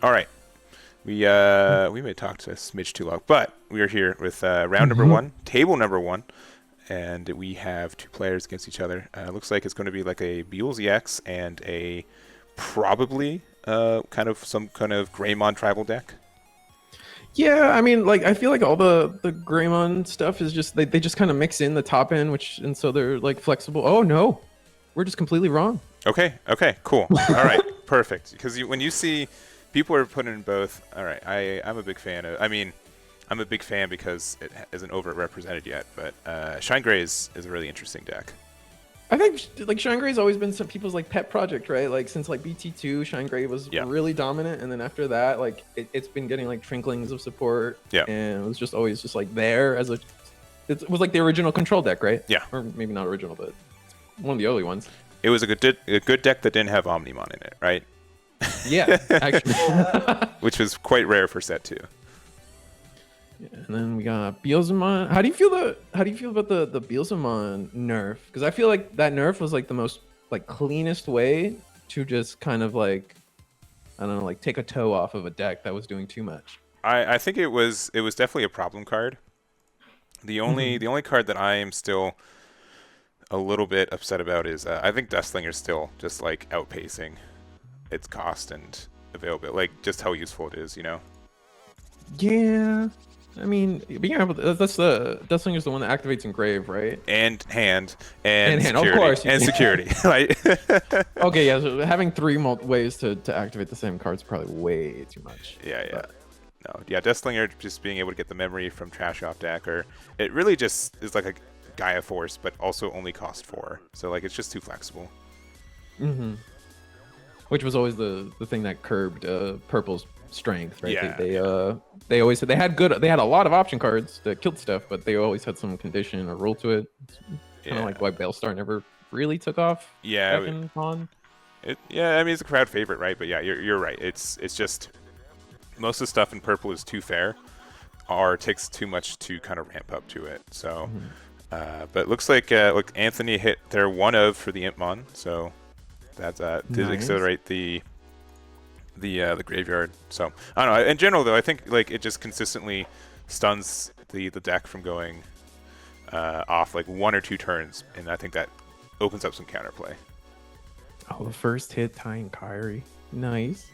All right. We may talk to a smidge too long, but we are here with round number one, table number one, and we have two players against each other. Looks like it's going to be like a Beels EX and a probably some kind of Greymon tribal deck. Yeah, I mean, like I feel like all the Greymon stuff is just they just kind of mix in the top end, which and so they're like flexible. Oh no, we're just completely wrong. Okay. Okay. Cool. All right. Perfect. Because when you see people are putting in both. All right. I'm a big fan of. I mean, I'm a big fan because it isn't overrepresented yet. But ShineGrey is a really interesting deck. I think like ShineGrey's always been some people's like pet project, right? Like since like BT2, ShineGrey was Yeah. really dominant, and then after that, like it's been getting like trinklings of support. Yeah. And it was just always just like there as a. It was like the original control deck, right? Yeah. Or maybe not original, but one of the early ones. It was a good deck that didn't have Omnimon in it, right? Yeah, actually. Which was quite rare for set 2. Yeah, and then we got Beelzemon. How do you feel about the Beelzemon nerf? Because I feel like that nerf was like the most like cleanest way to just kind of like I don't know, like take a toe off of a deck that was doing too much. I think it was definitely a problem card. The only card that I am still a little bit upset about is I think Dustlinger's still just like outpacing its cost and availability, like just how useful it is, you know. Yeah, I mean, being able to, that's the Deathslinger's the one that activates Engrave, right? And hand and Hand, of security course. and security. Right? Okay, yeah. So having three ways to activate the same card is probably way too much. Yeah. But, No, yeah, Deathslinger just being able to get the memory from trash off deck, or it really just is like a Gaia Force, but also only cost 4. So like it's just too flexible. which was always the thing that curbed Purple's strength, right? Yeah. They always said they had a lot of option cards that killed stuff, but they always had some condition or rule to it. Kind of like why Beelstar never really took off. Yeah. Back in Con. I mean it's a crowd favorite, right? But yeah, you're right. It's just most of the stuff in Purple is too fair, or takes too much to kind of ramp up to it. So, but it looks like look, Anthony hit their one of for the Impmon, so that did accelerate the graveyard. So I don't know. In general, though, I think like it just consistently stuns the deck from going off like 1 or 2 turns, and I think that opens up some counterplay. Oh, the first hit tying Kyrie. Nice.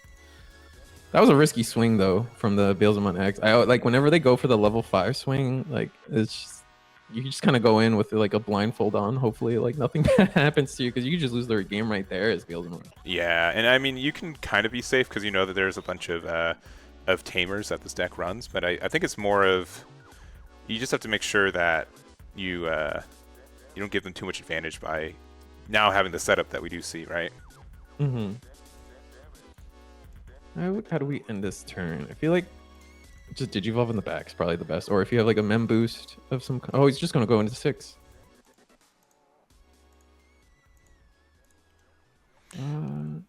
That was a risky swing though from the Beelzemon X. I like whenever they go for the level 5 swing, like it's just, you just kind of go in with like a blindfold on. Hopefully, like nothing bad happens to you because you could just lose their game right there as Beelzemon. Yeah, and I mean you can kind of be safe because you know that there's a bunch of tamers that this deck runs, but I think it's more of you just have to make sure that you don't give them too much advantage by now having the setup that we do see, right? How do we end this turn? I feel like just Digivolve in the back is probably the best. Or if you have like a Mem boost of some oh, he's just gonna go into 6.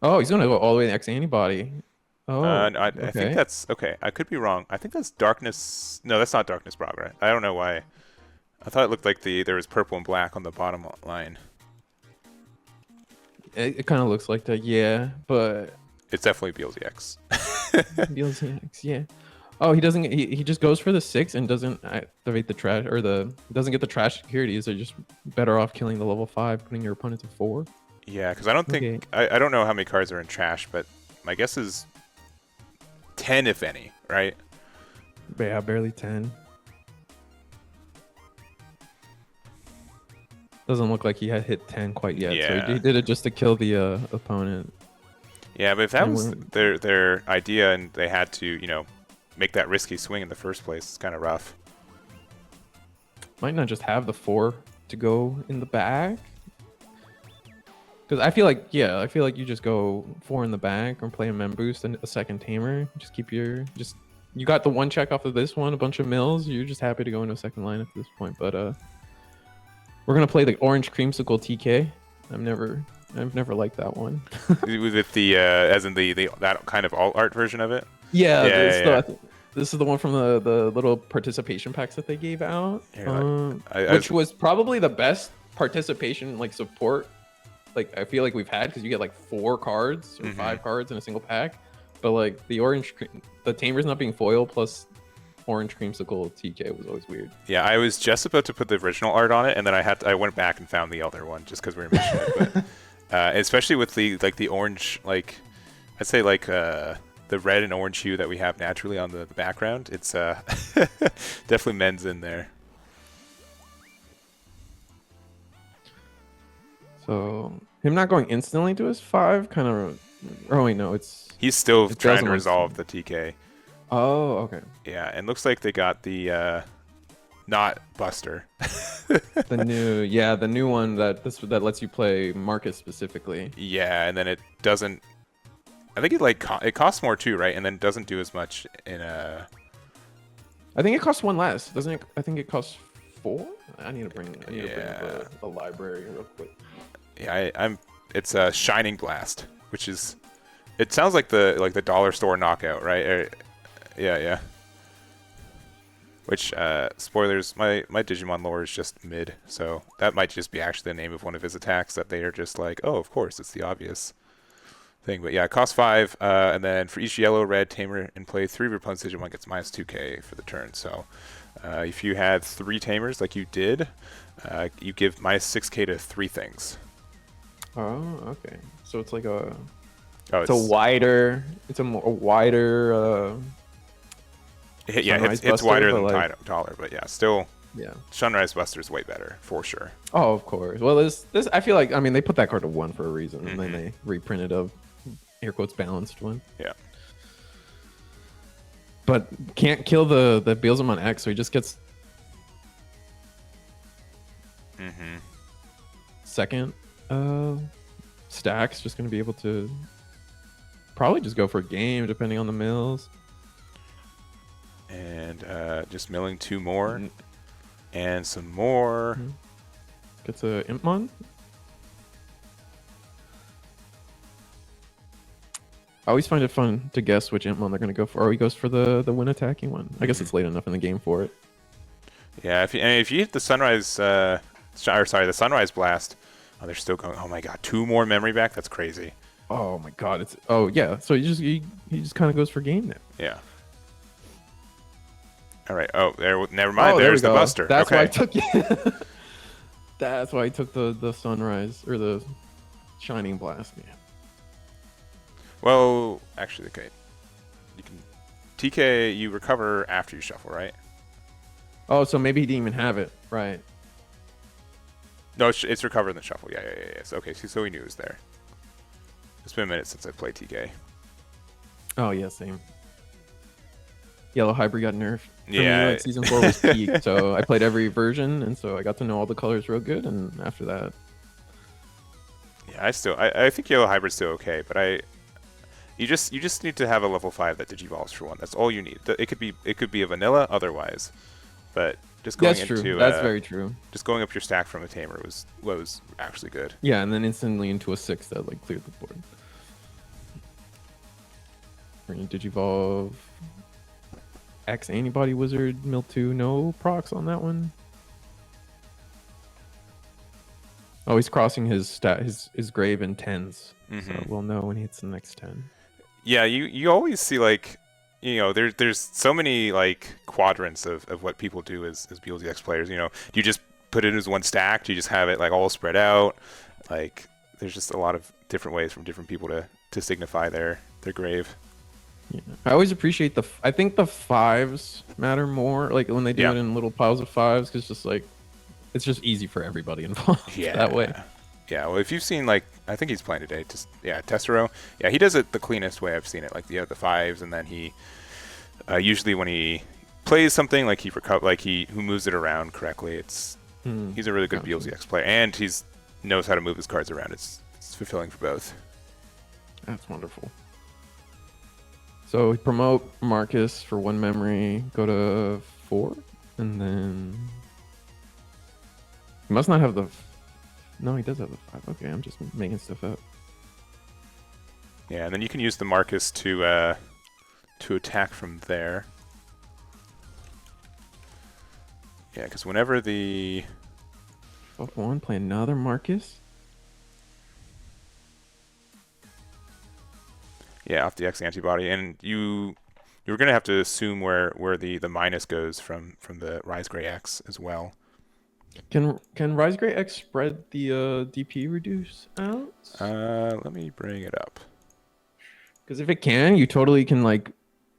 Oh, he's gonna go all the way to X antibody. Oh, I think that's okay. I could be wrong. I think that's Darkness. No, that's not Darkness Progress. I don't know why. I thought it looked like there was purple and black on the bottom line. It kind of looks like that, yeah, but it's definitely BLZX. BLZX, yeah. Oh, he doesn't. He just goes for the 6 and doesn't activate the trash or doesn't get the trash security. So just better off killing the level 5, putting your opponent to 4. Yeah, because I don't think I don't know how many cards are in trash, but my guess is 10 if any, right? Yeah, barely 10. Doesn't look like he had hit 10 quite yet. Yeah. So he did it just to kill the opponent. Yeah, but if that was their idea and they had to, make that risky swing in the first place, it's kind of rough. Might not just have the 4 to go in the back. Because I feel like you just go 4 in the back or play a Mem Boost and a second Tamer. Just keep you got the 1 check off of this one, a bunch of mills. You're just happy to go into a second line at this point. But we're gonna play the Orange Creamsicle TK. I've never liked that one. With the as in that kind of alt art version of it. Yeah. This is the one from the little participation packs that they gave out, which was probably the best participation like support. Like I feel like we've had because you get like 4 cards or 5 cards in a single pack. But like the Tamers not being foil plus orange creamsicle TK was always weird. Yeah, I was just about to put the original art on it, and then I went back and found the other one just because we were mentioning it. But especially with the orange, like I'd say like the red and orange hue that we have naturally on the background, it's definitely men's in there. So him not going instantly to his 5 kind of. Oh wait, no, he's still trying to Beelzemon's resolve the TK. Oh, okay. Yeah, and looks like they got the not Buster. the new one that lets you play Marcus specifically. Yeah, and then it doesn't. I think it costs more too, right? And then doesn't do as much in a. I think it costs 1 less, doesn't it? I think it costs 4. I need to bring the library real quick. Yeah, it's a Shining Blast, which is. It sounds like the dollar store knockout, right? Yeah. Which spoilers, my Digimon lore is just mid, so that might just be actually the name of one of his attacks that they are just like, oh, of course, it's the obvious thing. But yeah, it costs 5, and then for each yellow, red tamer in play, 3 of your opponent's Digimon gets minus 2k for the turn. So if you had 3 tamers like you did, you give minus 6k to 3 things. Oh, okay. So it's like a. Oh, it's a wider. It's a wider. It's wider than dollar, but yeah, still. Yeah. Sunrise Buster is way better for sure. Oh, of course. Well, this I feel like they put that card to 1 for a reason, and then they reprinted a air quotes balanced one. Yeah. But can't kill the Beelzemon X, so he just gets second stacks. Just gonna be able to probably just go for a game depending on the mills. And just milling 2 more. And some more. Gets a Impmon. I always find it fun to guess which Impmon they're going to go for. Or he goes for the win attacking one. I guess it's late enough in the game for it. Yeah, if you hit the Sunrise, the Sunrise Blast, they're still going. Oh my God, 2 more memory back. That's crazy. Oh my God, yeah. So he just kind of goes for game now. Yeah. All right. Oh, never mind. There's the Buster. That's why I took it. That's why I took the Sunrise or the Shining Blast. Yeah. Well, actually, okay. You can TK. You recover after you shuffle, right? Oh, so maybe he didn't even have it, right? No, it's recover in the shuffle. Yeah. So, okay, so he knew it was there. It's been a minute since I played TK. Oh yeah, same. Yellow Hybrid got nerfed. Yeah. Me, season 4 was peak, so I played every version, and so I got to know all the colors real good. And after that, yeah, I think Yellow Hybrid's still okay, but you just need to have a level 5 that digivolves for 1. That's all you need. It could be a vanilla otherwise, but just going that's true. That's very true. Just going up your stack from a tamer was actually good. Yeah, and then instantly into a 6 that like cleared the board. We're gonna digivolve. X Antibody Wizard, Mill 2, no procs on that one. Oh, he's crossing his grave in 10s. So we'll know when he hits the next 10. Yeah, you always see like, there's so many like quadrants of what people do as BLZX players. Do you just put it as 1 stack? Do you just have it like all spread out? Like there's just a lot of different ways from different people to signify their grave. Yeah. I always appreciate I think the 5s matter more, like when they do it in little piles of 5s, because it's just easy for everybody involved that way. Yeah, well, if you've seen like, I think he's playing today, Tessero. Yeah, he does it the cleanest way I've seen it. Like the 5s, and then he usually when he plays something like he moves it around correctly. He's a really good BLZX player, and he's knows how to move his cards around. It's fulfilling for both. That's wonderful. So we promote Marcus for 1 memory, go to 4, and then he must not have the. No, he does have the 5. Okay, I'm just making stuff up. Yeah, and then you can use the Marcus to attack from there. Yeah, because whenever the 1 play another Marcus. Yeah, off the X antibody, and you're gonna have to assume where the minus goes from the Rise Gray X as well. Can Rise Gray X spread the DP reduce out? Let me bring it up. Because if it can, you totally can like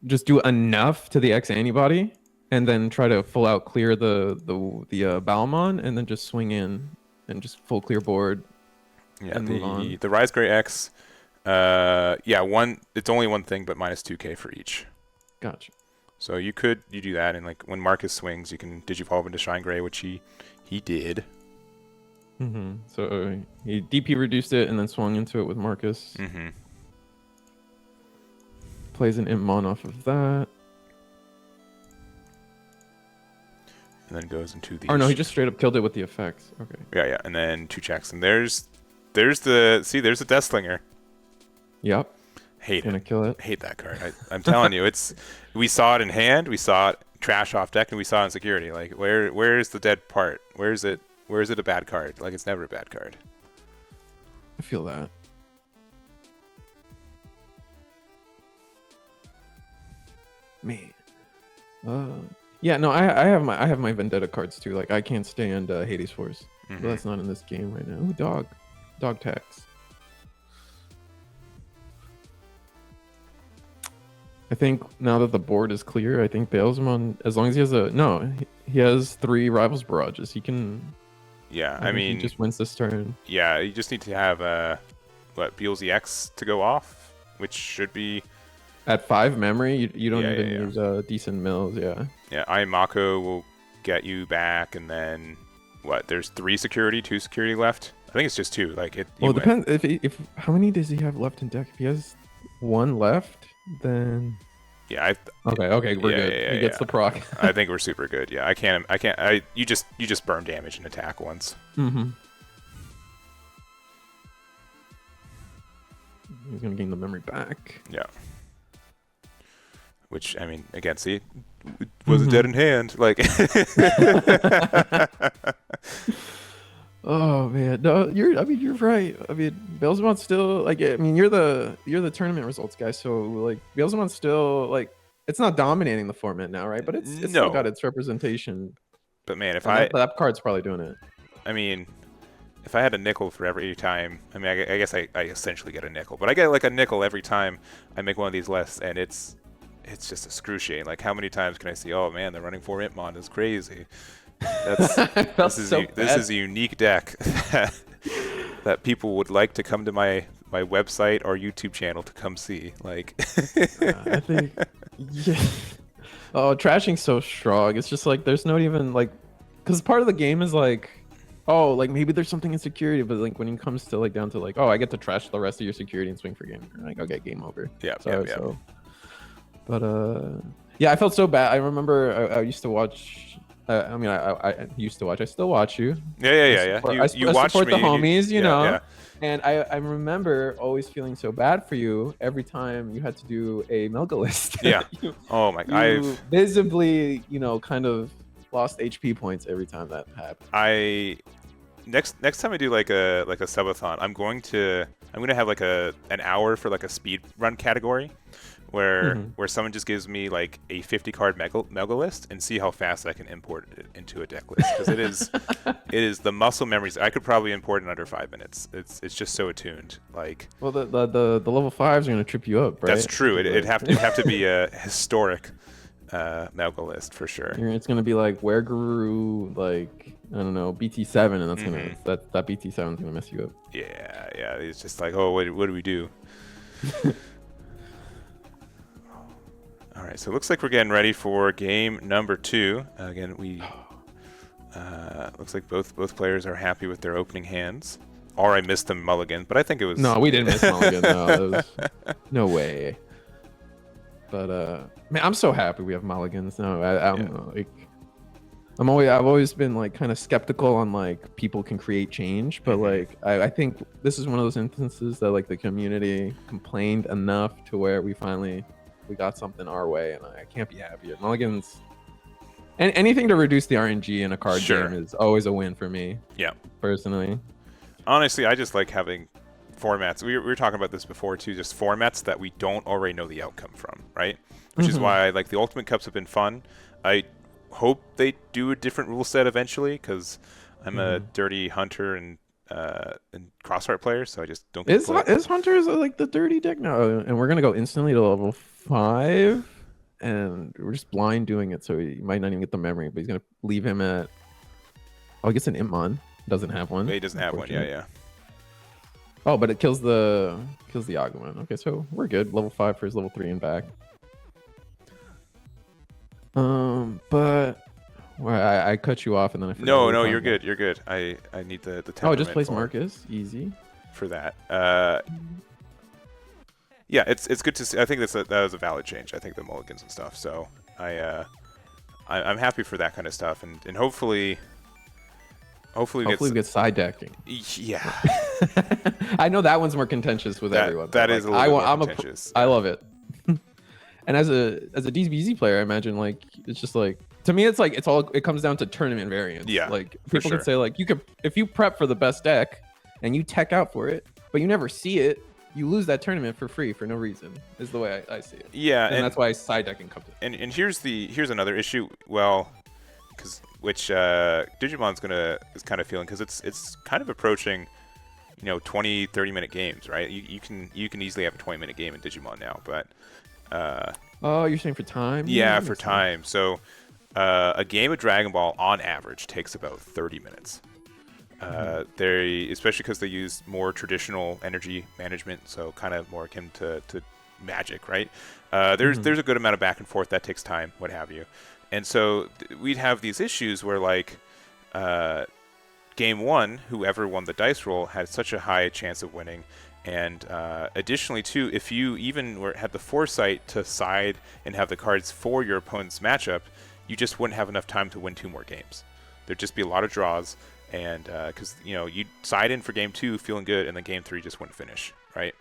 just do enough to the X antibody, and then try to full out clear the Balmon, and then just swing in and just full clear board. Yeah, and move on. the Rise Gray X. Yeah, it's only one thing, but minus 2k for each. Gotcha. So you do that, and like when Marcus swings, you can Digivolve into ShineGrey, which he did. So he DP reduced it and then swung into it with Marcus. Plays an Impmon off of that. And then goes into the... Oh no, he just straight up killed it with the effects. Okay. Yeah, and then 2 checks. And there's the Death Slinger. Yep. Hate Gonna kill it. Hate that card. I'm telling you, we saw it in hand, we saw it trash off deck, and we saw it in security. Like where's the dead part? Where is it a bad card? Like it's never a bad card. I feel that. Man. Yeah, no, I have my Vendetta cards too. Like I can't stand Hades Force. But that's not in this game right now. Ooh, dog tax. I think now that the board is clear, I think Beelzemon, as long as he has he has 3 Rivals Barrages. He can. Yeah, I mean, he just wins this turn. Yeah, you just need to have Beels EX to go off, which should be at 5 memory. You don't even use decent mills. Yeah. Yeah, Mako will get you back, and then there's 2 security left. I think it's just 2. Like it. Well, it depends. If how many does he have left in deck? If he has 1 left, then yeah. Okay, we're good. He gets the proc. I think we're super good. Yeah, you just burn damage and attack once. He's gonna gain the memory back. Yeah. Which, I mean, again, see, was it dead in hand? Like, oh man, no, you're right. I mean, Beelzemon's still like, I mean, you're the tournament results guy, so like, Beelzemon's still like, it's not dominating the format now, right? But it's still got its representation. But man, that card's probably doing it. I mean, if I had a nickel for every time, I mean, I guess I essentially get a nickel, but I get like a nickel every time I make one of these lists, and it's just excruciating. Like, how many times can I see, oh man, they're running 4 Impmon, it's crazy. This is a unique deck that people would like to come to my website or YouTube channel to come see. Like, I think, yeah. Oh, trashing's so strong. It's just like, there's not even like, because part of the game is like, oh, like maybe there's something in security, but like when it comes to like down to like, oh, I get to trash the rest of your security and swing for game. Like, okay, game over. Yeah. But yeah, I felt so bad. I remember I used to watch. I mean, I used to watch. I still watch you. Yeah. You watch support me. The homies, you know. Yeah. And I remember always feeling so bad for you every time you had to do a Melga list. Yeah. Oh my God. You visibly, kind of lost HP points every time that happened. Next time I do like a subathon, I'm going to have like an hour for like a speed run category, where someone just gives me like a 50 card mega list and see how fast I can import it into a deck list, because it is the muscle memories. I could probably import in under 5 minutes. It's just so attuned. Like, well, the level 5s are gonna trip you up, right? That's true. It'd have to be a historic mega list for sure. It's gonna be like where Guru, like, I don't know, BT7, and that's gonna that BT7 is gonna mess you up. Yeah. It's just like, oh, what do we do? All right, so it looks like we're getting ready for game number 2. Again, looks like both players are happy with their opening hands. Or I missed them mulligan, but I think it was... No, we didn't miss mulligan. No, no way. But man, I'm so happy we have mulligans now. I've always been like kind of skeptical on like people can create change, but like I think this is one of those instances that like the community complained enough to where we got something our way, and I can't be happier. Mulligans, and anything to reduce the RNG in a card game is always a win for me. Yeah, personally. Honestly, I just like having formats. We were talking about this before too. Just formats that we don't already know the outcome from, right? Which is why like the Ultimate Cups have been fun. I hope they do a different rule set eventually, because I'm a dirty hunter and crossfire player, so I just don't. Is Hunters like the dirty deck? No, and we're gonna go instantly to level 5, and we're just blind doing it, so he might not even get the memory. But he's gonna leave him at. Oh, he gets an Imon. Doesn't have one. He doesn't have one. Yeah. Oh, but it kills the Agumon. Okay, so we're good. Level 5 for his level 3 and back. But well, I cut you off and then I forgot. No, you're good. You're good. I need the temperament. Oh, just place Marcus. Easy. For that. Yeah, it's good to see. I think that was a valid change. I think the mulligans and stuff. So I'm happy for that kind of stuff, and hopefully we get side decking. Yeah. I know that one's more contentious with everyone. That is a little more contentious. I love it. And as a DBZ player, I imagine like it's just like, to me it's like it comes down to tournament variance. Yeah. Like people can say like, you could, if you prep for the best deck and you tech out for it, but you never see it, you lose that tournament for free for no reason, is the way I see it. Yeah. And that's why side decking comes in. And here's another issue. Well, which Digimon's is kind of feeling, because it's kind of approaching, 20-30 minute games, right? You can easily have a 20-minute game in Digimon now, but oh, you're saying for time? Yeah, for time. So a game of Dragon Ball on average takes about 30 minutes. Especially because they use more traditional energy management, so kind of more akin to Magic, right? There's a good amount of back and forth that takes time, what have you. And so we'd have these issues where, like, game 1, whoever won the dice roll had such a high chance of winning. And additionally, too, if you even had the foresight to side and have the cards for your opponent's matchup, you just wouldn't have enough time to win 2 more games. There'd just be a lot of draws, and because you'd side in for game 2 feeling good, and then game 3 just wouldn't finish, right?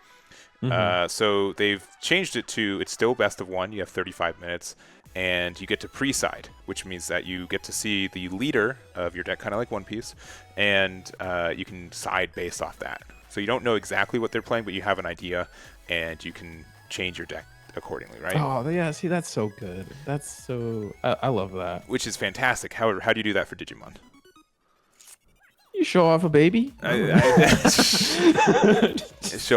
So they've changed it to, it's still best of 1. You have 35 minutes. And you get to pre-side, which means that you get to see the leader of your deck, kind of like One Piece, and you can side based off that. So you don't know exactly what they're playing, but you have an idea, and you can change your deck accordingly, right? Oh, yeah. See, that's so good. That's so... I love that. Which is fantastic. However, how do you do that for Digimon? You show off a baby. Show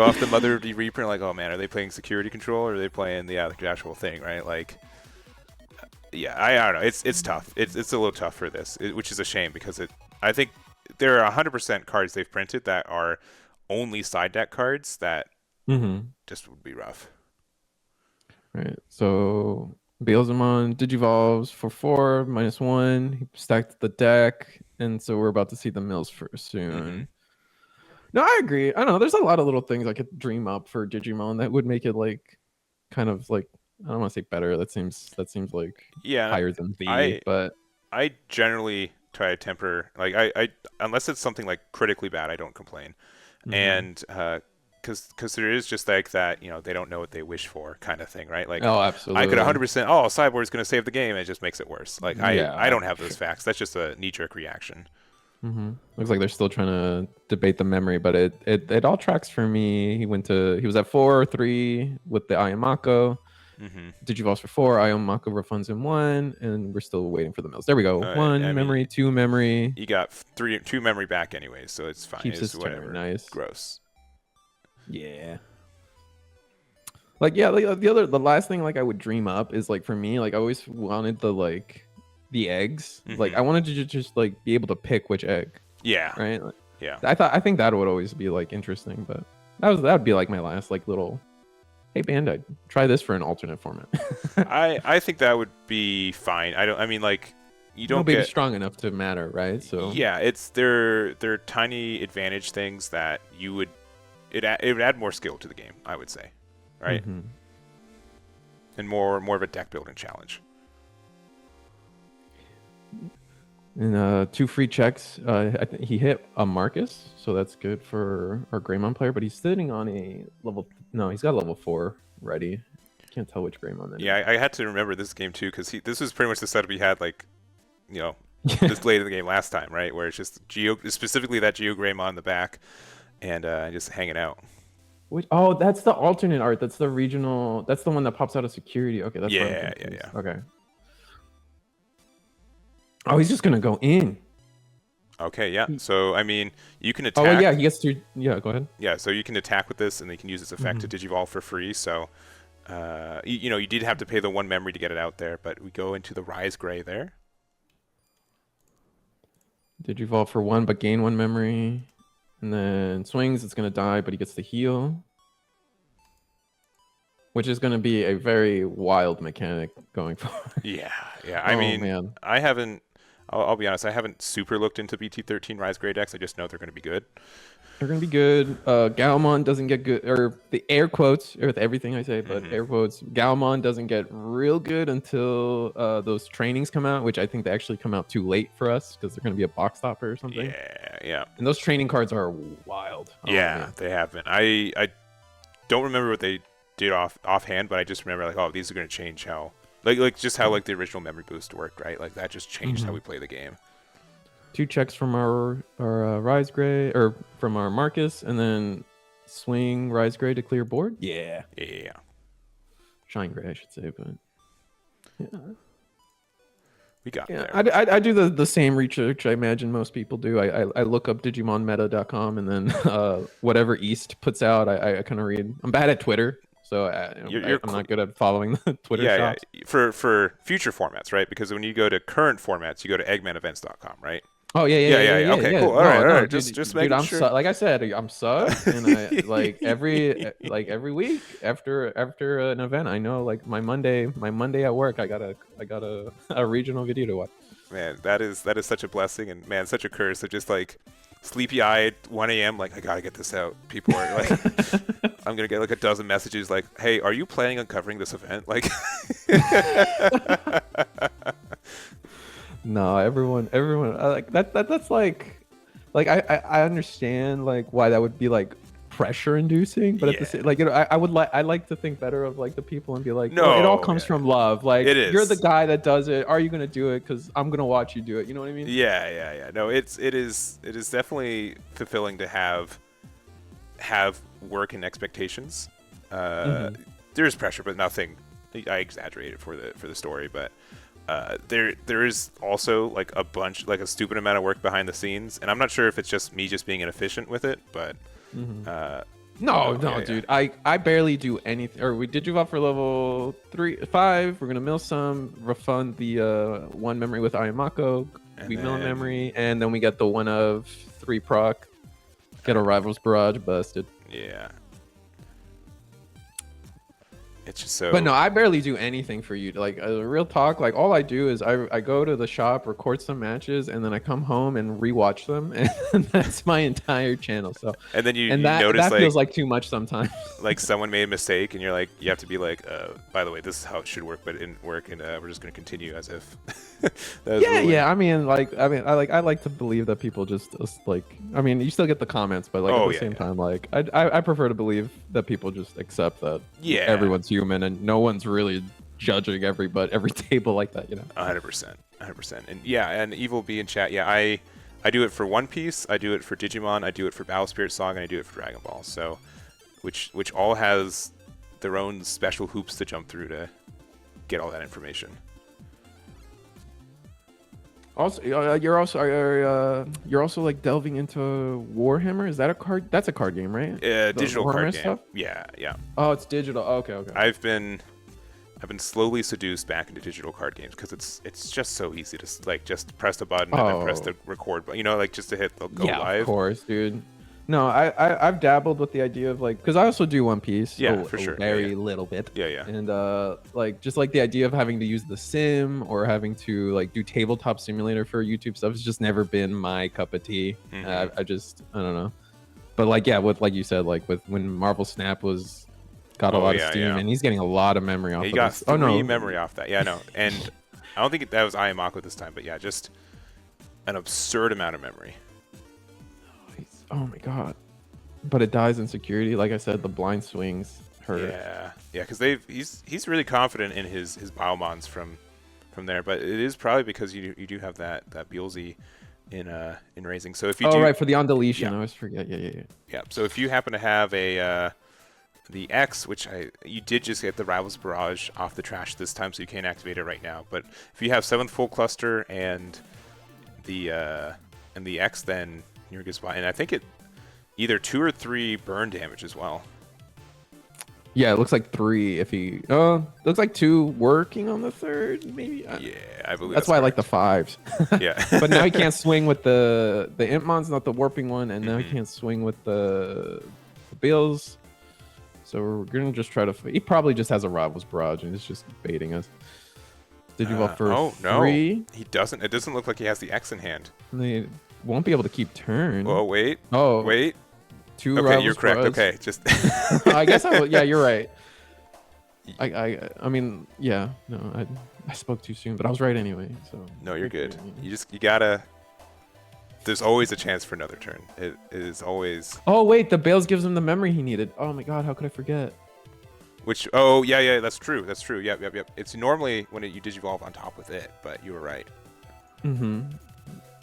off the Mother of the Reaper, like, oh man, are they playing security control, or are they playing the actual thing, right? Like... Yeah, I don't know. It's tough. It's a little tough for this, which is a shame, because I think there are 100% cards they've printed that are only side deck cards that just would be rough. Right. So Beelzemon Digivolves for 4 -1. He stacked the deck, and so we're about to see the mills for soon. No, I agree. I don't know. There's a lot of little things I could dream up for Digimon that would make it like kind of like, I don't want to say better. That seems like higher than B. But I generally try to temper, like I unless it's something like critically bad, I don't complain, and because there is just like that, they don't know what they wish for kind of thing, right? Like, oh, absolutely. I could 100%. Cyborg's going to save the game, and it just makes it worse. Like I don't have those facts. That's just a knee-jerk reaction. Looks like they're still trying to debate the memory, but it all tracks for me. He was at 4 or 3 with the Ayamako. Digivolves for 4, Ayamako refunds him 1, and we're still waiting for the mills. There we go. 1 memory, 2 memory. You got 2 memory back anyways, so it's fine. Keeps it's his whatever. Turn. Nice. Gross. Yeah. Like, yeah, like the last thing like I would dream up is like, for me, like I always wanted the eggs. Like I wanted to just like be able to pick which egg. Yeah. Right. Like, yeah. I think that would always be like interesting, but that would be like my last like little, hey Bandai, try this for an alternate format. I think that would be fine. You don't get strong enough to matter, right? So yeah, they're tiny advantage things that it would add more skill to the game, I would say, right? And more of a deck building challenge. And 2 free checks. I think he hit a Marcus, so that's good for our Greymon player. But he's sitting on a level. No, he's got a level 4 ready. Can't tell which Greymon that is. Yeah, I had to remember this game too, because this was pretty much the setup he had, like, this late in the game last time, right? Where it's just specifically that Geo Greymon in the back, and just hanging out. Which, oh, that's the alternate art. That's the regional. That's the one that pops out of security. Okay, that's what I'm Yeah, confused. yeah. Okay. Oh, he's just gonna go in. Okay, yeah. So I mean, you can Oh, well, attack. yeah, he gets to. Yeah, go ahead. Yeah, so you can attack with this, and you can use its effect to digivolve for free. So, you know, you did have to pay the 1 memory to get it out there, but we go into the Rise Gray there. Digivolve for 1, but gain 1 memory, and then swings. It's gonna die, but he gets to heal, which is gonna be a very wild mechanic going forward. Yeah, yeah. I Oh, mean, man. I haven't. I'll be honest. I haven't super looked into BT13 Rise Gray decks. I just know they're going to be good. They're gonna be good. Galmon doesn't get good, or the air quotes with everything I say, but air quotes. Galmon doesn't get real good until those trainings come out, which I think they actually come out too late for us because they're gonna be a box stopper or something. Yeah, yeah. And those training cards are wild. Oh, Yeah, man. they have been. I don't remember what they did offhand, but I just remember like, oh, these are going to change how like just how like the original memory boost worked, right? Like that just changed how we play the game. 2 checks from our Rise Gray, or from our Marcus, and then swing Rise Gray to clear board. Yeah. Yeah. ShineGrey, I should say, but yeah. We got Yeah, there. I do the same research I imagine most people do. I look up DigimonMeta.com, and then whatever East puts out, I kind of read. I'm bad at Twitter, so I'm not good at following the Twitter shops. Yeah. For future formats, right? Because when you go to current formats, you go to eggmanevents.com, right? Oh yeah. Okay, Yeah. cool. All right. Just making I'm sure. like I said, I'm subbed, and I like every week after an event, I know like my Monday at work, I got a regional video to watch. Man, that is such a blessing, and man, such a curse. So just like sleepy-eyed 1 a.m. like I gotta get this out. People are like, I'm gonna get like a dozen messages like, hey, are you planning on covering this event? Like. No, everyone, like that. That's like I understand like why that would be like pressure inducing, but at the same, like, you know, I like to think better of like the people and be like, no, it all comes from love. Like, you're the guy that does it. Are you gonna do it? Because I'm gonna watch you do it. You know what I mean? Yeah. No, it is definitely fulfilling to have work and expectations. There is pressure, but nothing. I exaggerate it for the story, but. There is also like a stupid amount of work behind the scenes, and I'm not sure if it's just me just being inefficient with it, but no, dude, I barely do anything. Or we did you up for level 5. We're gonna mill some, refund the 1 memory with Ayamako. We mill a memory, and then we get the 1 of 3 proc. Get a Rival's Barrage busted. Yeah. It's just so. But no, I barely do anything for you. Like, real talk, like all I do is I go to the shop, record some matches, and then I come home and rewatch them, and that's my entire channel. So and then you that notice that feels like too much sometimes. Like someone made a mistake, and you're like, you have to be like, by the way, this is how it should work, but it didn't work, and we're just gonna continue as if. Yeah. I mean, I like to believe that people just like. I mean, you still get the comments, but like at the same time, like I prefer to believe that people just accept that. Yeah. Everyone's human, and no one's really judging every table like that, you know. 100%. And yeah, and Evil B in chat. Yeah, I do it for One Piece, I do it for Digimon, I do it for Battle Spirit Saga, and I do it for Dragon Ball. So, which all has their own special hoops to jump through to get all that information. Also, you're also like delving into Warhammer. Is that a card? That's a card game, right? Digital Warhammer card stuff? game. Yeah. Oh, it's digital. Okay. I've been slowly seduced back into digital card games because it's just so easy to like just press the button and then press the record button. You know, like just to hit the go live. Yeah, of course, dude. No, I've dabbled with the idea of like, because I also do One Piece. Yeah, for sure. Very little bit. Yeah. And like just like the idea of having to use the sim or having to like do tabletop simulator for YouTube stuff has just never been my cup of tea. I don't know. But like, yeah, with like you said, like with when Marvel Snap got a lot of steam, and he's getting a lot of memory off. He got 3 memory off that. Yeah, no, and I don't think that was Ayamako this time, but yeah, just an absurd amount of memory. Oh my god! But it dies in security. Like I said, the blind swings hurt. Yeah, because he's really confident in his Biomons from there, but it is probably because you do have that Beelzy in raising. So if you right, for the on deletion. Yeah. I always forget. Yeah. Yeah. So if you happen to have a the X, which you did just get the Rivals Barrage off the trash this time, so you can't activate it right now. But if you have 7th full cluster and the X, then you're a good spot. And I think it either 2 or 3 burn damage as well. Yeah, it looks like 3 if he. Looks like 2 working on the 3rd, maybe. Yeah, I believe that's why I like the 5s. Yeah. But now he can't swing with the Impmon's not the warping one, and now he can't swing with the Beels. So we're gonna just try to. He probably just has a Rivals Barrage and he's just baiting us. Did you vote for 3? No, he doesn't. It doesn't look like he has the X in hand. And they won't be able to keep turn. Oh wait. Oh wait. 2 okay, Rivals you're correct. Barrage. Okay, just. I guess I will. Yeah, you're right. I mean, yeah. No, I spoke too soon, but I was right anyway. So. No, you're good. You gotta. There's always a chance for another turn. It is always. Oh wait, the Bales gives him the memory he needed. Oh my god, how could I forget? Which? Oh yeah, that's true. That's true. Yep. It's normally when you digivolve on top with it, but you were right.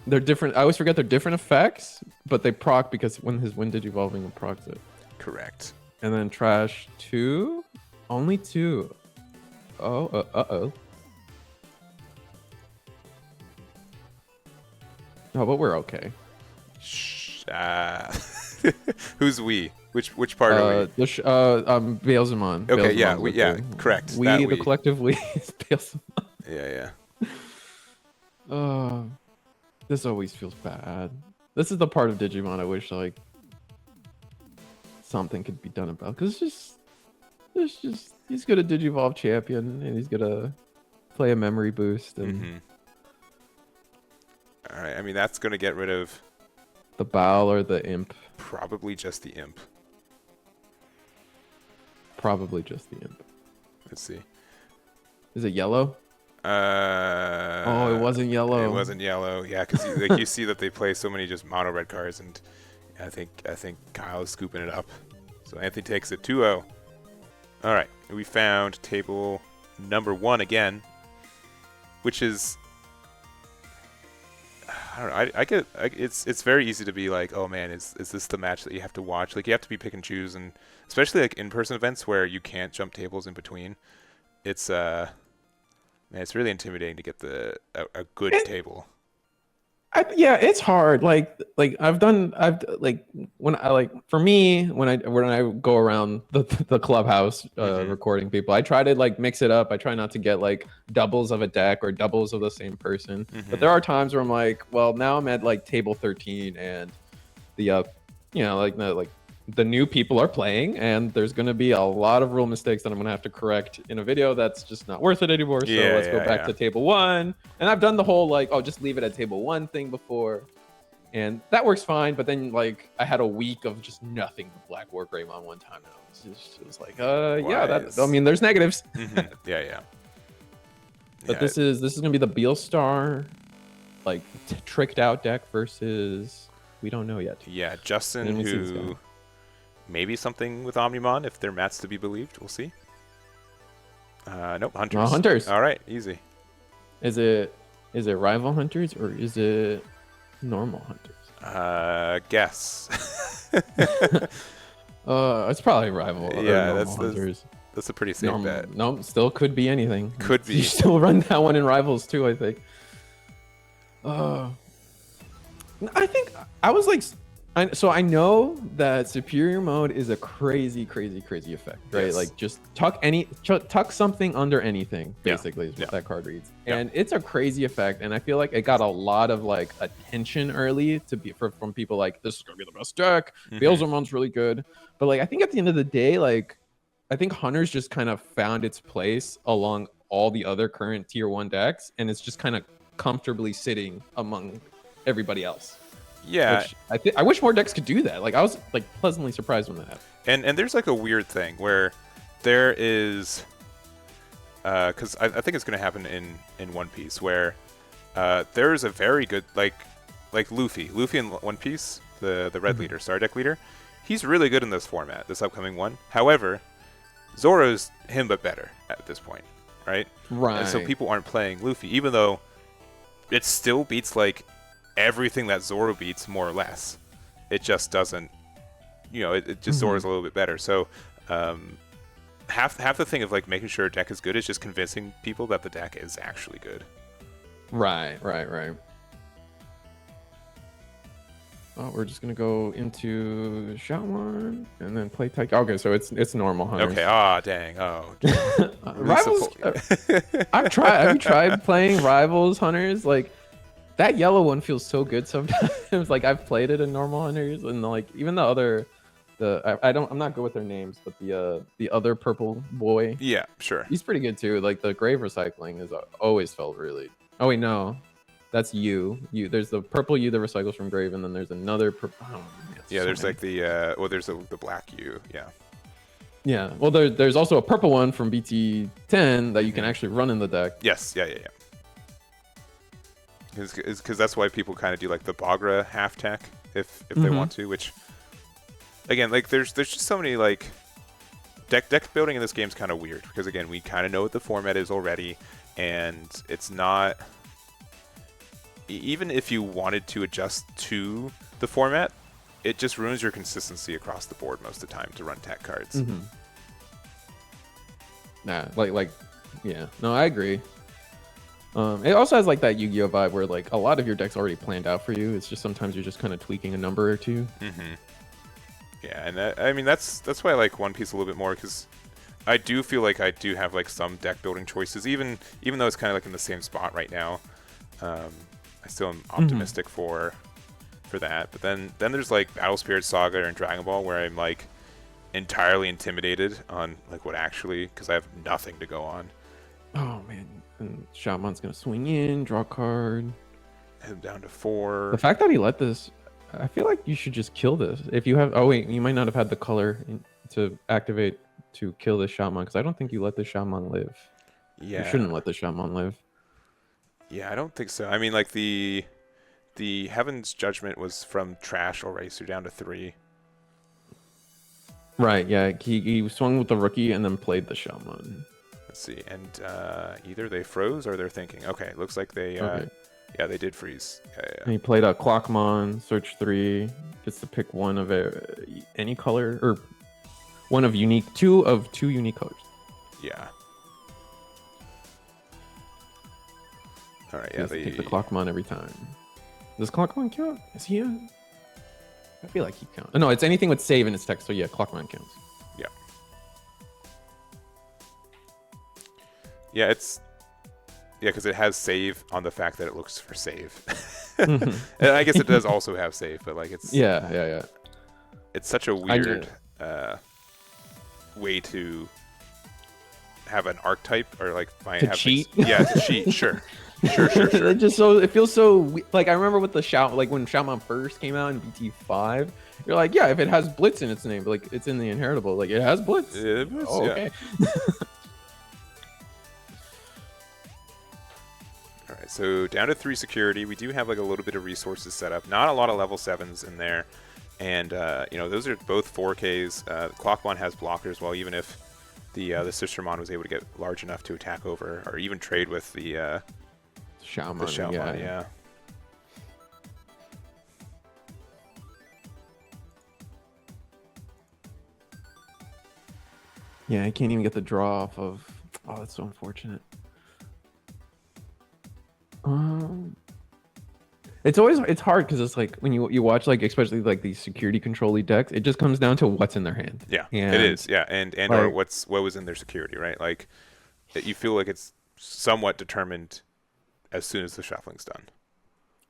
They're different. I always forget they're different effects, but they proc because when his wind digivolving, it procs it. Correct. And then trash 2, only 2. Oh, uh-oh. No, but we're okay. Who's we? Which part are we? Beelzemon. Okay, Beelzemon yeah, correct. We, the collective we, is Beelzemon. Yeah. This always feels bad. This is the part of Digimon I wish like something could be done about, because he's gonna Digivolve champion and he's gonna play a memory boost and. All right, I mean that's gonna get rid of the Baal or the Imp. Probably just the Imp. Probably just the Imp. Let's see. Is it yellow? Oh, it wasn't yellow. It wasn't yellow. Yeah, because like you see that they play so many just mono red cards, and I think Kyle is scooping it up. So Anthony takes it 2-0. All right, we found table number 1 again, which is. I don't know. It's very easy to be like, oh man, is this the match that you have to watch? Like you have to be pick and choose, and especially like in-person events where you can't jump tables in between. It's man, it's really intimidating to get a good table. Yeah, it's hard. Like I've when I go around the clubhouse recording people, I try to like mix it up. I try not to get like doubles of a deck or doubles of the same person. But there are times where I'm like, well, now I'm at like table 13 and the the new people are playing, and there's going to be a lot of rule mistakes that I'm going to have to correct in a video that's just not worth it anymore. So let's go back to table 1. And I've done the whole like, oh, just leave it at table 1 thing before. And that works fine. But then like I had a week of just nothing but Black War Greymon one time. And it was like, I mean, there's negatives. Yeah. But this is going to be the Beelstar like tricked out deck versus we don't know yet. Yeah, Justin, who maybe something with Omnimon if they're mats to be believed. We'll see. Nope, Hunters. Oh, Hunters. All right, easy. Is it rival Hunters or is it normal Hunters? Guess. It's probably rival. Yeah, Hunters. That's a pretty safe bet. No, still could be anything. Could be. You still run that one in rivals too, I think. I think I was like, so I know that superior mode is a crazy effect, right? Yes. Like just tuck something under anything, basically is what that card reads. And it's a crazy effect, and I feel like it got a lot of like attention early from people like, this is gonna be the best deck. Beelzemon's really good, but like I think at the end of the day, like I think Hunters just kind of found its place along all the other current tier 1 decks, and it's just kind of comfortably sitting among everybody else. Yeah, which I wish more decks could do that. Like I was like pleasantly surprised when that happened. And there's like a weird thing where there is, because I think it's going to happen in One Piece, where there is a very good like Luffy in One Piece, the red leader, Star Deck leader. He's really good in this format, this upcoming one. However, Zoro's him but better at this point, right? Right. And so people aren't playing Luffy, even though it still beats like everything that Zoro beats more or less. It just doesn't, it just Zoro's a little bit better. So half the thing of like making sure a deck is good is just convincing people that the deck is actually good. Right. Oh, we're just gonna go into shot one and then play Tyke. Okay, so it's normal Hunters. Okay. Dang. Rivals. Have you tried playing Rivals Hunters? Like that yellow one feels so good sometimes. Like I've played it in normal Hunters, and like even I'm not good with their names, but the other purple boy. Yeah, sure. He's pretty good too. Like the Grave recycling is always felt really. Oh wait, no. That's you. There's the purple you that recycles from Grave, and then there's another purple. Oh, man, there's like the there's the black you. Yeah. Yeah. Well, there's also a purple one from BT10 that you can actually run in the deck. Yes. Yeah. Because that's why people kind of do like the Bagra half tech if they want to. Which, again, like there's just so many like deck building in this game is kind of weird because again we kind of know what the format is already, and it's not. Even if you wanted to adjust to the format, it just ruins your consistency across the board most of the time to run tech cards. Nah, yeah. No, I agree. It also has like that Yu-Gi-Oh vibe where like a lot of your deck's already planned out for you. It's just sometimes you're just kind of tweaking a number or two. Yeah, and I mean that's why I like One Piece a little bit more because I do feel like I do have like some deck building choices, even though it's kind of like in the same spot right now. I still am optimistic for that. But then there's like Battle Spirit Saga and Dragon Ball where I'm like entirely intimidated on like what actually, because I have nothing to go on. Oh man, and Shaman's gonna swing in, draw a card. Him down to 4. The fact that he let this, I feel like you should just kill this. If you have, oh wait, you might not have had the color to activate to kill this Shaman because I don't think you let the Shaman live. Yeah, you shouldn't let the Shaman live. Yeah, I don't think so. I mean, like the Heaven's Judgment was from trash already, so down to 3. Right. Yeah. He swung with the rookie and then played the Shaman. Let's see, and either they froze or they're thinking. Okay, looks like they. Okay. Yeah, they did freeze. Yeah. And he played a Clockmon, search 3, gets to pick one of any color or one of two unique colors. Yeah. All right, they take the Clockmon every time. Does Clockmon count? Is he I feel like he counts. No, it's anything with save in its text, so yeah, Clockmon counts. Yeah. Yeah, because it has save on the fact that it looks for save. And I guess it does also have save, but like it's... Yeah. It's such a weird way to have an archetype or like cheat. Yeah, to cheat. Sure. It feels so like I remember with the like when Shaman first came out in BT5, you're like, yeah, if it has Blitz in its name, but like it's in the inheritable, like it has Blitz. Okay. All right, so down to 3 security. We do have like a little bit of resources set up. Not a lot of level 7s in there, and those are both 4Ks. Clockmon has blockers, well, even if the Sistermon was able to get large enough to attack over or even trade with the Shaman, yeah. Yeah, I can't even get the draw off of. Oh, that's so unfortunate. It's hard because it's like when you watch like especially like these security control decks, it just comes down to what's in their hand. Yeah, it is. Yeah, and like, or what was in their security, right? Like you feel like it's somewhat determined as soon as the shuffling's done.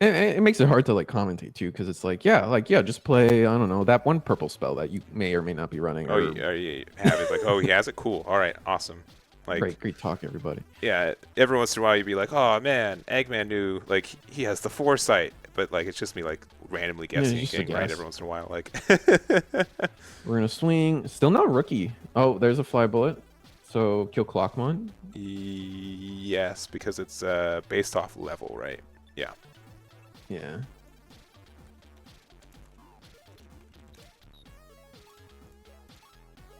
And it makes it hard to like commentate too, because it's like just play, I don't know, that one purple spell that you may or may not be running. Oh, yeah, you have it. Like, oh, he has it. Cool. All right, awesome. Like, great talk, everybody. Yeah, every once in a while you'd be like, oh man, Eggman knew, like he has the foresight, but like it's just me like randomly guessing and getting right every once in a while. Like, we're gonna swing. Still not rookie. Oh, there's a fly bullet. So kill Clockmon. Yes, because it's based off level, right? Yeah. Yeah.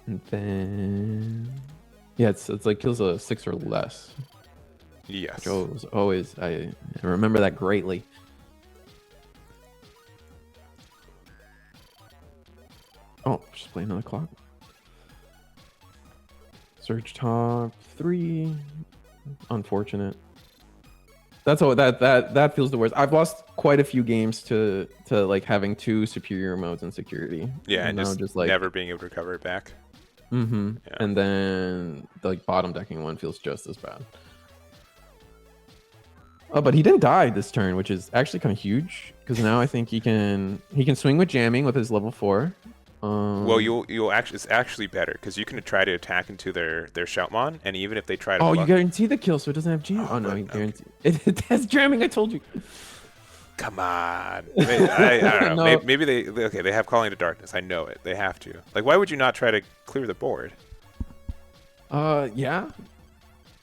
And then it's like kills a 6 or less. Yes. Which always I remember that greatly. Oh, just play another clock. Search top 3. Unfortunate. That's all. That feels the worst. I've lost quite a few games to like having 2 superior modes in security. Yeah, and now just like never being able to recover it back. Yeah. And then the like bottom decking one feels just as bad. Oh, but he didn't die this turn, which is actually kind of huge because now I think he can swing with jamming with his level 4. Well, you'll actually it's actually better because you can try to attack into their Shoutmon, and even if they try to. Oh, you guarantee the kill, so it doesn't have jam. Oh no, he guarantee it has jamming. I told you. Come on. I don't know. No. Maybe they have Calling to Darkness. I know it. They have to. Like, why would you not try to clear the board? Yeah.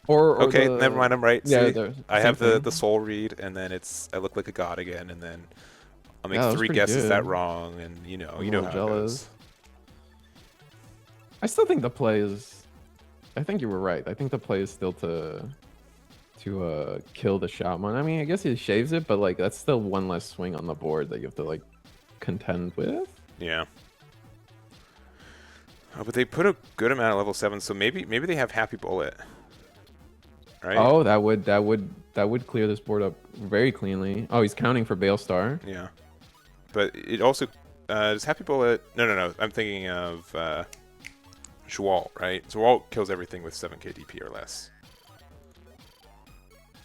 Or okay, never mind. I'm right. Yeah, see, I have the soul read, and then I look like a god again, and then I'll make 3 guesses that wrong, and you know how it goes. I still think the play is. I think you were right. I think the play is still to kill the Shoutmon. I mean, I guess he shaves it, but like that's still one less swing on the board that you have to like contend with. Yeah. Oh, but they put a good amount at level 7, so maybe they have Happy Bullet. Right? Oh, that would clear this board up very cleanly. Oh, he's counting for Beelstar. Yeah. But it also does Happy Bullet. No. I'm thinking of Zwalt, right? Zwalt kills everything with 7k DP or less.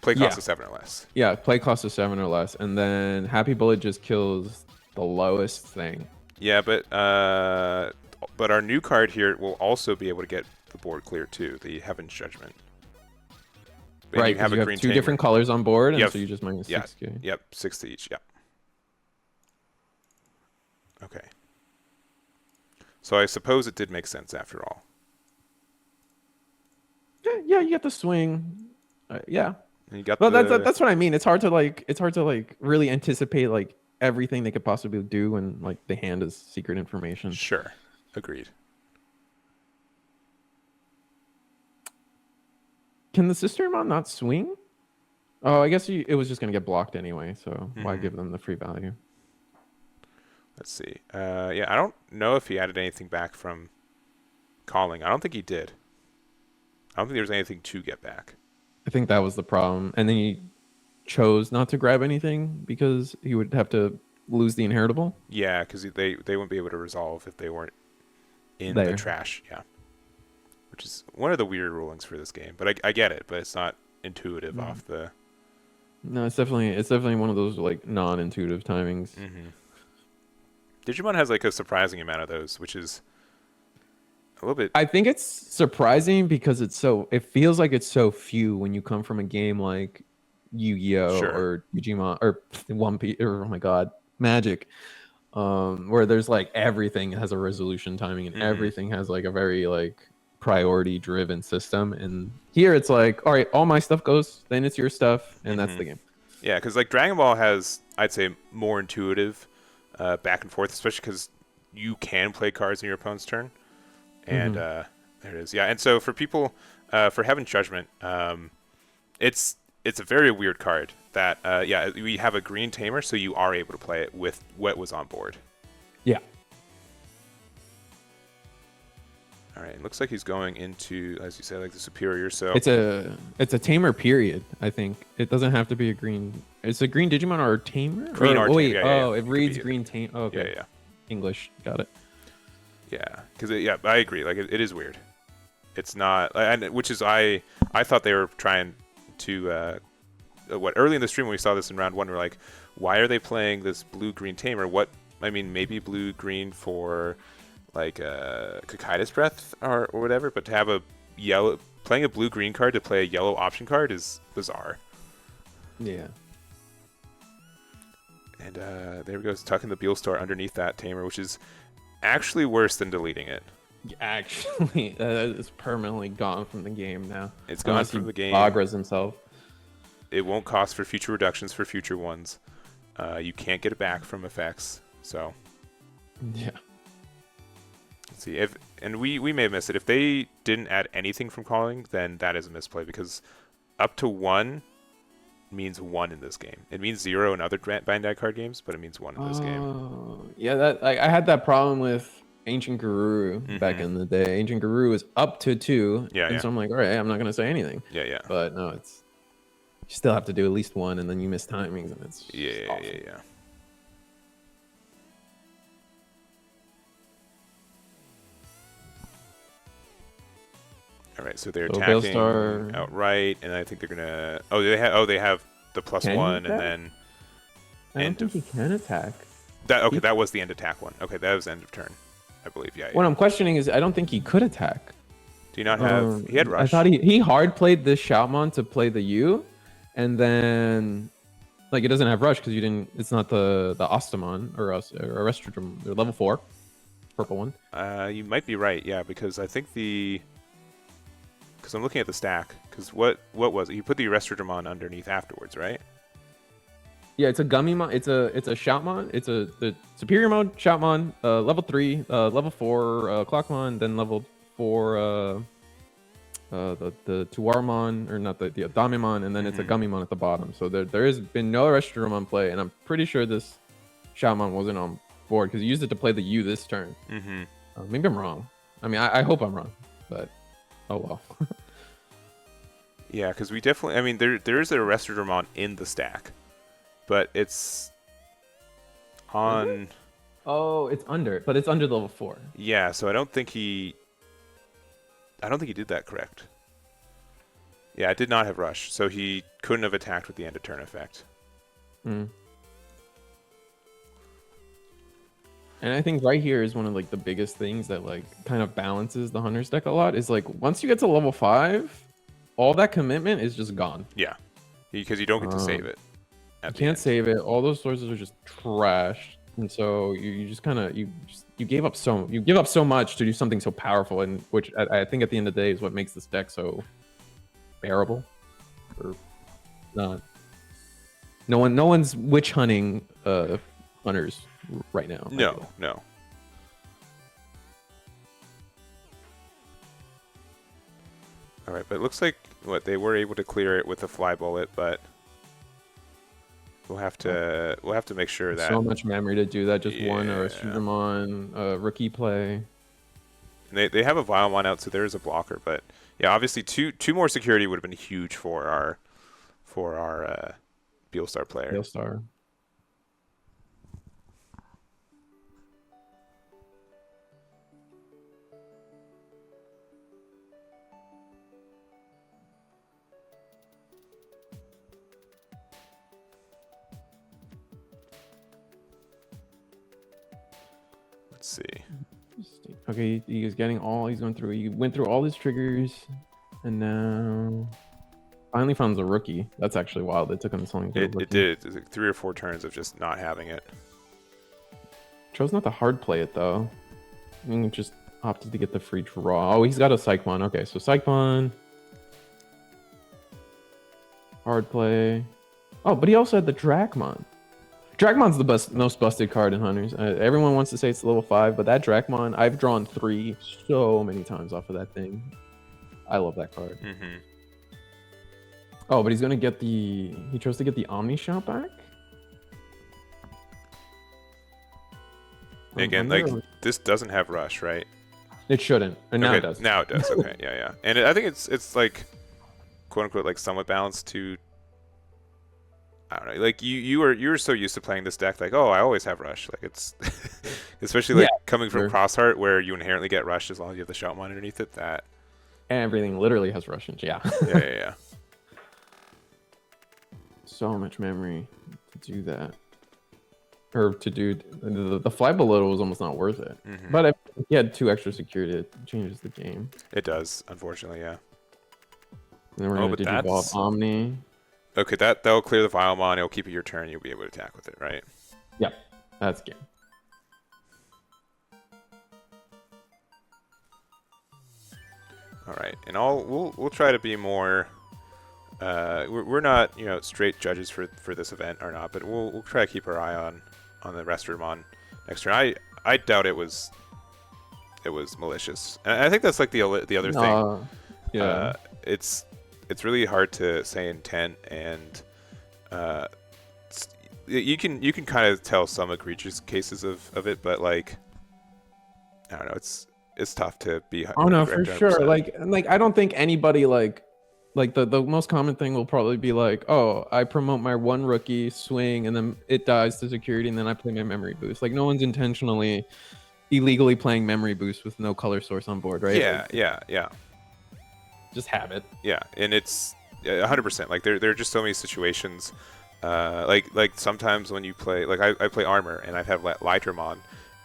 Play cost of 7 or less. Yeah, play cost of 7 or less, and then Happy Bullet just kills the lowest thing. Yeah, but our new card here will also be able to get the board clear too. The Heaven's Judgment. And right, you have, you have 2 different colors on board, and so you just minus 6k. Yep, 6 to each. Yep. Okay. So I suppose it did make sense after all. Yeah, you get the swing. Yeah. And you got that's what I mean. It's hard to really anticipate like everything they could possibly do when like the hand is secret information. Sure. Agreed. Can the Sister-in-law not swing? Oh, I guess it was just going to get blocked anyway, so why give them the free value? Let's see. Yeah, I don't know if he added anything back from calling. I don't think he did. I don't think there was anything to get back. I think that was the problem. And then he chose not to grab anything because he would have to lose the inheritable. Yeah, because they wouldn't be able to resolve if they weren't in the trash. Yeah. Which is one of the weird rulings for this game, but I get it, but it's not intuitive off the. No, it's definitely one of those like non-intuitive timings. Digimon has like a surprising amount of those, which is a little bit. I think it's surprising because it feels like it's so few when you come from a game like Yu-Gi-Oh or Digimon or One Piece or oh my god, Magic, where there's like everything has a resolution timing and everything has like a very like priority driven system, and here it's like, all right, all my stuff goes, then it's your stuff, and that's the game. Yeah, because like Dragon Ball has, I'd say, more intuitive back and forth, especially because you can play cards in your opponent's turn, and there it is. Yeah, and so for people for Heaven's Judgment, it's a very weird card that we have a green tamer, so you are able to play it with what was on board. Yeah. All right, it looks like he's going into, as you say, like the superior. So it's a tamer period. I think it doesn't have to be a green. It's a green Digimon or a tamer. Green or wait, yeah, it reads green tamer. Oh, okay. Yeah. English, got it. Yeah, because I agree. Like it is weird. It's not, which is I thought they were trying to early in the stream when we saw this in round 1, we're like, why are they playing this blue-green tamer? Maybe blue-green for like Kakaida's Breath or whatever, but to have playing a blue-green card to play a yellow option card is bizarre. Yeah. And there we go, tucking the Beelstar underneath that tamer, which is actually worse than deleting it. Actually, it's permanently gone from the game now. It's gone from the game. Bagras himself. It won't cost for future reductions for future ones. You can't get it back from effects, so. Yeah. Let's see, we may have missed it. If they didn't add anything from calling, then that is a misplay, because up to 1 means 1 in this game. It means 0 in other Bandai card games, but it means 1 in this game. Yeah, I had that problem with Ancient Guru back in the day. Ancient Guru is up to 2. Yeah, and so I'm like, all right, I'm not gonna say anything. Yeah. But no, it's you still have to do at least 1, and then you miss timings, and it's Yeah. All right, so they're attacking Beelstar outright, and I think they're gonna. They have the +1, and then. I don't think he can attack. That was the end attack one. Okay, that was end of turn, I believe. Yeah. What I'm questioning is I don't think he could attack. Do you not have? He had rush. I thought he hard played this Shoutmon to play the U, and then like it doesn't have rush because you didn't. It's not the Ostamon or Restrodrum. They're level 4, purple one. You might be right. Yeah, because I think because I'm looking at the stack. Because what was it? You put the Restrodrum underneath afterwards, right? Yeah, it's a Gummymon. It's a Shoutmon. It's the superior mode Shoutmon. Level 3, level 4 Clockmon, then level 4 the Tuarmon, or not the Adamimon, and then it's a Gummymon at the bottom. So there has been no Restrodrum play, and I'm pretty sure this Shoutmon wasn't on board because he used it to play the U this turn. Maybe I'm wrong. I mean, I hope I'm wrong, but oh well. Yeah, because we definitely. I mean, there is a Restrodrum in the stack. But it's on. Oh, it's under, but it's under level 4. Yeah, so I don't think he did that correct. Yeah, it did not have rush, so he couldn't have attacked with the end of turn effect. And I think right here is one of like the biggest things that like kind of balances the Hunters deck a lot. Is like once you get to level 5, all that commitment is just gone. Yeah, because you don't get to save it. You can't save it. All those sources are just trashed, and so you just kind of you give up so much to do something so powerful, and which I think at the end of the day is what makes this deck so bearable. Or not. No one's witch hunting Hunters right now. No. All right, but it looks like they were able to clear it with a fly bullet, but. We'll have to make sure that so much memory to do that. Just one or a Digimon rookie play. And they have a Vilemon out, so there is a blocker. But yeah, obviously two more security would have been huge for our Beelstar player. Beelstar. Let's see. Okay, he's going through. He went through all his triggers, and now finally found the rookie. That's actually wild. It took him so long. It did. It was like 3 or 4 turns of just not having it. Chose not to hard play it though. I mean, just opted to get the free draw. Oh, he's got a Psychmon. Okay, so Psychmon, hard play. Oh, but he also had the Dracmon. Dracmon's the most busted card in Hunters. Everyone wants to say it's level 5, but that Dracmon, I've drawn 3 so many times off of that thing. I love that card. Oh, but he's gonna get he chose to get the Omni Shout back? Again, like, this doesn't have rush, right? It shouldn't, and now it does. Now it does, okay, yeah. And I think it's like, quote-unquote, like, somewhat balanced to... I don't know, like you were so used to playing this deck, like, oh, I always have rush, like it's especially like coming from Crossheart where you inherently get rush as long as you have the Shoutmon underneath it. That everything literally has rush, yeah. yeah. So much memory to do that, or to do the fly below was almost not worth it. But if you had 2 extra security, it changes the game. It does, unfortunately, yeah. And then we're gonna Digivolve Omni. Okay, that'll clear the Vilemon. It'll keep it your turn. You'll be able to attack with it, right? Yep, that's game. All right, and we'll try to be more. We're not straight judges for this event or not, but we'll try to keep our eye on the Restrodrum next turn. I doubt it was malicious, and I think that's like the other thing. Yeah, it's really hard to say intent, and you can kind of tell some egregious cases of it, but like I don't know. It's tough to be. Oh no, for correct sure. 100%. Like I don't think anybody like the most common thing will probably be like, oh, I promote my one rookie swing and then it dies to security and then I play my memory boost. Like no one's intentionally illegally playing memory boost with no color source on board, right? Yeah, Like yeah. just have it. Yeah, and it's 100%. Like there are just so many situations. Like sometimes when you play, like I play armor and I have Lydramon,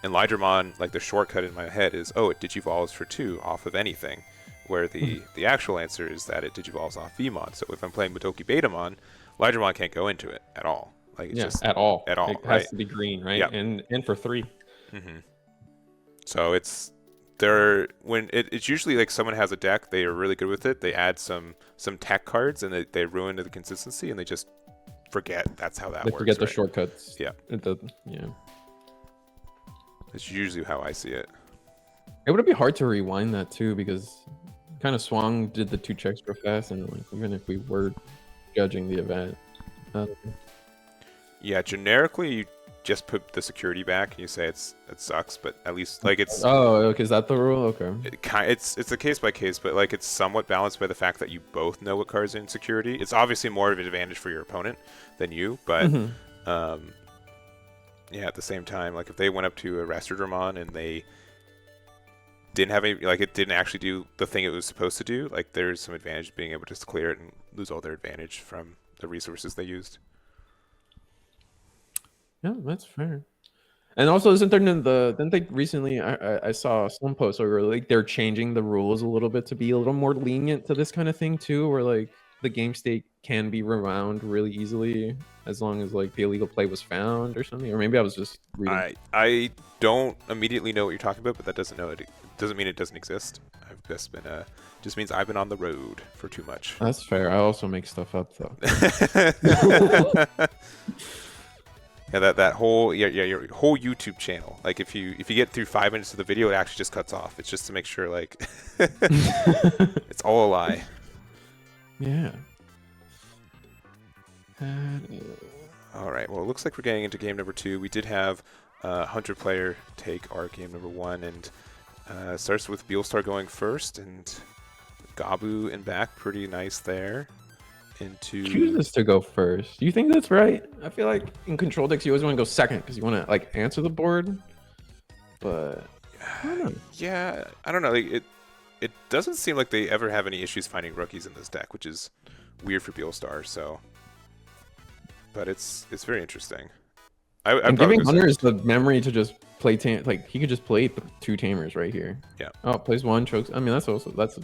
and Lydramon, like the shortcut in my head is, oh, it digivolves for 2 off of anything, where the actual answer is that it digivolves off Vmon. So if I'm playing Madoki Betamon, Lydramon can't go into it at all. Like it's just at all. at all. It right? has to be green, right? Yeah. And for 3. Mm-hmm. So it's usually like someone has a deck, they are really good with it, they add some tech cards and they ruin the consistency and they just forget that's how that They works. forget the right? shortcuts. Yeah. Yeah. It's usually how I see it. It would be hard to rewind that too because kind of Swang did the 2 checks real fast and like even if we were judging the event. Yeah, generically you just put the security back and you say it sucks, but at least like it's Oh, okay, is that the rule? Okay. it's a case by case, but like it's somewhat balanced by the fact that you both know what cards are in security. It's obviously more of an advantage for your opponent than you, but yeah, at the same time, like if they went up to a Rasterdramon and they didn't have any, like it didn't actually do the thing it was supposed to do, like there's some advantage being able to just clear it and lose all their advantage from the resources they used. Yeah, that's fair. And also, isn't there didn't they recently? I saw some posts where like they're changing the rules a little bit to be a little more lenient to this kind of thing too, where like the game state can be rewound really easily as long as like the illegal play was found or something. Or maybe I was just reading. I don't immediately know what you're talking about, but that doesn't mean it doesn't exist. I've just been just means I've been on the road for too much. That's fair. I also make stuff up though. Yeah, that whole your whole YouTube channel. Like if you get through 5 minutes of the video, it actually just cuts off. It's just to make sure like it's all a lie. Yeah. All right. Well, it looks like we're getting into game number 2. We did have Hunter player take our game number 1, and starts with Beelstar going first, and Gabu in back, pretty nice there. Chooses to go first. Do you think that's right? I feel like in control decks you always want to go second because you want to like answer the board. But I don't know. Yeah, I don't know. Like, it doesn't seem like they ever have any issues finding rookies in this deck, which is weird for Beelstar. So, but it's very interesting. I'm giving Hunters the memory to just play like he could just play 2 tamers right here. Yeah. Oh, plays 1, chokes. I mean that's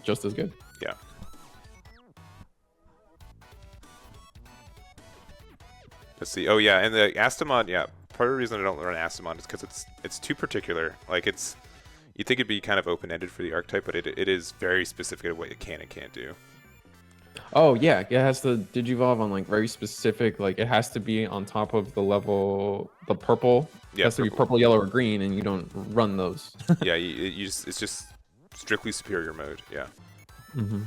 just as good. Yeah. Let's see. Oh yeah, and the Astamon. Yeah, part of the reason I don't run Astamon is because it's too particular. Like you think it'd be kind of open-ended for the archetype, but it is very specific to what it can and can't do. Oh yeah, it has to digivolve on like very specific. Like it has to be on top of the level, the purple. Yeah, it has to be purple, yellow, or green, and you don't run those. Yeah, it's just strictly superior mode. Yeah. Mm-hmm.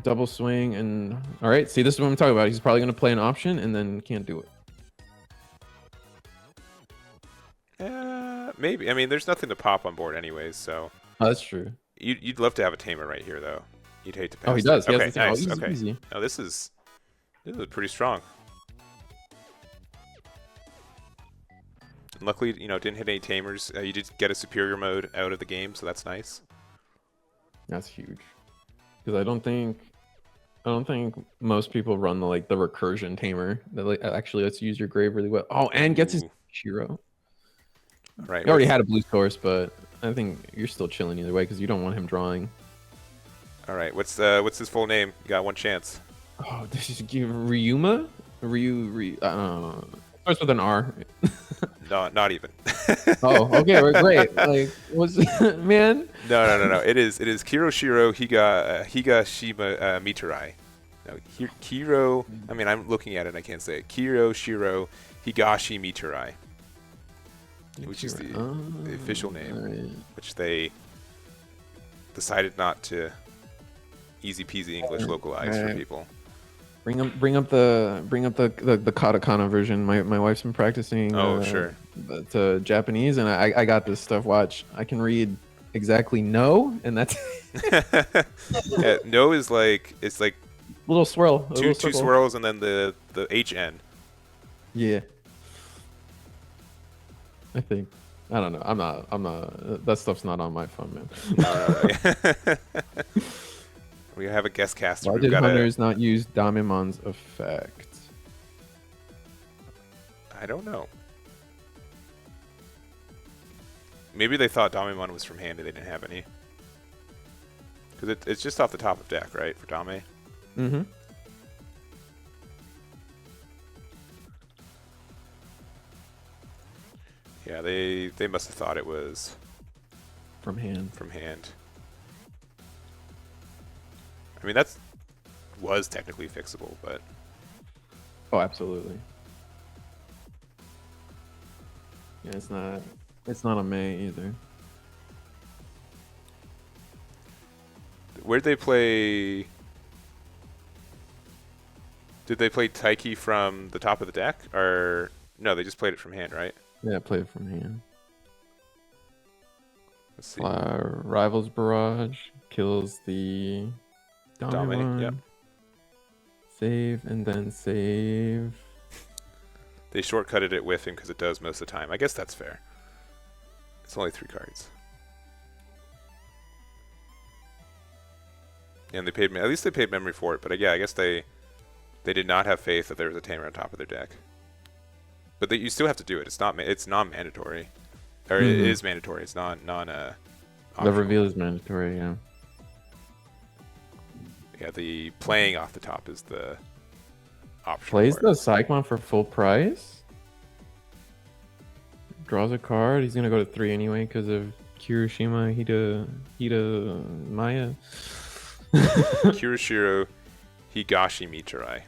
Double swing and all right. See, this is what I'm talking about. He's probably gonna play an option and then can't do it. Maybe. I mean, there's nothing to pop on board anyways, so. Oh, that's true. You'd love to have a tamer right here, though. You'd hate to pass. Oh, he does. Okay, nice. Okay. Easy. No, this is pretty strong. And luckily, didn't hit any tamers. You did get a superior mode out of the game, so that's nice. That's huge. Because I don't think most people run the recursion tamer that like actually lets you use your grave really well. Oh, and gets his Shiro. Right. He already had a blue source, but I think you're still chilling either way because you don't want him drawing. All right. What's his full name? You got one chance. Oh, this is Ryuma. Starts with an R. No, not even. Oh, okay, we're great. Like, what's man? No. It is Kiroshiro Higashima Mitarai. No, Kiro. I mean, I'm looking at it and I can't say it. Kiroshiro Higashi Mitarai, which is the official name, right. Which they decided not to easy peasy English localize for people. Bring up the katakana version. My wife's been practicing. Oh, sure. to Japanese, and I got this stuff. Watch, I can read exactly no, and that's Yeah, no is like it's like little swirl, a little two circle. swirls and then the HN. Yeah, I think. I don't know. I'm not. That stuff's not on my phone, man. No. We have a guest caster. Why We've did got Hunters not use Daemon's effect? I don't know. Maybe they thought Damemon was from hand and they didn't have any. Because it's just off the top of deck, right, for Dame? Mm-hmm. Yeah, they must have thought it was From hand. from hand. I mean, that's was technically fixable, but Oh, absolutely. Yeah, it's not. It's not a May either. where'd they play? Did they play Taiki from the top of the deck, or no? They just played it from hand, right? Yeah, play it from hand. Let's see. Rivals Barrage kills the Dominate, yep. Save and then save. They shortcutted it with him because it does most of the time. I guess that's fair. It's only 3 cards. And they paid at least they paid memory for it. But yeah, I guess they did not have faith that there was a tamer on top of their deck. But you still have to do it. It's non-mandatory, or it is mandatory. It's non. The reveal is mandatory. Yeah. Yeah, the playing off the top is the option. Plays the Psychmon for full price. Draws a card. He's gonna go to 3 anyway because of Kirishima Hida Maya. Kirishiro Higashi Mitarai.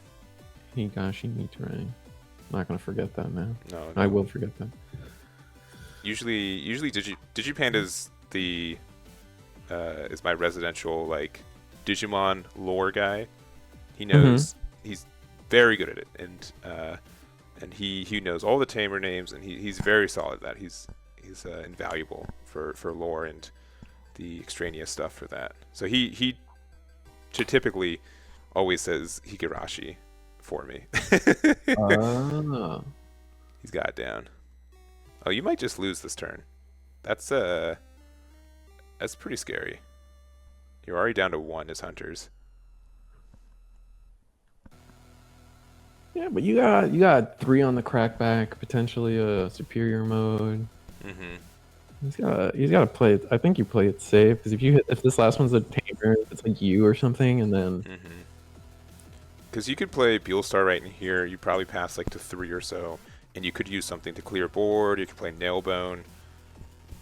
Higashi Mitarai. Not gonna forget that, man. No, I will forget that. Usually Digipan is is my residential like Digimon lore guy. He knows he's very good at it, and he knows all the tamer names, and he's very solid at that. He's invaluable for lore and the extraneous stuff for that. So he typically always says Higurashi for me. He's got it down. Oh, you might just lose this turn. That's pretty scary. You're already down to 1 as Hunters. Yeah, but you got 3 on the crackback, potentially a superior mode. He's got to play it. I think you play it safe because if this last one's a tamer, it's like you or something, and then because you could play Beelstar right in here. You probably pass like to 3 or so, and you could use something to clear board. You could play Nailbone.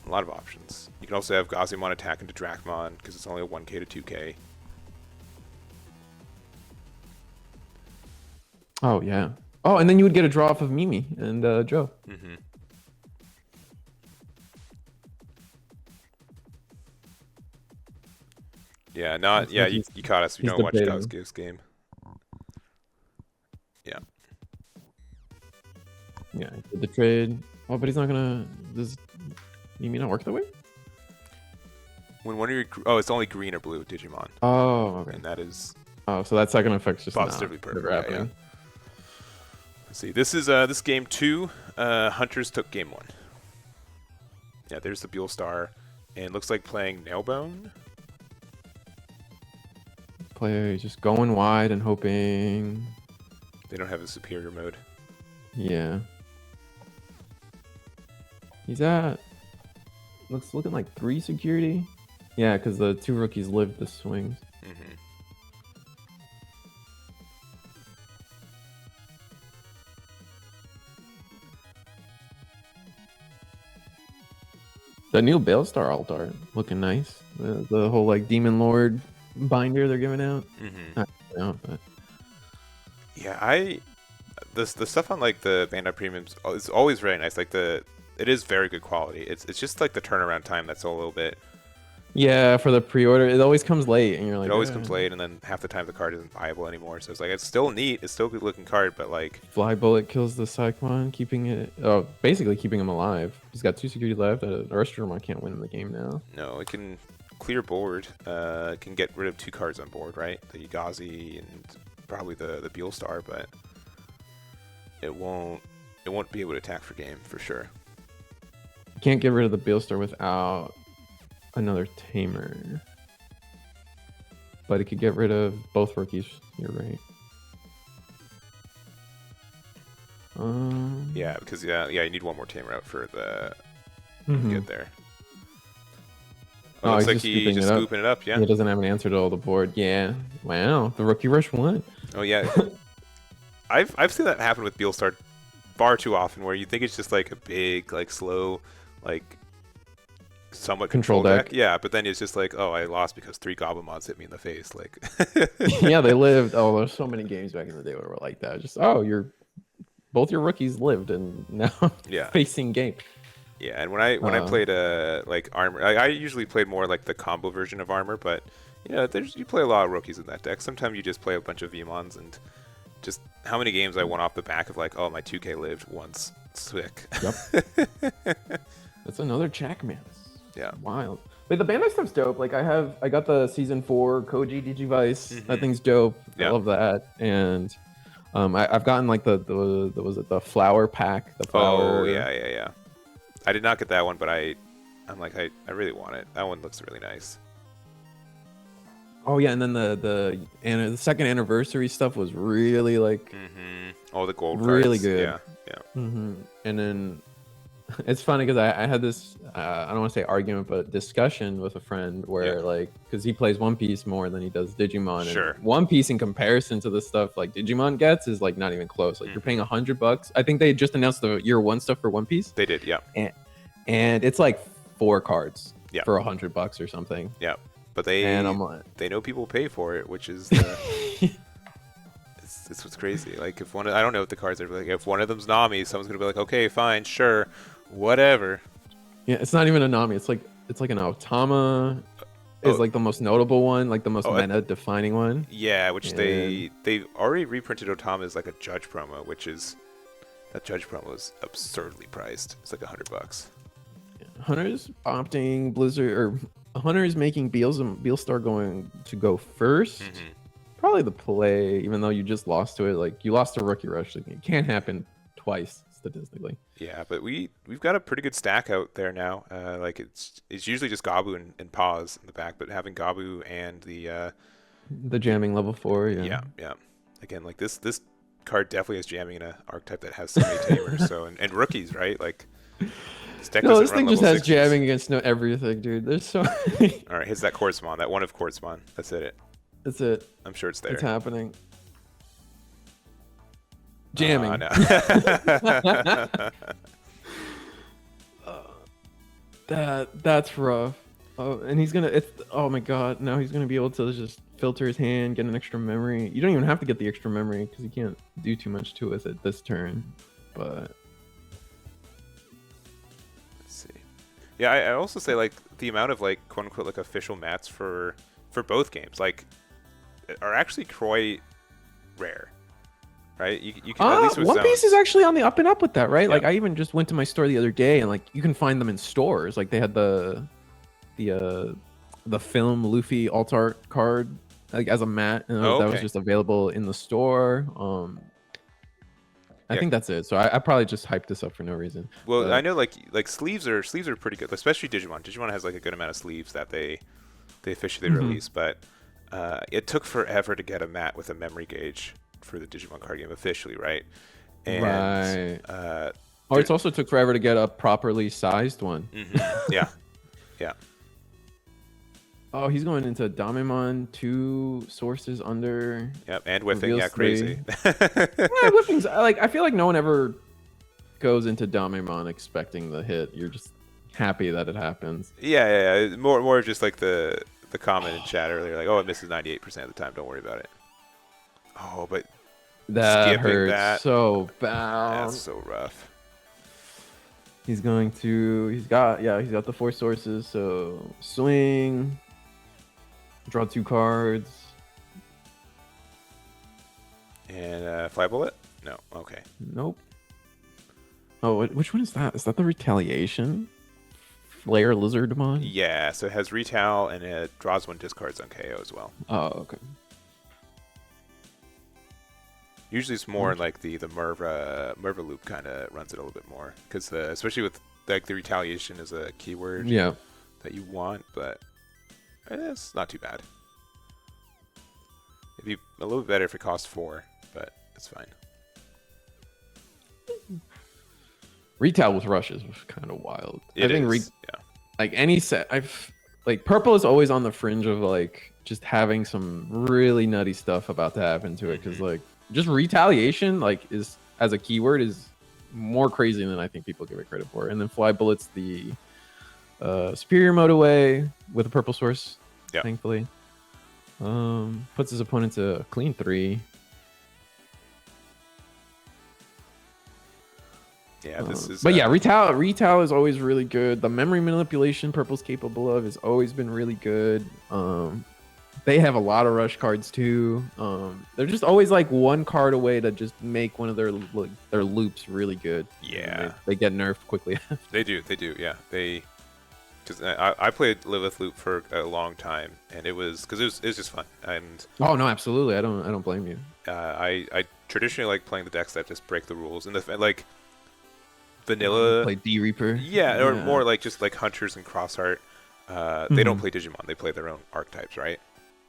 A lot of options. You can also have Gazimon attack into Drachmon because it's only a 1k to 2k. Oh yeah. Oh, and then you would get a draw off of Mimi and Joe. Yeah, not yeah. You caught us. You don't watch Gau's game. Yeah. Yeah, he did the trade. Oh, but he's not gonna. Does Mimi not work that way? When one of your it's only green or blue Digimon. Oh, okay. And that is. Oh, so that second effect's just positively not perfect. Yeah. Let's see. This is game 2. Hunters took game 1. Yeah, there's the Beelstar, and looks like playing Nailbone. Player just going wide and hoping. They don't have a superior mode. Yeah. He's at. Looking like 3 security. Yeah, because the 2 rookies lived the swings. The new Beelstar alt art looking nice. The whole like Demon Lord binder they're giving out. But... Yeah, the stuff on like the Bandai Premiums is always very nice. Like it is very good quality. It's just like the turnaround time that's a little bit Yeah, for the pre-order, it always comes late, and you're It like, always comes late, and then half the time the card isn't viable anymore. So it's like it's still neat, it's still a good looking card, but like Fly Bullet kills the Cyclone, keeping it, oh, basically keeping him alive. He's got 2 security left. Arstronomon can't win in the game now. no, it can clear board. It can get rid of 2 cards on board, right? The Yagazi and probably the Beelstar, but it won't be able to attack for game for sure. You can't get rid of the Beelstar without another Tamer. But it could get rid of both rookies. You're right. Yeah, because you need one more Tamer out for the get there. Oh, looks he's like he's just scooping it up. Yeah, he doesn't have an answer to all the board. Yeah, wow, the rookie rush won. Oh yeah, I've seen that happen with Beelstar far too often, where you think it's just like a big, like slow, like somewhat control deck. Yeah, but then it's just like, oh, I lost because 3 Goblin mods hit me in the face. Like, yeah, they lived. Oh, there's so many games back in the day where we're like that. Just both your rookies lived, and now facing game. Yeah, and when I played like armor, I usually played more like the combo version of armor, but you know, you play a lot of rookies in that deck. Sometimes you just play a bunch of Vmons, and just how many games I won off the back of like, oh, my 2K lived once. Sick. Yep. That's another Jackman. Yeah. Wild. But the Bandai stuff's dope. Like I got the season 4 Koji Digivice. That thing's dope. I love that. And I've gotten like the was it the flower pack? The flower. Oh yeah. I did not get that one, but I'm like I really want it. That one looks really nice. Oh yeah, and then the second anniversary stuff was really like all the gold really cards. good. Yeah. And then it's funny because I had this I don't want to say argument, but discussion with a friend where like because he plays One Piece more than he does Digimon. Sure. And One Piece in comparison to the stuff like Digimon gets is like not even close. Like you're paying $100. I think they just announced the year 1 stuff for One Piece. They did, yeah. And it's like 4 cards for $100 or something. Yeah. But they know people pay for it, which is it's what's crazy. Like if I don't know what the cards are, but like if one of them's Nami, someone's gonna be like, okay, fine, sure, whatever. Yeah, it's not even a Nami. It's like an Automa is like the most notable one, like the most meta defining one. Yeah, which they already reprinted Automa as like a Judge promo, that Judge promo is absurdly priced. It's like $100. Hunter's opting Blizzard, or Hunter's making Beelstar going to go first. Probably the play, even though you just lost to it. Like you lost to Rookie Rush. Like, it can't happen twice statistically. Yeah, but we've got a pretty good stack out there now. Like it's usually just Gabu and Pause in the back, but having Gabu and the jamming level 4. Yeah. Again, like this card definitely is jamming in an archetype that has so many tamers. So and rookies, right? Like. This thing just has jamming against everything, dude. There's so many. All right, hits that Quartzmon, that one of Quartzmon. That's it. That's it. I'm sure it's there. It's happening. Jamming. No. That's rough. Oh, and he's gonna. Oh my god! Now he's gonna be able to just filter his hand, get an extra memory. You don't even have to get the extra memory because you can't do too much to it with it this turn. But. Yeah, I also say like the amount of like quote unquote like official mats for both games like are actually quite rare, right? You can at least with One Piece is actually on the up and up with that, right? Yeah. Like I even just went to my store the other day and like you can find them in stores. Like they had the film Luffy alt art card like as a mat, and that was just available in the store. I think that's it. So I probably just hyped this up for no reason. Well, I know like sleeves are pretty good, especially Digimon. Digimon has like a good amount of sleeves that they officially release, but it took forever to get a mat with a memory gauge for the Digimon card game officially, right? And, it also took forever to get a properly sized one. Yeah. Oh, he's going into Damemon, 2 sources under. Yep, and whiffing, crazy. Whiffing's like I feel like no one ever goes into Damemon expecting the hit. You're just happy that it happens. Yeah. More just like the comment in chat earlier, like, oh, it misses 98% of the time. Don't worry about it. Oh, but that hurts so bad. That's so rough. He's going to. He's got the 4 sources. So swing, draw 2 cards. And fly bullet? No. Okay. Nope. Oh, which one is that? Is that the retaliation? Flare Lizardmon? Yeah, so it has Retail and it draws 1, discards on KO as well. Oh, okay. Usually it's more in like the Merva loop kind of runs it a little bit more because especially with like the retaliation is a keyword that you want, but it's not too bad. It'd be a little bit better if it costs 4, but it's fine. Retail with rushes was kind of wild. I think like any set, like purple is always on the fringe of like just having some really nutty stuff about to happen to it because like just retaliation like is as a keyword is more crazy than I think people give it credit for. And then fly bullets the superior mode away with a purple source, thankfully. Puts his opponent to a clean 3. Yeah, this is. But yeah, retail is always really good. The memory manipulation purple's capable of has always been really good. They have a lot of rush cards too. They're just always like 1 card away to just make one of their loops really good. Yeah, they get nerfed quickly. They do. Yeah, because I played Lilith Loop for a long time, and it was just fun. And oh no, absolutely, I don't blame you. I traditionally like playing the decks that just break the rules and like vanilla. Play D Reaper. Yeah, or more like just like Hunters and Crossheart. They don't play Digimon; they play their own archetypes, right?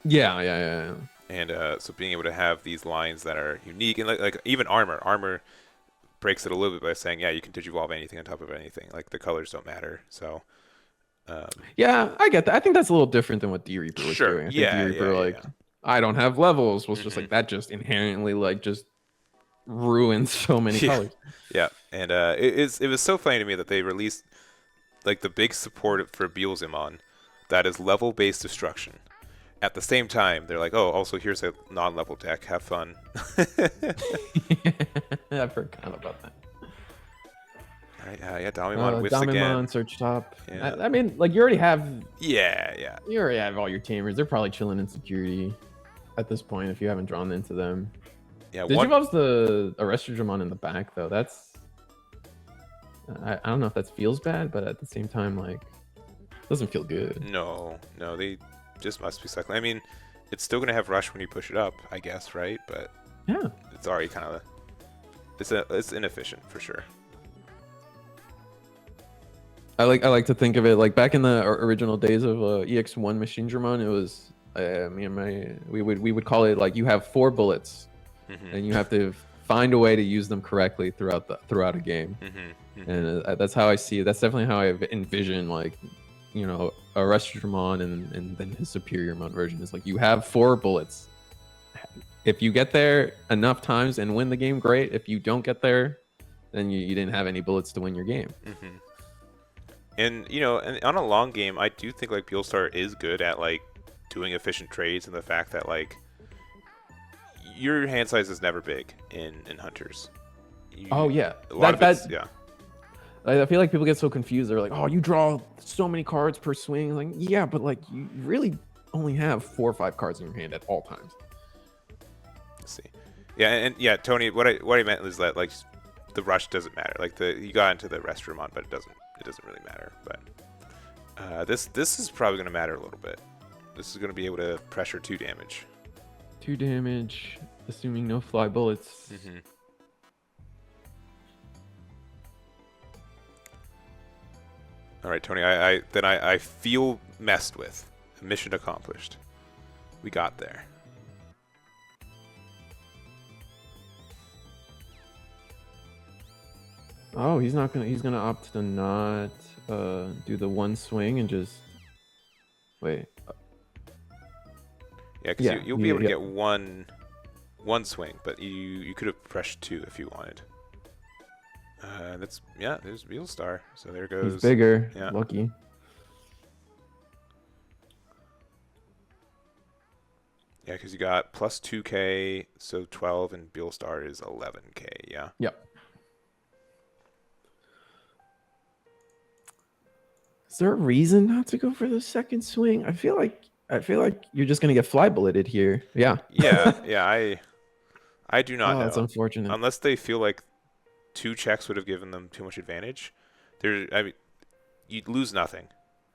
Yeah. And so being able to have these lines that are unique and like even armor breaks it a little bit by saying, yeah, you can digivolve anything on top of anything. Like the colors don't matter. So yeah, I get that. I think that's a little different than what D Reaper was doing. I think D Reaper I don't have levels was just like that just inherently like just ruins so many colors. Yeah, and it was so funny to me that they released like the big support for Beelzemon that is level-based destruction. At the same time, they're like, oh, also here's a non-level deck. Have fun. I forgot about that. All right, yeah, Damimon whiffs again. Damimon, search top. Yeah. I mean, like you already have. Yeah. You already have all your tamers. They're probably chilling in security at this point if you haven't drawn into them. Yeah. Digivolve's the Digimon in the back though. That's. I don't know if that feels bad, but at the same time, like, it doesn't feel good. No, they just must be cycling. I mean, it's still gonna have rush when you push it up, I guess, right? But yeah, it's already kind of it's inefficient for sure. I like to think of it like back in the original days of EX1 Machine Dramon. It was me and we would call it like you have 4 bullets, and you have to find a way to use them correctly throughout a game. And that's how I see it. That's definitely how I envision like, you know, a Restramon and then his superior mode version is like you have 4 bullets. If you get there enough times and win the game, great. If you don't get there, then you didn't have any bullets to win your game. And you know, and on a long game, I do think like Beelstar is good at like doing efficient trades, and the fact that like your hand size is never big in Hunters. Yeah. I feel like people get so confused. They're like, "Oh, you draw so many cards per swing." Like, yeah, but like you really only have 4 or 5 cards in your hand at all times. Let's see. Yeah, and yeah, Tony, what I meant was that like the rush doesn't matter. Like you got into the Restramon, but it doesn't really matter. But this is probably going to matter a little bit. This is going to be able to pressure 2 damage. 2 damage, assuming no fly bullets. All right, Tony. I feel messed with. Mission accomplished. We got there. Oh, he's gonna opt to not do the 1 swing and just wait. Yeah, because you'll be able to get one swing, but you could have pressed 2 if you wanted. There's Beelstar. So there goes. He's bigger. Yeah. Lucky. Yeah, because you got plus 2k, so 12, and Beelstar is 11k. Yeah. Yep. Is there a reason not to go for the second swing? I feel like you're just gonna get fly bulleted here. Yeah. Yeah. I do not Oh, that's know. unfortunate. Unless they feel like 2 checks would have given them too much advantage. I mean, you'd lose nothing.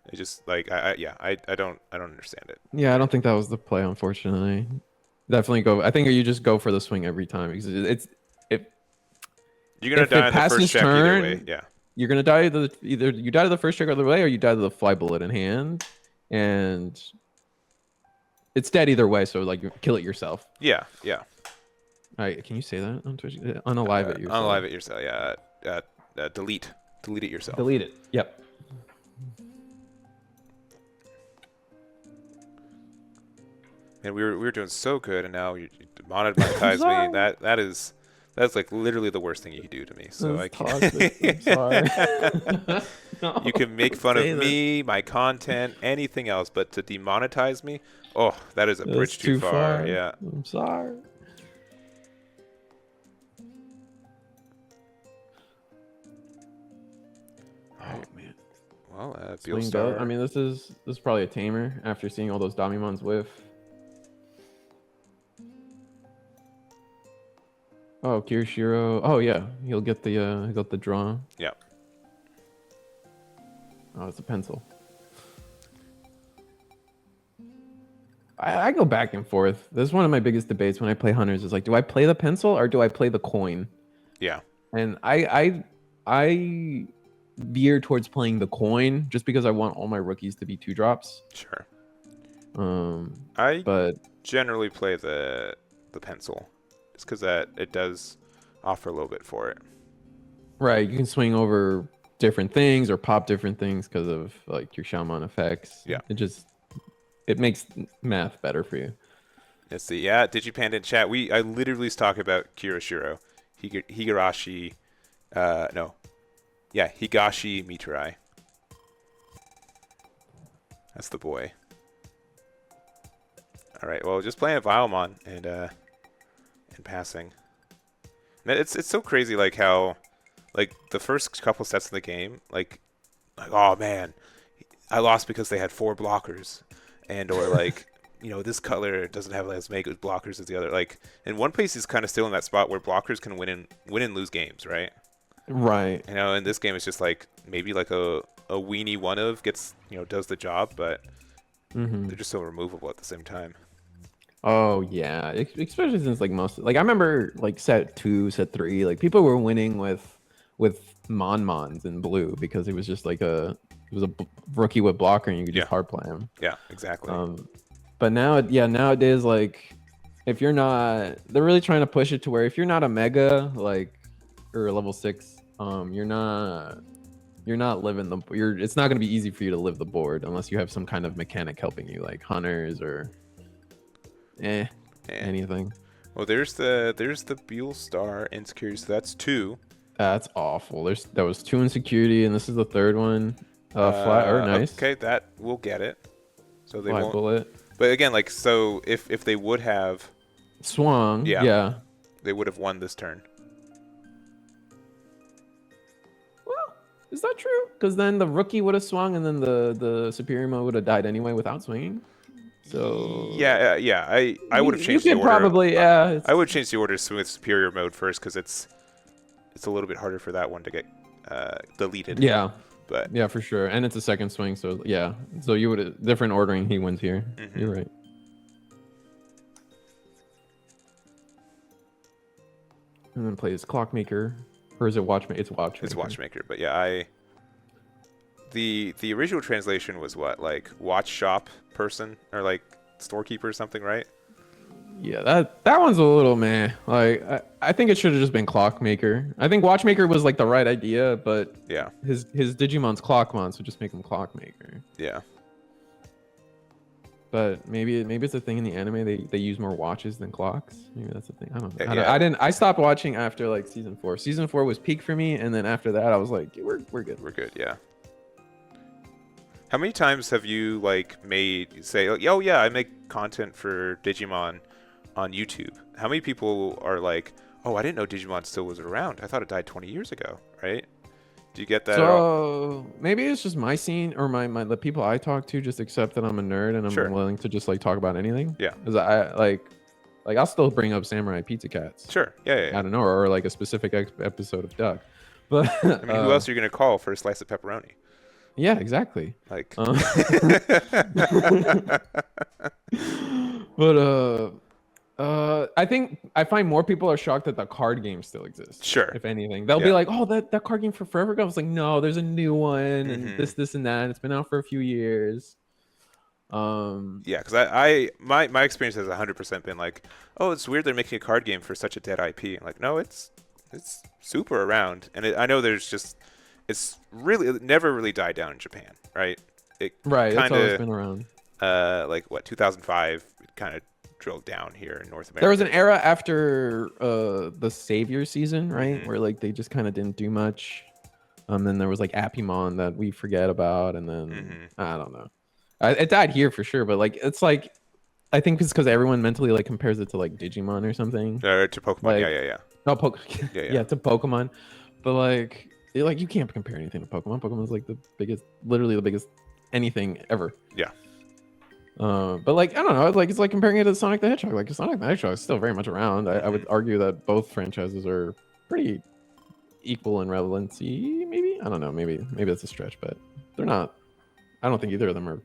It's just like I don't understand it. Yeah, I don't think that was the play, unfortunately. Definitely go. I think you just go for the swing every time because it's if You're gonna die on the first check either way. Yeah. You're gonna die either you die to the first check other way or you die to the fly bullet in hand, and it's dead either way. So like, kill it yourself. Yeah. All right, can you say that on Twitch? Unalive it yourself. Unalive it yourself. Yeah. Delete it yourself. Delete it. Yep. And we were doing so good, and now you demonetized me. That's like literally the worst thing you can do to me. So I can't. I'm sorry. No, you can make fun of me, my content, anything else, but to demonetize me, oh, that is a bridge too far. Yeah. I'm sorry. Oh man. Well, Beelstar. I mean, this is probably a tamer after seeing all those Damimons whiff. Oh, Kirishiro. Oh yeah, he'll get the draw. Yeah. Oh, it's a pencil. I go back and forth. This is one of my biggest debates when I play Hunters. Is like, do I play the pencil or do I play the coin? Yeah. And I veer towards playing the coin just because I want all my rookies to be 2-drops. Sure. But generally play the pencil, just because that it does offer a little bit for it. Right, you can swing over different things or pop different things because of like your shaman effects. Yeah. It makes math better for you. Let's see. Yeah, Digipanda in chat. I literally was talking about Kirishiro, Higurashi, Higashi Miturai. That's the boy. All right. Well, just playing Vilemon and passing. It's so crazy, like how, like the first couple sets of the game, like oh man, I lost because they had 4 blockers, or like this color doesn't have as many blockers as the other. Like in One Piece is kind of still in that spot where blockers can win and lose games, right? Right. In this game it's just like maybe like a weenie one of gets does the job, but they're just so removable at the same time. Oh yeah, especially since like I remember like set 2, set 3, like people were winning with Monmons in blue because it was just like it was a rookie with blocker and you could just hard play him. Yeah, exactly. But nowadays, like if you're not, they're really trying to push it to where if you're not a mega like or a level 6, you're not living it's not going to be easy for you to live the board unless you have some kind of mechanic helping you, like Hunters or anything. Well, there's the Beelstar insecurity, so that's 2. That's awful. There was 2 insecurity, and this is the 3rd one. Flat or nice. Okay, that will get it. So they flat won't. Bullet. But again, like so, if they would have swung, yeah, they would have won this turn. Well, is that true? Because then the rookie would have swung, and then the superior mode would have died anyway without swinging. So yeah. I would have changed the order. Probably, yeah. I would change the order with superior mode first because it's a little bit harder for that one to get deleted. Yeah. But yeah, for sure. And it's a second swing, so yeah. So you would different ordering. He wins here. You're right. And then plays Clockmaker, or is it Watchmaker? It's Watchmaker. It's Watchmaker, but yeah, the original translation was what, like watch shop person or like storekeeper or something, right? Yeah, that one's a little meh. Like I think it should have just been Clockmaker. I think Watchmaker was like the right idea, but yeah, his Digimon's Clockmon, so just make him Clockmaker. Yeah. But maybe it's a thing in the anime they use more watches than clocks. Maybe that's the thing. I don't know. Yeah. I stopped watching after like season 4. Season 4 was peak for me, and then after that I was like, we're good. We're good, yeah. How many times have you like say, oh yeah, I make content for Digimon on YouTube? How many people are like, oh, I didn't know Digimon still was around. I thought it died 20 years ago, right? Do you get that at all? So maybe it's just my scene or my the people I talk to just accept that I'm a nerd and I'm Sure. willing to just like talk about anything. Yeah. Because I like I'll still bring up Samurai Pizza Cats. Sure. Yeah. I don't know, or like a specific episode of Duck. But I mean, who else are you gonna call for a slice of pepperoni? yeah, exactly. Like. But I think I find more people are shocked that the card game still exists. Sure. If anything, they'll be like, "Oh, that card game for forever ago." I was like, "No, there's a new one, and this, and that. It's been out for a few years." Yeah, because my experience has 100% been like, "Oh, it's weird they're making a card game for such a dead IP." I'm like, no, it's super around, and I know it's really it never really died down in Japan, right? It's always been around. Like what 2005, it kind of drilled down here in North America. There was an era after the Savior season, right, where like they just kind of didn't do much. Then there was like Appimon that we forget about, and then I don't know. It died here for sure, but like it's like I think it's because everyone mentally like compares it to like Digimon or something. To Pokemon, like, yeah. No, yeah, to Pokemon, but like you can't compare anything to Pokemon. Pokemon's like the biggest, literally the biggest anything ever. Yeah. But like I don't know, it's like comparing it to Sonic the Hedgehog. Like Sonic the Hedgehog is still very much around. I would argue that both franchises are pretty equal in relevancy. Maybe I don't know. Maybe that's a stretch, but they're not. I don't think either of them are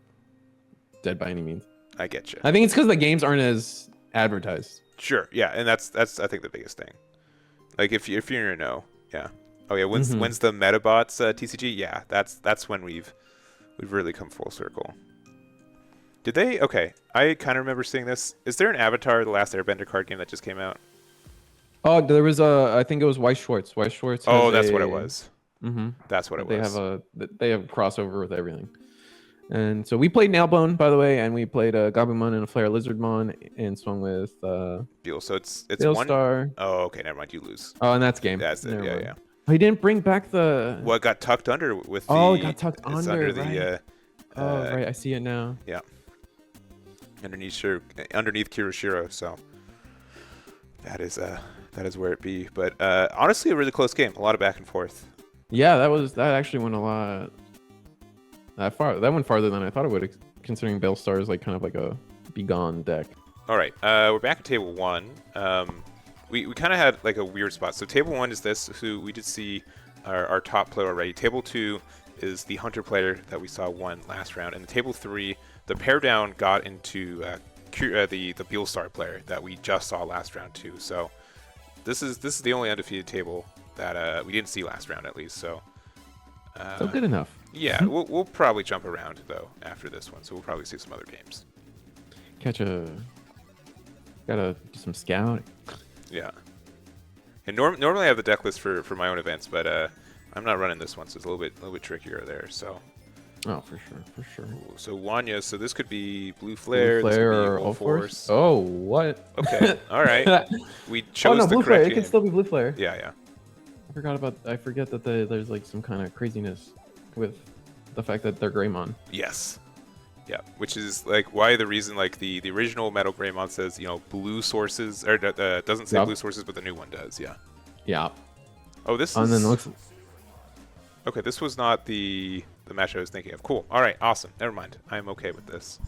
dead by any means. I get you. I think it's because the games aren't as advertised. Sure. Yeah, and that's I think the biggest thing. Like if you're in a know, yeah. Oh yeah. When's the Metabots TCG? Yeah, that's when we've really come full circle. Did they? Okay, I kind of remember seeing this. Is there an Avatar: The Last Airbender card game that just came out? Oh, there was I think it was Weiss Schwartz. Weiss Schwartz. Oh, that's what it was. That's what it was. They they have crossover with everything. And so we played Nailbone, by the way, and we played Gabumon and a Flare Lizardmon and swung with Beel. So it's Beelstar. One. Oh, okay, never mind. You lose. Oh, and that's game. That's it. Never mind. Yeah. Oh, he didn't bring back the. Well, it got tucked under with the. Oh, it got tucked under. The, right. Right. I see it now. Yeah. Underneath Kiroshiro, so that is where it be. But honestly, a really close game. A lot of back and forth. Yeah, that actually went a lot. That went farther than I thought it would, considering Beelstar is like kind of like a begone deck. All right, we're back at table one. We kind of had like a weird spot. So table one is this, who we did see our top player already. Table two is the Hunter player that we saw won last round, and the table three, the pair down got into the Beelstar player that we just saw last round too. So this is the only undefeated table that we didn't see last round at least. So good enough. Yeah, we'll probably jump around though after this one, so we'll probably see some other games. Gotta do some scouting. Yeah. And normally I have the deck list for my own events, but I'm not running this one, so it's a little bit trickier there. So. Oh, for sure. Ooh, so Wanya, so this could be Blue Flare, or All Force. Oh, what? Okay, all right. We chose no, the Blue correct Flare. game. It can still be Blue Flare. Yeah. I forget that there's like some kind of craziness with the fact that they're Greymon. Yes. Yeah, which is like why the reason like the original Metal Greymon says blue sources or doesn't say blue sources, but the new one does. Yeah. Yeah. Oh, this and is. Then looks. Okay, this was not the match I was thinking of. Cool. All right. Awesome. Never mind. I'm okay with this.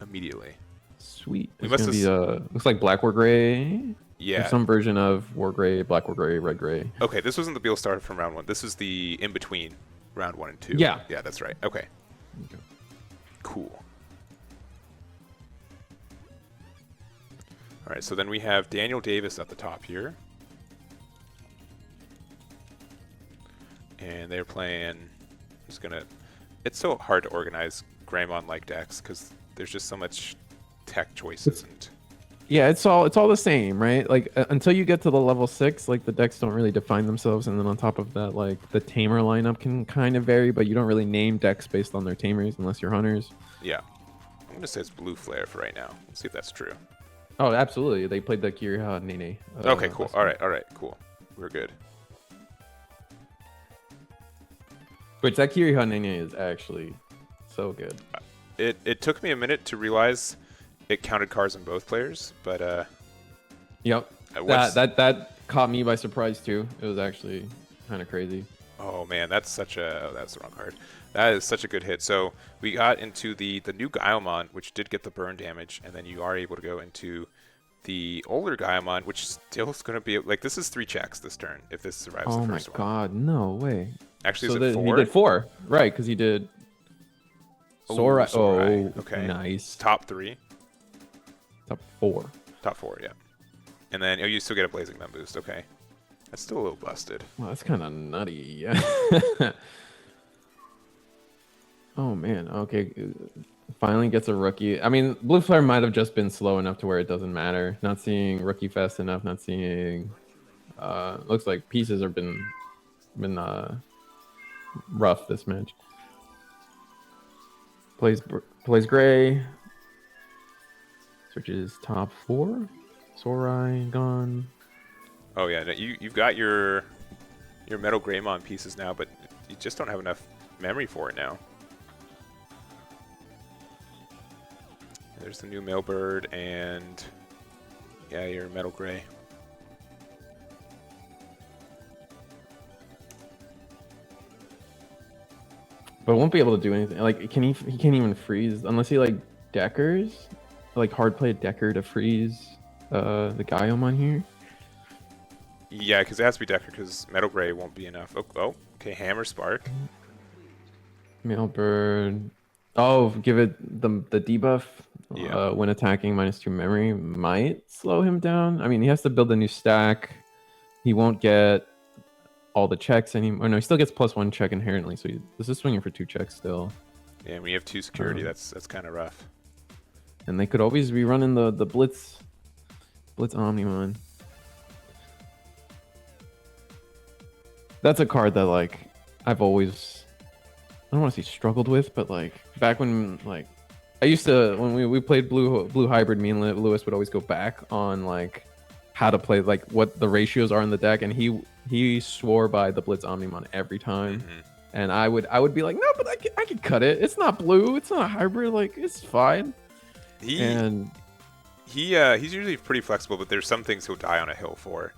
Immediately. Sweet. It's gonna be looks like Black War Gray. Yeah. Or some version of War Gray, Black War Gray, Red Gray. Okay, this wasn't the Beelstar from round one. This is the in between round 1 and 2. Yeah. Yeah, that's right. Okay. Cool. All right, so then we have Daniel Davis at the top here. And they're playing, it's so hard to organize Greymon-like decks because there's just so much tech choices. Yeah, it's all the same, right? Like until you get to the level 6, like the decks don't really define themselves, and then on top of that, like the tamer lineup can kind of vary, but you don't really name decks based on their tamers unless you're hunters. Yeah, I'm gonna say it's Blue Flare for right now. Let's see if that's true. Oh, absolutely. They played the Kiriha Nene. Okay, cool. All right, cool. We're good. Which that Kiriha Nene is actually so good. It took me a minute to realize it counted cards on both players, but yep. That caught me by surprise too. It was actually kind of crazy. Oh man, that's the wrong card. That is such a good hit. So we got into the new Guilemon, which did get the burn damage, and then you are able to go into the older Guilemon, which still is going to be like, this is 3 checks this turn if this survives the first one. Oh my god, no way. Actually, So is it 4? He did 4, right? Because he did. Sora. Sorai. Oh, Okay. Nice. Top 3. Top 4. Top 4, yeah. And then you still get a Blazing Mem boost. Okay. That's still a little busted. Well, that's kind of nutty. Oh man. Okay. Finally gets a rookie. I mean, Blue Flare might have just been slow enough to where it doesn't matter. Not seeing rookie fast enough. Not seeing. Looks like pieces have been rough this match. Plays Gray. Switches top 4. Sorai gone. Oh yeah, no, you've got your Metal Greymon pieces now, but you just don't have enough memory for it now. There's the new Mailbird and yeah, your Metal Gray. But won't be able to do anything. Like, he can't even freeze unless he like deckers, like hard play a decker to freeze the Guilemon here. Yeah, because it has to be Decker, because Metal Gray won't be enough. Oh, okay, Hammer Spark. Mailbird. Oh, give it the debuff. Yeah. When attacking, -2 memory might slow him down. I mean, he has to build a new stack. He won't get all the checks anymore. No, he still gets +1 check inherently, so this is swinging for 2 checks still. Yeah, when you have 2 security, that's kind of rough. And they could always be running the Blitz Omnimon. That's a card that like I've always, I don't want to say struggled with, but like back when like I used to, when we played blue hybrid, me and Lewis would always go back on like how to play, like what the ratios are in the deck, and he swore by the Blitz Omnimon every time. And I would be like, no, but I could cut it. It's not blue. It's not a hybrid. Like, it's fine. He's usually pretty flexible, but there's some things he'll die on a hill for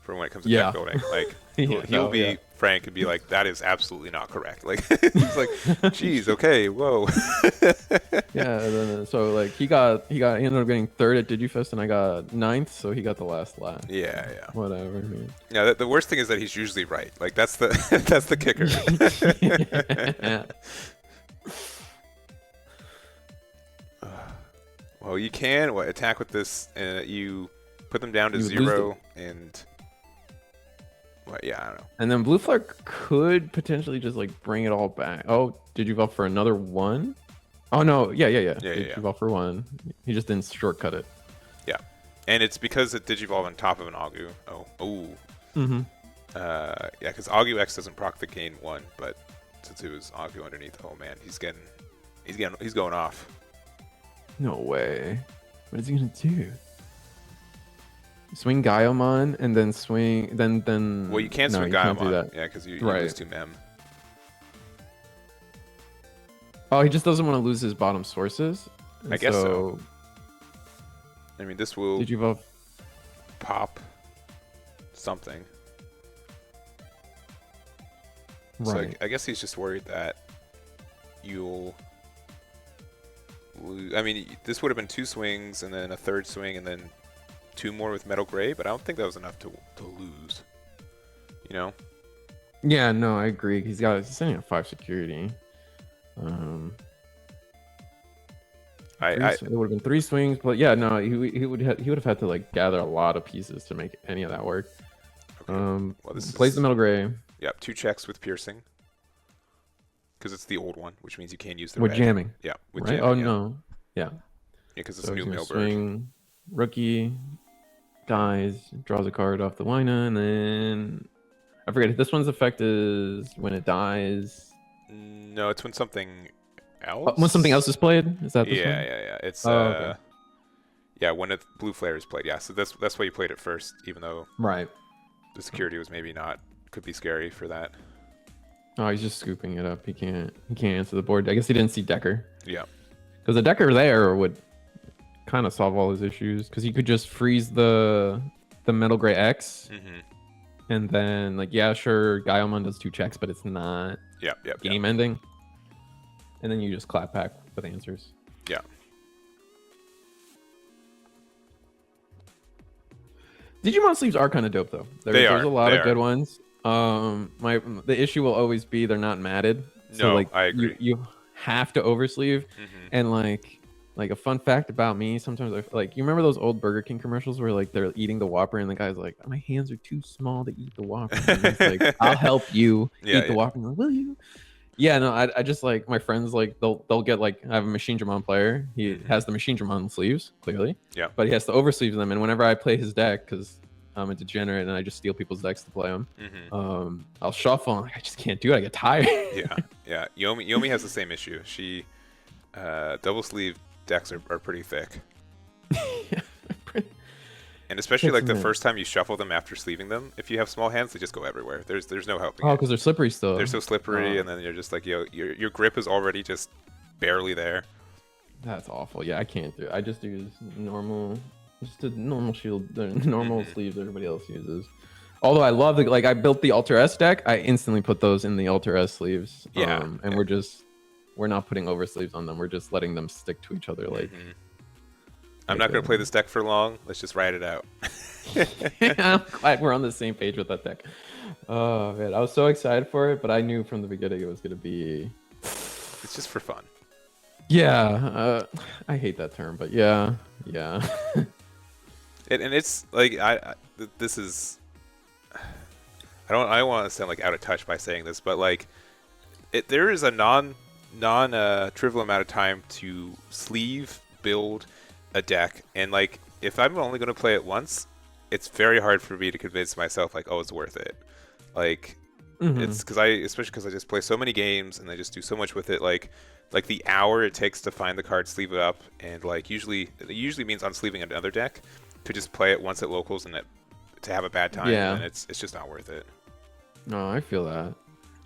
when it comes to deck building. Like he'll be frank and be like, that is absolutely not correct. Like he's like, geez, okay, whoa. Yeah, so like he ended up getting 3rd at Digifest, and I got 9th, so he got the last laugh. Yeah. Whatever, man. Yeah, the worst thing is that he's usually right. Like that's the that's the kicker. Well, you can attack with this, you put them down to 0, and yeah, I don't know. And then Blue Flare could potentially just like bring it all back. Oh, did you evolve for another 1? Oh no, yeah. Digivolve for 1. He just didn't shortcut it. Yeah, and it's because it Digivolve on top of an Augu. Yeah, because Augu X doesn't proc the gain 1, but since it was Augu underneath, oh man, he's going off. No way. What is he gonna do? Swing Guilemon and then swing then. Well, you can't swing Guilemon. Yeah, because you lose 2 mem. Oh, he just doesn't want to lose his bottom sources. I guess so. I mean, this will pop something. Right. So I guess he's just worried that you'll lose. I mean, this would have been 2 swings and then a 3rd swing and then 2 more with Metal Gray, but I don't think that was enough to lose. You know? Yeah, no, I agree. He's sitting at 5 security. It would have been 3 swings, but yeah, no, he would have had to like gather a lot of pieces to make any of that work. Okay. Well, this plays the Metal Gray. Yep, 2 checks with piercing. Because it's the old one, which means you can't use the with red. Jamming. Yeah, with right? jamming. No. Yeah. Yeah, because it's so new Mailbird. Swing, rookie, dies, draws a card off the Lina, and then I forget if this one's effect is when it dies. No, it's when something else. When something else is played. Is that this one? Yeah. It's okay. Yeah, when Blue Flare is played. Yeah, so that's why you played it first, even though the security was maybe not, could be scary for that. Oh, he's just scooping it up. He can't answer the board. I guess he didn't see Decker. Yeah. Because the Decker there would kind of solve all his issues. Because he could just freeze the Metal Gray X. And then like yeah, sure, Gaiomon does 2 checks, but it's not game ending. And then you just clap back with answers. Yeah. Digimon sleeves are kind of dope though. There's a lot of good ones. The issue will always be they're not matted. So like I agree. You have to oversleeve. And like a fun fact about me, sometimes like you remember those old Burger King commercials where like they're eating the Whopper and the guy's like, my hands are too small to eat the Whopper. And he's like, I'll help you eat the Whopper. Like, will you? Yeah, no, I just like my friends like they'll get like I have a Machinedramon player. He has the Machinedramon sleeves clearly. Yeah. But he has to oversleeve them, and whenever I play his deck, because I'm a degenerate and I just steal people's decks to play them, I'll shuffle. And I just can't do it. I get tired. Yeah. Yomi has the same issue. She double sleeve decks are pretty thick. And especially like the first time you shuffle them after sleeving them, if you have small hands, they just go everywhere. There's no helping. Oh, because they're slippery still. They're so slippery, and then you're just like, your grip is already just barely there. That's awful. Yeah, I can't do it. I just use normal shield, the normal sleeves everybody else uses. Although I love like I built the Alter S deck, I instantly put those in the Alter S sleeves. And we're not putting over sleeves on them. We're just letting them stick to each other like. I'm not going to play this deck for long. Let's just ride it out. I'm glad we're on the same page with that deck. Oh, man. I was so excited for it, but I knew from the beginning it was going to be... It's just for fun. Yeah. I hate that term, but yeah. And it's like, this is... I don't want to sound like out of touch by saying this, but like, there is a non-trivial amount of time to sleeve, build a deck, and like if I'm only going to play it once, it's very hard for me to convince myself like, oh, it's worth it. Like it's especially because I just play so many games and I just do so much with it. Like the hour it takes to find the card, sleeve it up, and like it usually means unsleeving another deck to just play it once at locals and to have a bad time. And it's just not worth it. No, I feel that.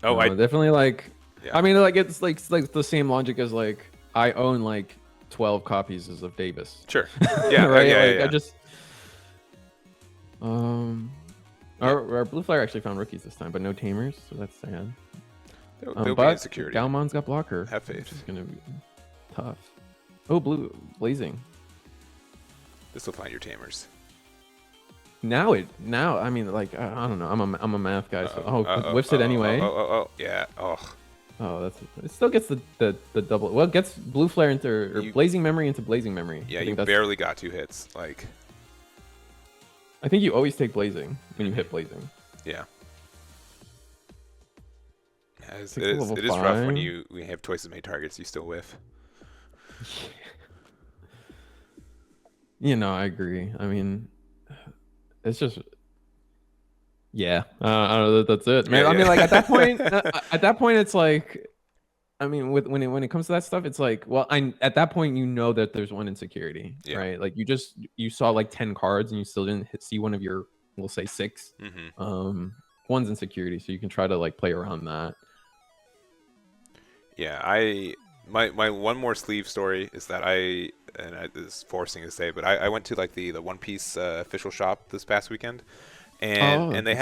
Oh, I definitely like. Yeah. I mean, like it's like the same logic as like I own like 12 copies of Davis. Sure. Yeah. Right. Yeah. I just. Our Blue Flyer actually found rookies this time, but no tamers, so that's sad. They'll be insecurity. Galmon's got blocker. Have faith. Which is gonna be tough. Oh, blazing. This will find your tamers. Now I mean like I don't know. I'm a math guy, so whiffs it anyway. Yeah. Oh, it still gets the double. Well, it gets Blue Flare into Blazing Memory into Blazing Memory. Yeah, you barely got 2 hits. Like, I think you always take Blazing when you hit Blazing. Yeah. It is rough when you have twice as many targets. You still whiff. I agree. I mean, it's just. Yeah, I don't know. That's it. Man, I mean, like at that point, it's like, I mean, when it comes to that stuff, it's like, well, at that point, you know that there's one insecurity, right? Like you saw like 10 cards and you still didn't see one of your, we'll say 6. One's insecurity, so you can try to like play around that. Yeah, my one more sleeve story is that this is forcing to say, but I went to like the One Piece official shop this past weekend. And they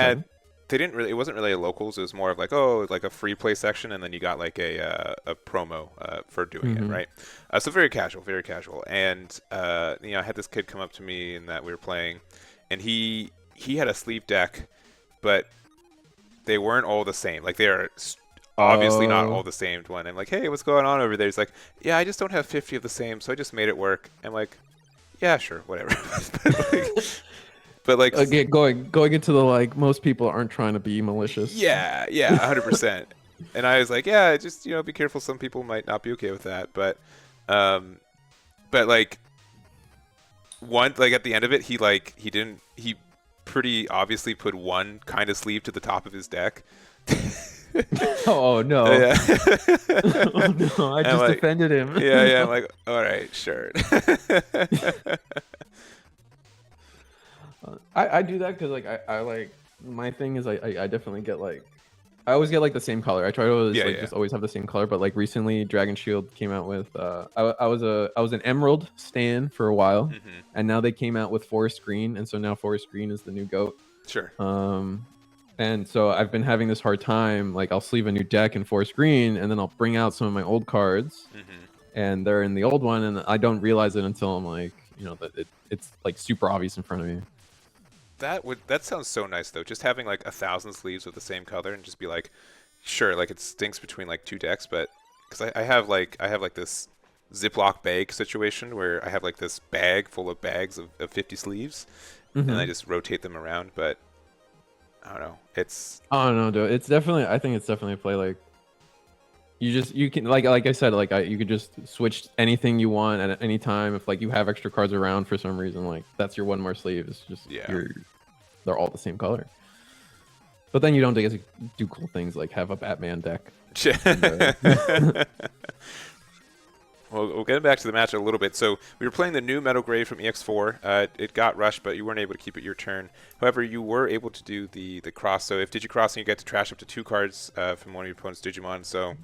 it wasn't really a locals. It was more of like, like a free play section, and then you got like a promo for doing it, right? So very casual. And I had this kid come up to me and that we were playing, and he had a sleeve deck, but they weren't all the same. Like they are obviously not all the same one. I'm like, hey, what's going on over there? He's like, yeah, I just don't have 50 of the same, so I just made it work. I'm like, yeah, sure, whatever. But like again, going into the like most people aren't trying to be malicious. Yeah, 100%. And I was like, yeah, just be careful. Some people might not be okay with that, but like at the end of it, he pretty obviously put one kind of sleeve to the top of his deck. Oh no! Yeah. Oh no! I just defended him. Yeah. I'm like, all right, sure. I do that because like I like my thing is I definitely get like I always get like the same color. I try to just always have the same color. But like recently, Dragon Shield came out with I was an Emerald stan for a while, and now they came out with Forest Green, and so now Forest Green is the new GOAT. Sure. And so I've been having this hard time. Like I'll sleeve a new deck in forest green, and then I'll bring out some of my old cards, and they're in the old one, and I don't realize it until I'm like, you know, that it's like super obvious in front of me. That sounds so nice though. Just having like 1,000 sleeves with the same color and just be like, sure, like it stinks between like 2 decks, but because I have like this Ziploc bag situation where I have like this bag full of bags of 50 sleeves, and I just rotate them around. But I don't know. It's Oh no, dude. It's definitely. I think it's definitely a play. Like you can like I said, like you could just switch anything you want at any time. If like you have extra cards around for some reason, like that's your one more sleeve. It's just they're all the same color. But then you don't get to do cool things like have a Batman deck. Well, we'll get back to the match a little bit. So we were playing the new Metal Gray from EX04. It got rushed, but you weren't able to keep it your turn. However, you were able to do the cross. So if Digicrossing, you get to trash up to 2 cards from one of your opponent's Digimon. So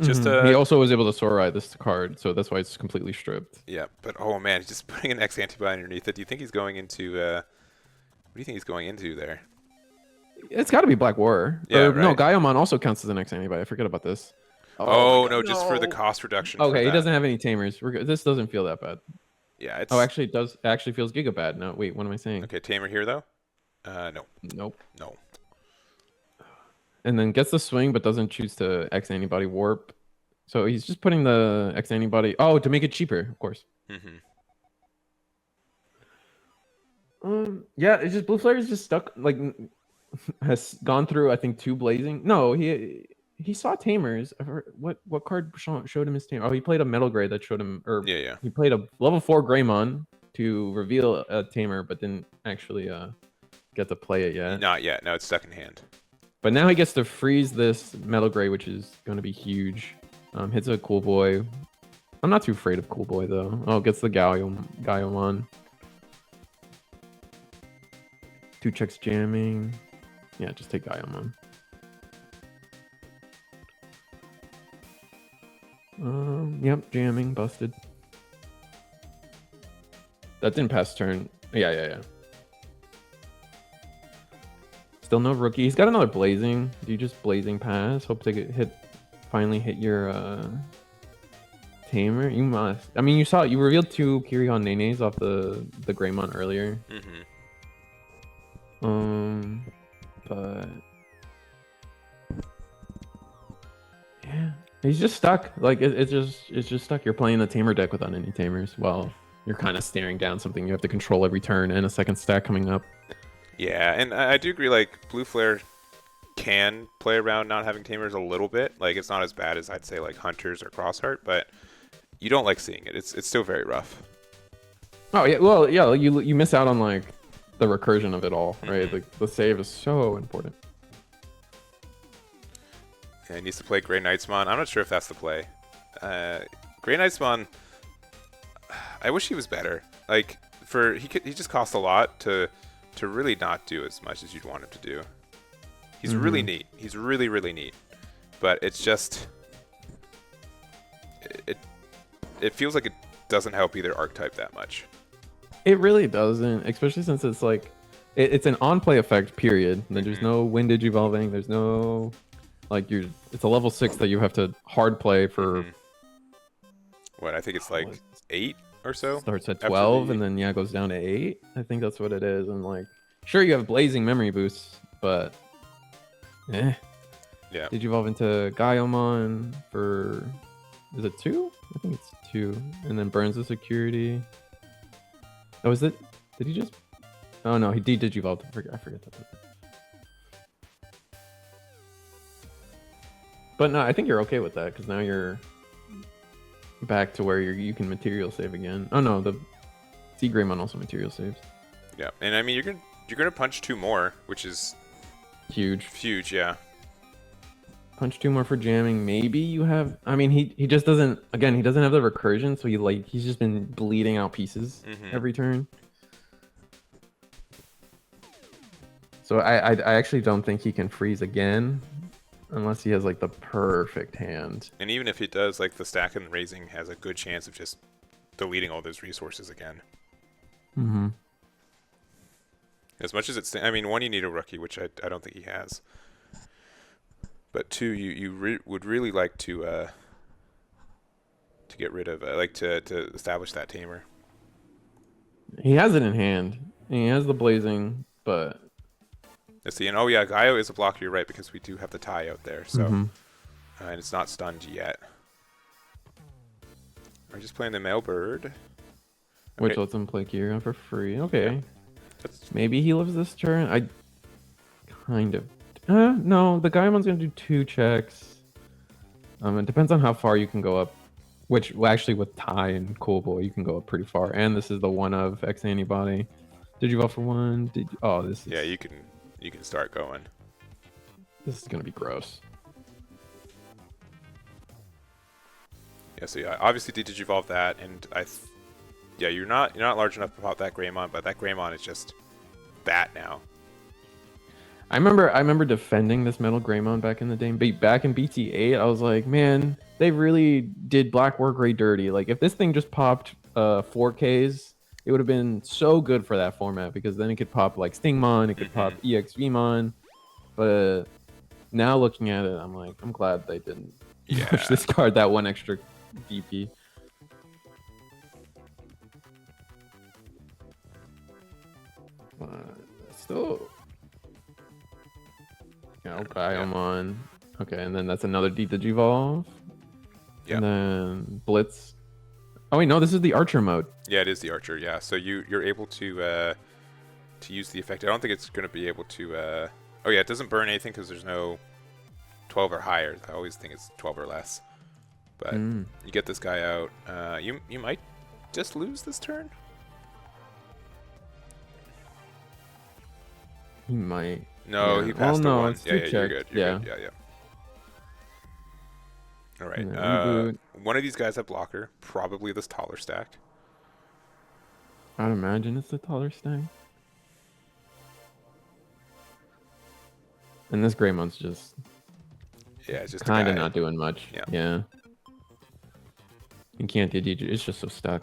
just he also was able to Sorai this card, so that's why it's completely stripped. Yeah, but oh man, he's just putting an X antibody underneath it. Do you think he's going into? What do you think he's going into there? It's got to be Black War. Yeah, right. No, Gaiomon also counts as an X antibody. I forget about this. Oh no, just for the cost reduction. Okay, he doesn't have any tamers. This doesn't feel that bad. Yeah, it's... Oh, actually, it does. It actually feels giga bad. No, wait, what am I saying? Okay, tamer here though. No. Nope. No. And then gets the swing, but doesn't choose to X antibody warp. So he's just putting the X antibody. Oh, to make it cheaper, of course. Yeah, it's just Blue Flare is just stuck. Like, has gone through I think 2 blazing. No, he saw tamers. What card showed him his tamer? Oh, he played a Metal Gray that showed him, or he played a level 4 Greymon to reveal a tamer, but didn't actually get to play it yet. Not yet. No, it's stuck in hand. But now he gets to freeze this Metal Gray, which is going to be huge. Hits a Cool Boy. I'm not too afraid of Cool Boy though. Oh, gets the Gaiomon. 2 checks jamming. Yeah, just take Gaiomon. Yep, jamming, busted. That didn't pass turn. Yeah. Still no rookie. He's got another blazing. Do you just blazing pass? Hope to finally hit your tamer. You must. I mean, you revealed 2 Kirihon Nenes off the Greymon earlier. But yeah, he's just stuck. Like it's just stuck. You're playing a tamer deck without any tamers. Well, you're kind of staring down something you have to control every turn and a second stack coming up. Yeah, and I do agree. Like Blue Flare can play around not having tamers a little bit. Like it's not as bad as I'd say like Hunters or Crossheart, but you don't like seeing it. It's still very rough. Oh yeah, well yeah, you miss out on like the recursion of it all, right? Like the save is so important. Yeah, he needs to play Grey Knightsmon. I'm not sure if that's the play. Grey Knightsmon, I wish he was better. Like he just costs a lot to really not do as much as you'd want him to do. He's really neat. He's really, really neat. But it's just it feels like it doesn't help either archetype that much. It really doesn't, especially since it's like it's an on-play effect, period. There's no windage evolving. There's no like it's a level 6 that you have to hard play for. What I think it's like 8 or so. Starts at 12 and then goes down to 8. I think that's what it is. And like, sure, you have blazing memory boosts, but yeah. Did you evolve into Gaiomon for? Is it 2? I think it's 2, and then burns the security. Oh, is it? Did he just? Oh no, he did evolve. I forget that. But no, I think you're okay with that because now you're back to where you can material save again. Oh no, the Sea Greymon also material saves. Yeah, and I mean you're gonna punch 2 more, which is huge. Huge, yeah. Punch 2 more for jamming. Maybe you have. I mean, he just doesn't. Again, he doesn't have the recursion, so he's just been bleeding out pieces every turn. So I actually don't think he can freeze again, unless he has like the perfect hand. And even if he does, like the stack and raising has a good chance of just deleting all those resources again. As much as it's, I mean, one, you need a rookie, which I don't think he has. But two, you would really like to get rid of, to establish that tamer. He has it in hand. He has the blazing, but Let's see, and oh yeah, Gaio is a blocker. You're right, because we do have the tie out there. So, and it's not stunned yet. We're just playing the male bird. which Okay. lets him play Kira for free. Okay, That's, maybe he lives this turn. I kind of. No, the Gaiamon's gonna do 2 checks. It depends on how far you can go up. Which, well, actually, with Ty and Cool Boy, you can go up pretty far. And this is the one of X antibody. Did you vote for one? Oh, this is. yeah, you can start going. This is gonna be gross. Yeah, so yeah, obviously Digivolve that, and yeah, you're not large enough to pop that Greymon, but that Greymon is just that now. I remember defending this Metal Greymon back in the day. Back in BT8, I was like, man, they really did Black War Grey dirty. Like, if this thing just popped 4Ks, it would have been so good for that format, because then it could pop like Stingmon, it could pop EXVmon. But now looking at it, I'm like, I'm glad they didn't push this card that one extra DP. Still. Yeah, okay, I'm on. Okay, and then that's another Digivolve. Yeah. And then Blitz. Oh wait, no, this is the Archer mode. Yeah, it is the Archer. Yeah, so you're able to use the effect. I don't think it's going to be able to. Oh yeah, it doesn't burn anything because there's no 12 or higher. I always think it's 12 or less. But you get this guy out. You might just lose this turn. He might. No, Yeah. he passed the no, one. it's Yeah, two you're checks. good. You're good. Yeah. All right. Reboot. One of these guys have blocker. Probably this taller stack. I'd imagine it's the taller stack. And this Greymon's just Yeah, it's just kind a of guy. not doing much. Yeah. You can't do DG. It's just so stuck.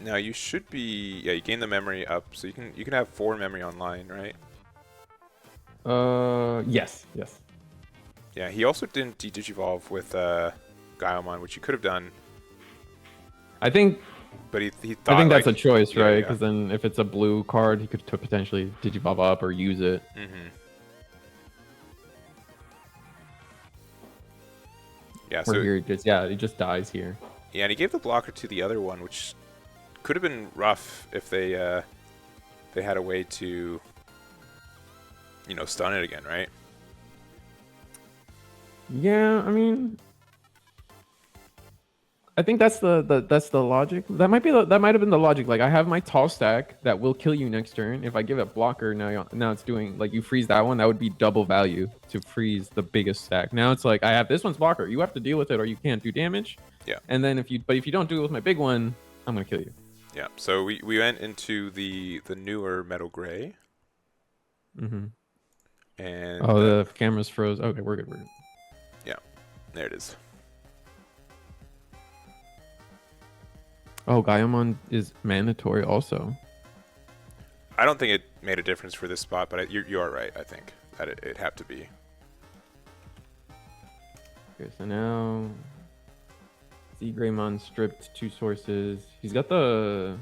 Now you should be. Yeah, you gain the memory up, so you can have 4 memory online, right? Yes. Yeah, he also didn't Digivolve with Gaiomon, which you could have done, I think but he thought. I think that's like, a choice, yeah, right? yeah. Because then if it's a blue card, he could potentially Digivolve up or use it. Yeah, Or so here he just dies here. yeah, and he gave the blocker to the other one, which could have been rough if they had a way to stun it again, right? Yeah, I mean, I think that's the logic. That might have been the logic. Like, I have my tall stack that will kill you next turn. If I give it blocker, now it's doing, like, you freeze that one, that would be double value to freeze the biggest stack. Now it's like, I have this one's blocker. You have to deal with it or you can't do damage. Yeah. And then if you don't do it with my big one, I'm gonna kill you. Yeah. So we went into the newer Metal Gray. And Oh, the camera's froze. Okay, we're good. yeah, there it is. Oh, Gaiomon is mandatory also. I don't think it made a difference for this spot, but you are right. I think that it had to be. Okay, so now Greymon stripped 2 sources. He's got the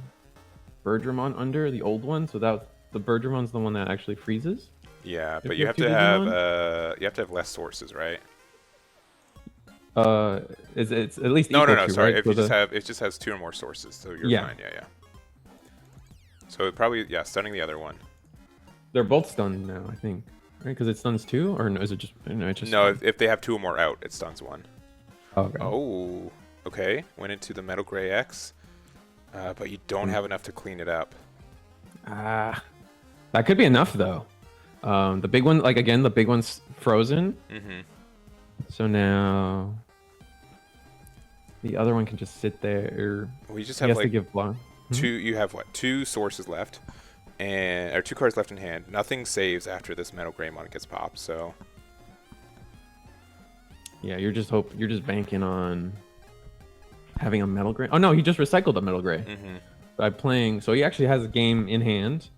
Beelzemon under the old one, so the Beelzemon's the one that actually freezes. Yeah, but you you have have two to have Digimon? you have to have less sources, right? It's at least No, equal to, sorry. right? If So you just have it just has 2 or more sources, so you're Yeah. fine. Yeah. So it probably stunning the other one. they're both stunned now, I think, right? Because it stuns 2, or no? Is it just no? It just No, if they have 2 or more out, it stuns 1. okay. Oh, okay. Went into the Metal Gray X, but you don't have enough to clean it up. That could be enough though. The big one, like again, the big one's frozen. So now the other one can just sit there. Well, you just He have has to like give block. 2. You have what? 2 sources left, or 2 cards left in hand. Nothing saves after this Metal Greymon gets popped. So Yeah, you're just banking on having a Metal Gray. Oh no, he just recycled a Metal Gray by playing. So he actually has a game in hand.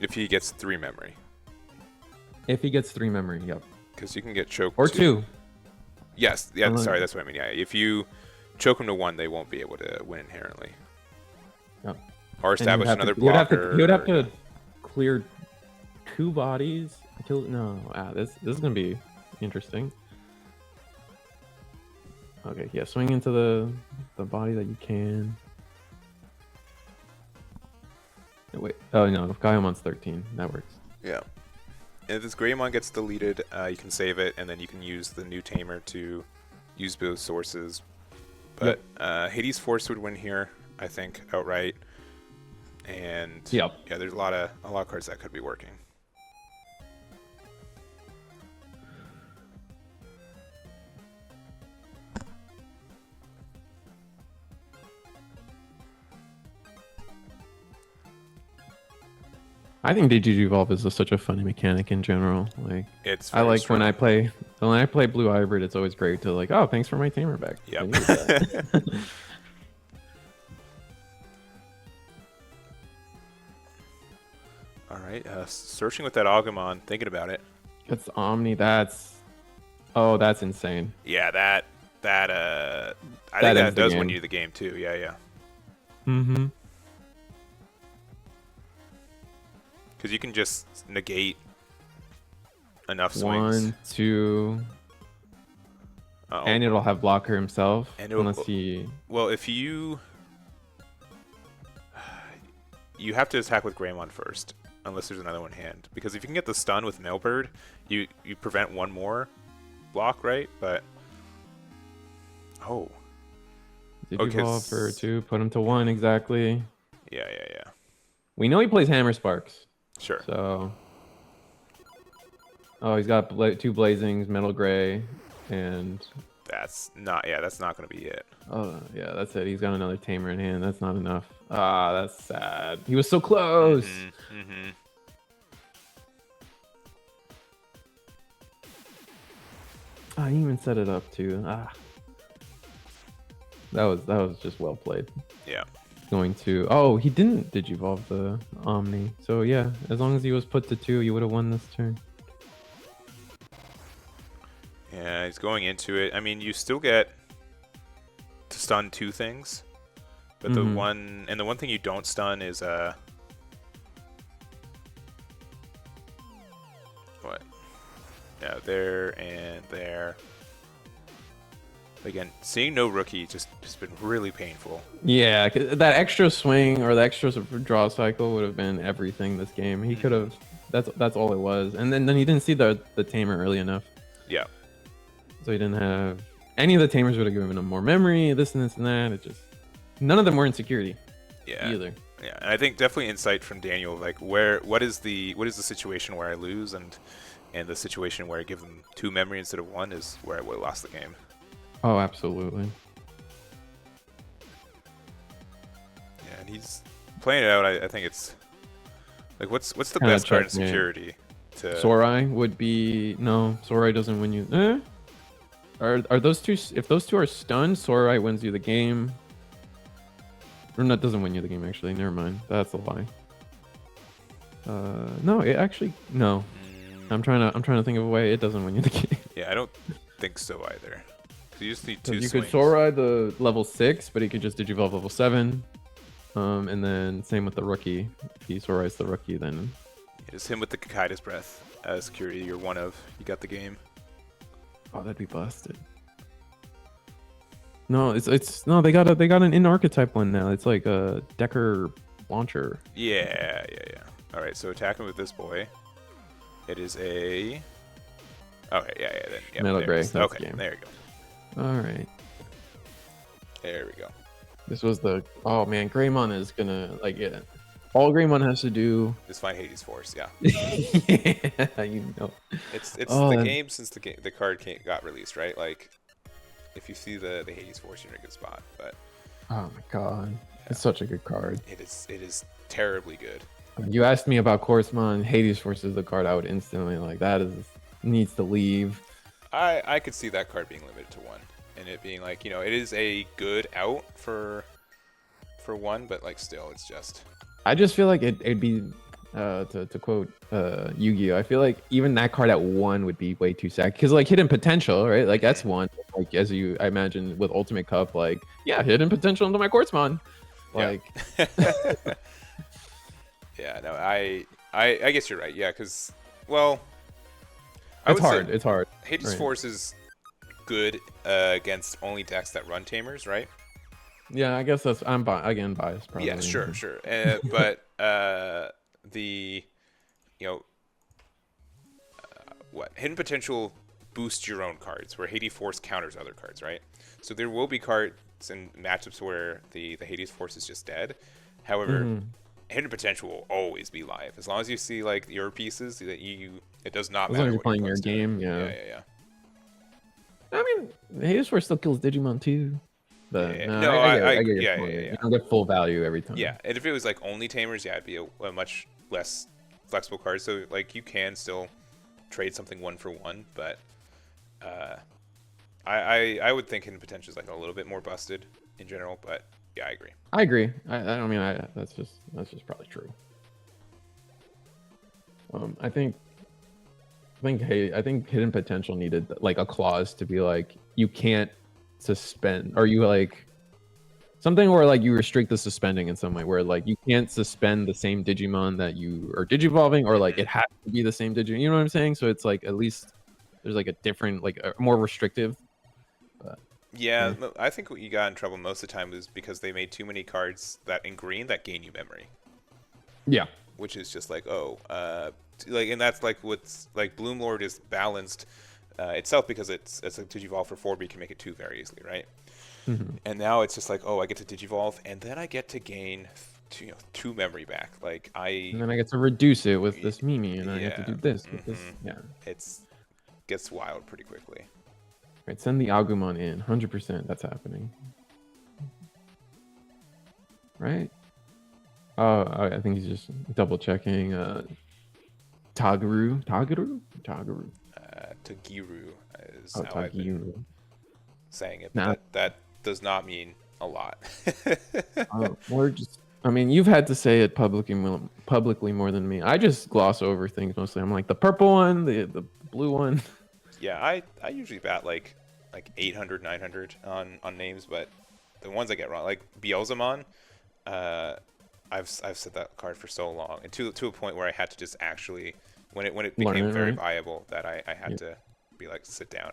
If he gets 3 memory. If he gets 3 memory, yep. Because you can get choked Or to... 2. Yes, yeah, sorry, that's what I mean. Yeah, if you choke him to 1, they won't be able to win inherently. Yep. Or establish another he would blocker. He would have to clear 2 bodies. This is gonna be interesting. Okay, yeah, swing into the body that you can. Wait, oh no, Gaiamon's 13. That works. Yeah. And if this Greymon gets deleted, you can save it, and then you can use the new tamer to use both sources. But Hades Force would win here, I think, outright. And yeah, there's a lot of cards that could be working. I think Digivolve is such a funny mechanic in general. Like, it's I like strong. when I play Blue Hybrid. It's always great to like, oh, thanks for my tamer back. Yep. All right, searching with that Agumon, thinking about it. It's Omni. That's insane. Yeah, I think that does win you the game too. Yeah. Mm-hmm. Because you can just negate enough swings. 1, 2. And it'll have blocker himself. And unless he... Well, if you have to attack with Greymon first, unless there's another one in hand. Because if you can get the stun with Mailbird, you prevent 1 more block, right? But Digivolve for 2, put him to 1 exactly. Yeah. We know he plays Hammer Sparks. Sure. So, he's got 2 Blazings, Metal Gray, and that's not going to be it. Oh yeah, that's it. He's got another tamer in hand. That's not enough. That's sad. He was so close. Mm-hmm. He even set it up too. That was just well played. Yeah. Going to he didn't Digivolve the Omni. So yeah, as long as he was put to 2, you would have won this turn. Yeah, he's going into it. I mean, you still get to stun 2 things, but the one thing you don't stun is what? Yeah, there and there. Again, seeing no rookie just been really painful. Yeah, that extra swing or the extra draw cycle would have been everything this game. He could have. That's all it was. And then he didn't see the tamer early enough. Yeah. So he didn't have any of the tamers would have given him more memory. This and this and that. It just none of them were in security. Yeah. Either. Yeah, and I think definitely insight from Daniel, like what is the situation where I lose, and the situation where I give them 2 memory instead of 1 is where I would have lost the game. Oh, absolutely. Yeah, and he's playing it out. I think it's like what's the best card in security? Sorai would be Sorai doesn't win you. Are those 2? If those 2 are stunned, Sorai wins you the game. Or that doesn't win you the game actually. Never mind. That's a lie. No, it actually no. I'm trying to think of a way it doesn't win you the game. Yeah, I don't think so either. You just need 2 you swings. could Sorai the level 6, but he could just Digivolve level 7. And then same with the rookie. If he Sorai's the rookie, then just him with the Kakaida's Breath as security. You're one of. You got the game. Oh, that'd be busted. No, it's no. They got an in archetype one now. It's like a Decker launcher. Yeah. All right, so attacking with this boy. It is a. Okay, yeah. Metal Gray. Okay, game. There you go. All right. There we go. This was the. Oh man, Greymon is gonna like it. All Greymon has to do is find Hades Force. Yeah. Yeah, you know. It's the game since the card got released, right? Like, if you see the Hades Force, you're in a good spot. But oh my god, it's such a good card. It is terribly good. You asked me about Coruscant. Hades Force is the card I would instantly like. That needs to leave. I could see that card being limited to 1, and it being like, it is a good out for 1, but like still, it's just. I just feel like it'd be. To quote Yu-Gi-Oh, I feel like even that card at 1 would be way too sad because like hidden potential, right? Like that's 1. Like as I imagine with Ultimate Cup, like yeah, hidden potential into my Quartzmon. Like yeah, no, I guess you're right. Yeah, because well, I it's would hard. say It's hard. Hades Right. Force is good against only decks that run Tamers, right? Yeah, I guess that's again biased probably. Yeah, sure, sure. But the you know what hidden potential boosts your own cards, where Hades Force counters other cards, right? So there will be cards and matchups where the Hades Force is just dead. However, hidden potential will always be live as long as you see like your pieces that it does not As matter long as you're what playing your opponent's doing. game, yeah. Yeah. I mean, Hades Force still kills Digimon too. But Yeah. no, No, I get your yeah, point. yeah. You don't get full value every time. Yeah, and if it was like only Tamers, yeah, it'd be a much less flexible card. So like you can still trade something 1-for-1, but I would think hidden potential is like a little bit more busted in general. But yeah, I agree. I agree. I don't mean that's just probably true. I think hidden potential needed like a clause to be like you can't suspend, or you like something where like you restrict the suspending in some way, where like you can't suspend the same Digimon that you are digivolving, or like it has to be the same Digimon. You know what I'm saying? So it's like at least there's like a different, like a more restrictive. But, yeah, I think what you got in trouble most of the time was because they made too many cards that in green that gain you memory. Yeah. Which is just like like, and that's like what's like Bloom Lord is balanced itself because it's a Digivolve for 4, but you can make it 2 very easily, right? And now it's just like, I get to Digivolve, and then I get to gain 2 memory back. Like and then I get to reduce it with this Mimi, and I get to do this with this. Yeah. Gets wild pretty quickly. Right, send the Agumon in. 100%. That's happening. Right? Oh, I think he's just double checking. Tagaru. Tagiru is how I've been saying it, but that does not mean a lot. Or just, I mean, you've had to say it publicly more than me. I just gloss over things mostly. I'm like the purple one, the blue one. Yeah, I usually bat like 800, 900 on names, but the ones I get wrong, like Beelzemon, I've said that card for so long, and to a point where I had to just actually, when it became very viable, that I had to be like, sit down.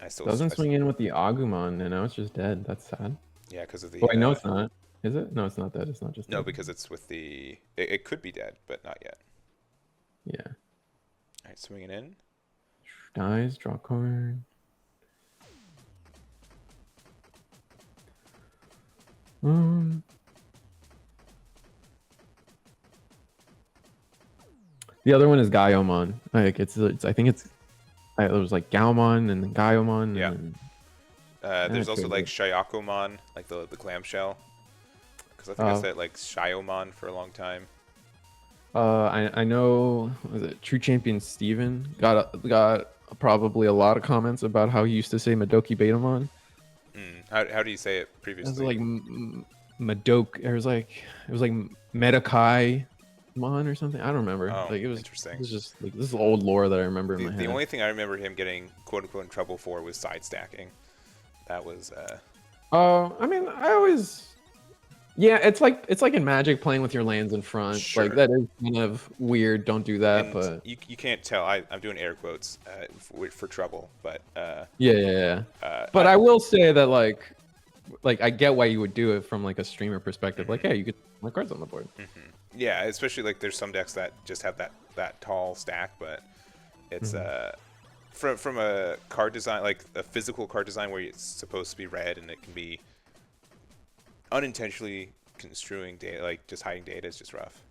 I still doesn't swing in with the Agumon, and now it's just dead. That's sad. Yeah, because of the. Wait, no, it's not. Is it? No, it's not dead. It's not just. No, dead. because it's with the. It could be dead, but not yet. Yeah. All right, swinging in. Dies. Draw card. The other one is Gaiomon. Like it's I think it was like Gaomon and then Gaiomon. Yeah. And there's also like Shyakomon, like the clamshell. Because I think I said like Shiomon for a long time. I know, was it True Champion Steven got probably a lot of comments about how he used to say Madoki Betamon. How do you say it previously? It was like Madoki. It was like Medakai Mon or something. I don't remember. Oh, like it was interesting. It was just like this is old lore that I remember in my head. The only thing I remember him getting quote unquote in trouble for was side stacking. That was. I mean, I always. Yeah, it's like in Magic playing with your lands in front. Sure. Like that is kind of weird. Don't do that. And but you can't tell. I'm doing air quotes for trouble, but. Yeah. But I will say that like I get why you would do it from like a streamer perspective. Like, hey, you get my cards on the board. Yeah, especially like there's some decks that just have that tall stack, but it's from a card design, like a physical card design where it's supposed to be red and it can be unintentionally construing data, like just hiding data is just rough.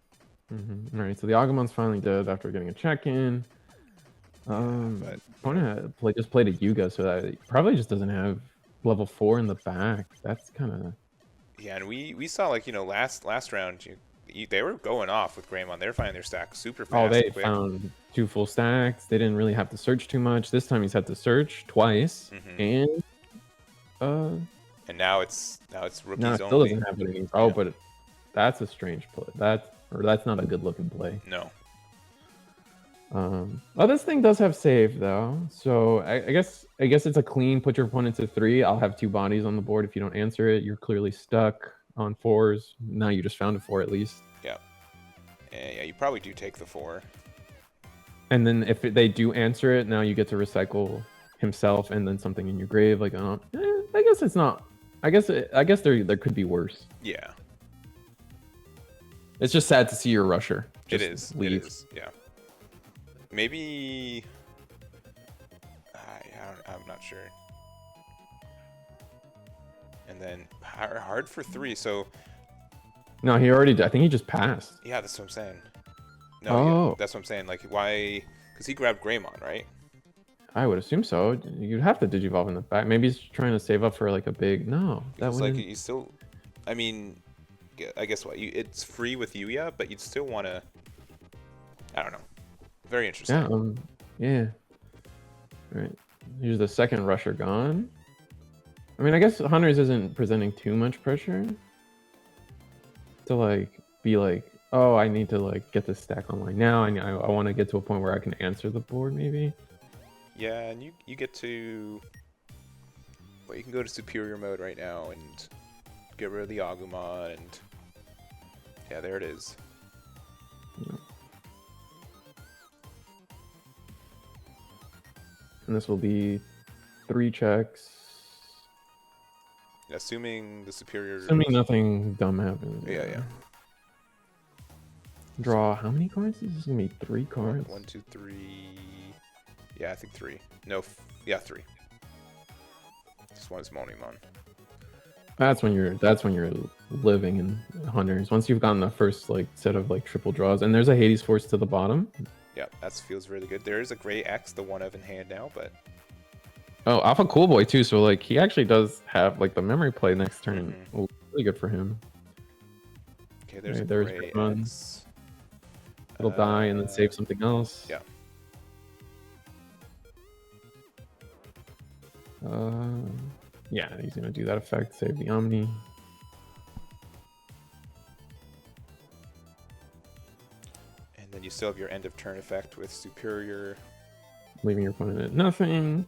All right, so the Agumon's finally dead after getting a check-in. But opponent just played a Yuga, so that it probably just doesn't have level 4 in the back. That's kind of. Yeah, and we saw like last round they were going off with Greymon. They were finding their stack super fast. Oh, they found 2 full stacks. They didn't really have to search too much. This time he's had to search twice, and now it's rookies no, it still only. doesn't have any. Oh, but that's a strange play. or that's not a good looking play. No. Oh, this thing does have save though, so I guess it's a clean. Put your opponent to 3. I'll have 2 bodies on the board. If you don't answer it, you're clearly stuck on 4s. Now you just found a 4 at least. Yeah. Yeah, you probably do take the 4. And then if they do answer it, now you get to recycle himself and then something in your grave. Like, I guess it's not. I guess there could be worse. Yeah. It's just sad to see your rusher. It is. Leave. It is. Yeah. Maybe. I'm not sure. And then hard for 3. So. No, he already did. I think he just passed. Yeah, that's what I'm saying. No, yeah, that's what I'm saying. Like, why? Because he grabbed Greymon, right? I would assume so. You'd have to Digivolve in the back. Maybe he's trying to save up for like a big. No, that would. Like, you still. I mean, I guess what it's free with Yuya, but you'd still want to. I don't know. Very interesting. Yeah. Right. Here's the second rusher gone. I mean, I guess Hunters isn't presenting too much pressure to like be like, oh, I need to like get this stack online now. I want to get to a point where I can answer the board maybe. Yeah, and you get to. Well, you can go to superior mode right now and get rid of the Agumon, and yeah, there it is. Yeah. And this will be 3 checks. Assuming the superior. Assuming nothing dumb happens. Yeah. Draw how many cards? This is gonna be 3 cards. 1, 2, 3. Yeah, I think 3. No, yeah, 3. This one is Monimon. That's when you're living in Hunters. Once you've gotten the first like set of like triple draws, and there's a Hades Force to the bottom. Yeah, that feels really good. There is a Gray X, the one of in hand now, but. Oh, Alpha Cool Boy too. So like he actually does have like the memory play next turn. Oh, really good for him. Okay, there's Gray X. It'll die and then save something else. Yeah. Yeah, he's gonna do that effect. Save the Omni. And then you still have your end of turn effect with Superior. Leaving your opponent at nothing.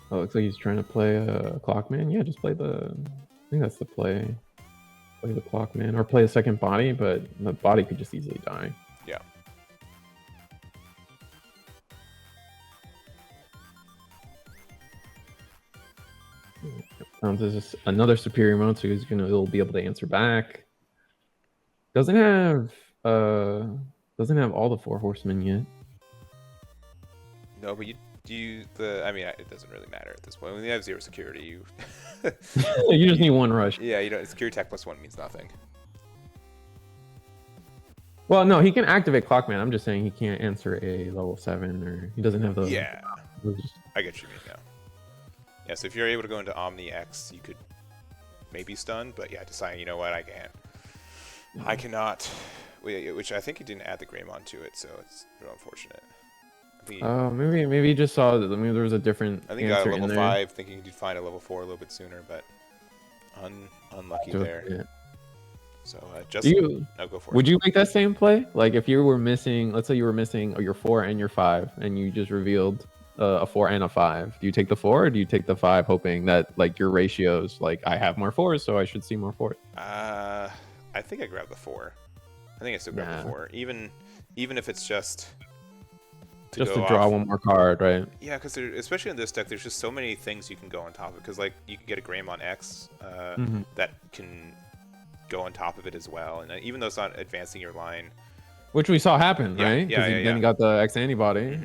Oh, looks like he's trying to play a Clockman. Yeah, just play the. I think that's the play. Play the Clockman or play a second body, but the body could just easily die. Yeah. This is another superior mode, so he'll be able to answer back. Doesn't have all the 4 horsemen yet. No, but I mean, it doesn't really matter at this point. When you have 0 security, you you just need 1 rush. Yeah, security tech +1 means nothing. Well, no, he can activate Clockman. I'm just saying he can't answer a level 7, or he doesn't have the. Yeah, I get you mean now. Yeah, so if you're able to go into Omni X, you could maybe stun, but yeah, deciding, you know what, I can't. I cannot. Which I think he didn't add the Greymon to it, so it's real unfortunate. Maybe he just saw that. Maybe there was a different. I think he got a level 5, thinking he'd find a level 4 a little bit sooner, but unlucky there. Yeah. So go for it. Would you make that same play? Like if you were missing, let's say you were missing your 4 and your 5, and you just revealed a 4 and a 5. Do you take the 4 or do you take the 5, hoping that like your ratios, like I have more 4s, so I should see more 4s? I think I grab the 4. I think I still grab the 4, even if it's just to draw one more card, right? Yeah, because especially in this deck, there's just so many things you can go on top of. Because like you can get a Greymon X that can go on top of it as well, and even though it's not advancing your line, which we saw happen, right? Yeah. Then you got the X antibody.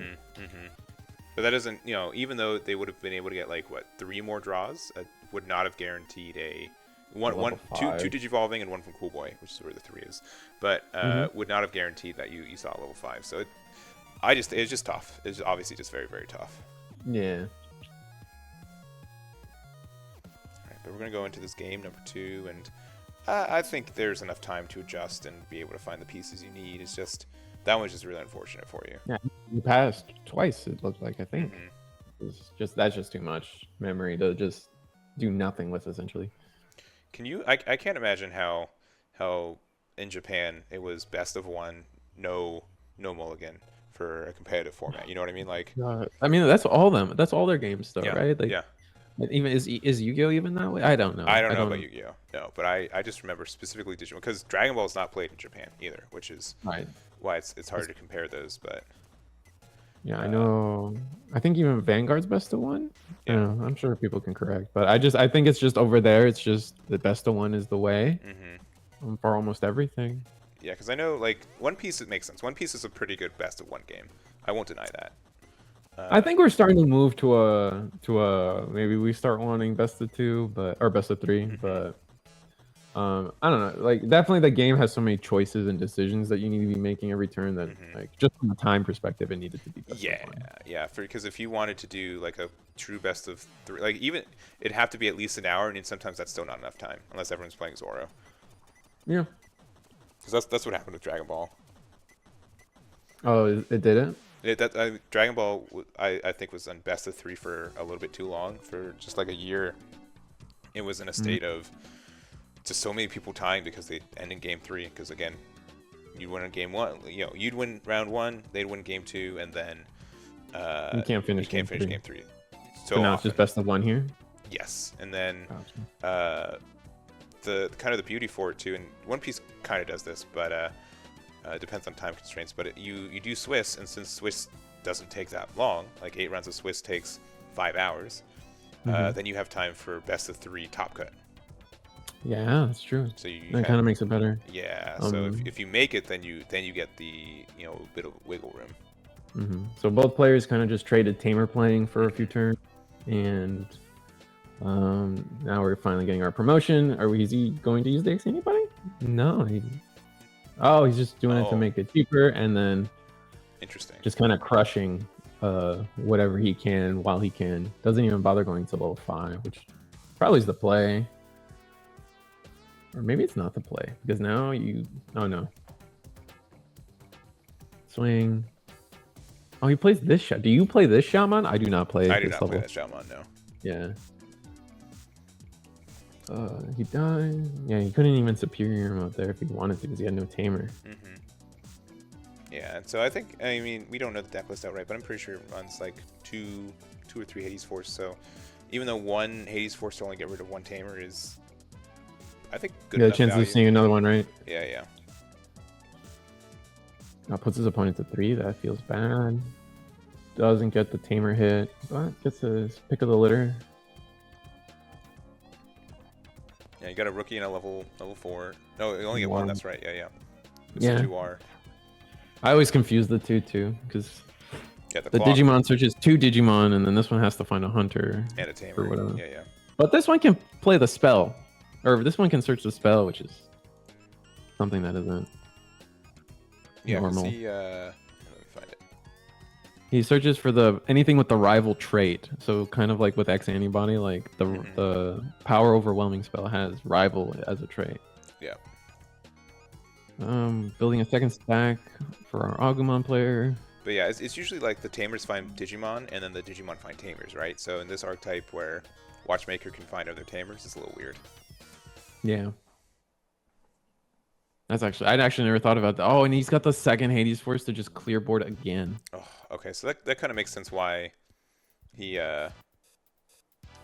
But that doesn't, even though they would have been able to get like 3 more draws, would not have guaranteed two Digivolving and 1 from Cool Boy, which is where the 3 is, but would not have guaranteed that you saw level 5. So it's just tough. It's obviously just very, very tough. Yeah. All right, but we're gonna go into this game number 2, and I think there's enough time to adjust and be able to find the pieces you need. It's just that one's just really unfortunate for you. Yeah, you passed twice. It looked like, I think. That's just too much memory to just do nothing with, essentially. Can you? I can't imagine how how in Japan it was best of one, no mulligan for a competitive format. You know what I mean? Like, I mean, that's all them. That's all their games, though, yeah, right? Like, yeah. even is Yu-Gi-Oh even that way? I don't know. I don't I know about don't. Yu-Gi-Oh. No, but I just remember specifically Digimon because Dragon Ball is not played in Japan either, which is Right. why it's hard to compare those. But Yeah, I know. I think even Vanguard's best of one. I yeah. don't know. I'm sure people can correct, but I think it's just over there. It's just the best of one is the way for almost everything. Yeah, because I know like One Piece, it makes sense. One Piece is a pretty good best of one game. I won't deny that. I think we're starting to move to a maybe we start wanting best of two, but or best of three, but I don't know. Like definitely the game has so many choices and decisions that you need to be making every turn that like just from a time perspective it needed to be best Yeah, of one. yeah. Because if you wanted to do like a true best of three, like even it'd have to be at least an hour, and sometimes that's still not enough time unless everyone's playing Zoro. Yeah. Because that's what happened with Dragon Ball. Oh, it did it? Dragon Ball, I think, was on best of three for a little bit too long, for just like a year. It was in a state of just so many people tying because they end in game three. Because again, you'd win in game one, you'd win round one, they'd win game two, and then you can't finish game three. So now it's just best of one here. Yes, and then the kind of the beauty for it too, and One Piece kind of does this, but it depends on time constraints, but you do Swiss, and since Swiss doesn't take that long, like 8 rounds of Swiss takes 5 hours, then you have time for best of three top cut. Yeah, that's true. So that kind of makes it better. Yeah. So if you make it, then you get the bit of wiggle room. So both players kind of just traded Tamer playing for a few turns, and now we're finally getting our promotion. Is he going to use the anybody? No. He's just doing it to make it cheaper, and then interesting. Just kind of crushing whatever he can while he can. Doesn't even bother going to level 5, which probably is the play. Or maybe it's not the play, because now oh no. Swing. Oh, he plays this shot. Do you play this Shaman? I do not play I do this not level. play that Shaman, no. Yeah. He died. Yeah, he couldn't even superior him out there if he wanted to because he had no tamer. Yeah, and so I mean, we don't know the deck list outright, but I'm pretty sure it runs like two or three Hades Force. So even though one Hades Force to only get rid of one tamer is, I think, good enough chance value. of seeing another one, right? Yeah. That puts his opponent to 3. That feels bad. Doesn't get the tamer hit, but gets his pick of the litter. Yeah, you got a rookie and a level 4. No, you only get one. That's right. Yeah. It's yeah. 2R. I always confuse the two too, because the clock. Digimon searches 2 Digimon, and then this one has to find a hunter and a tamer. Or whatever. Yeah. But this one can play the spell, or this one can search the spell, which is something that isn't normal. Let me find it. He searches for anything with the rival trait. So kind of like with X antibody, like the power overwhelming spell has rival as a trait. Yeah. Building a second stack for our Agumon player. But yeah, it's usually like the tamers find Digimon, and then the Digimon find tamers, right? So in this archetype where Watchmaker can find other tamers, it's a little weird. Yeah. I'd actually never thought about that. Oh, and he's got the second Hades Force to just clear board again. Oh, okay. So that kind of makes sense why he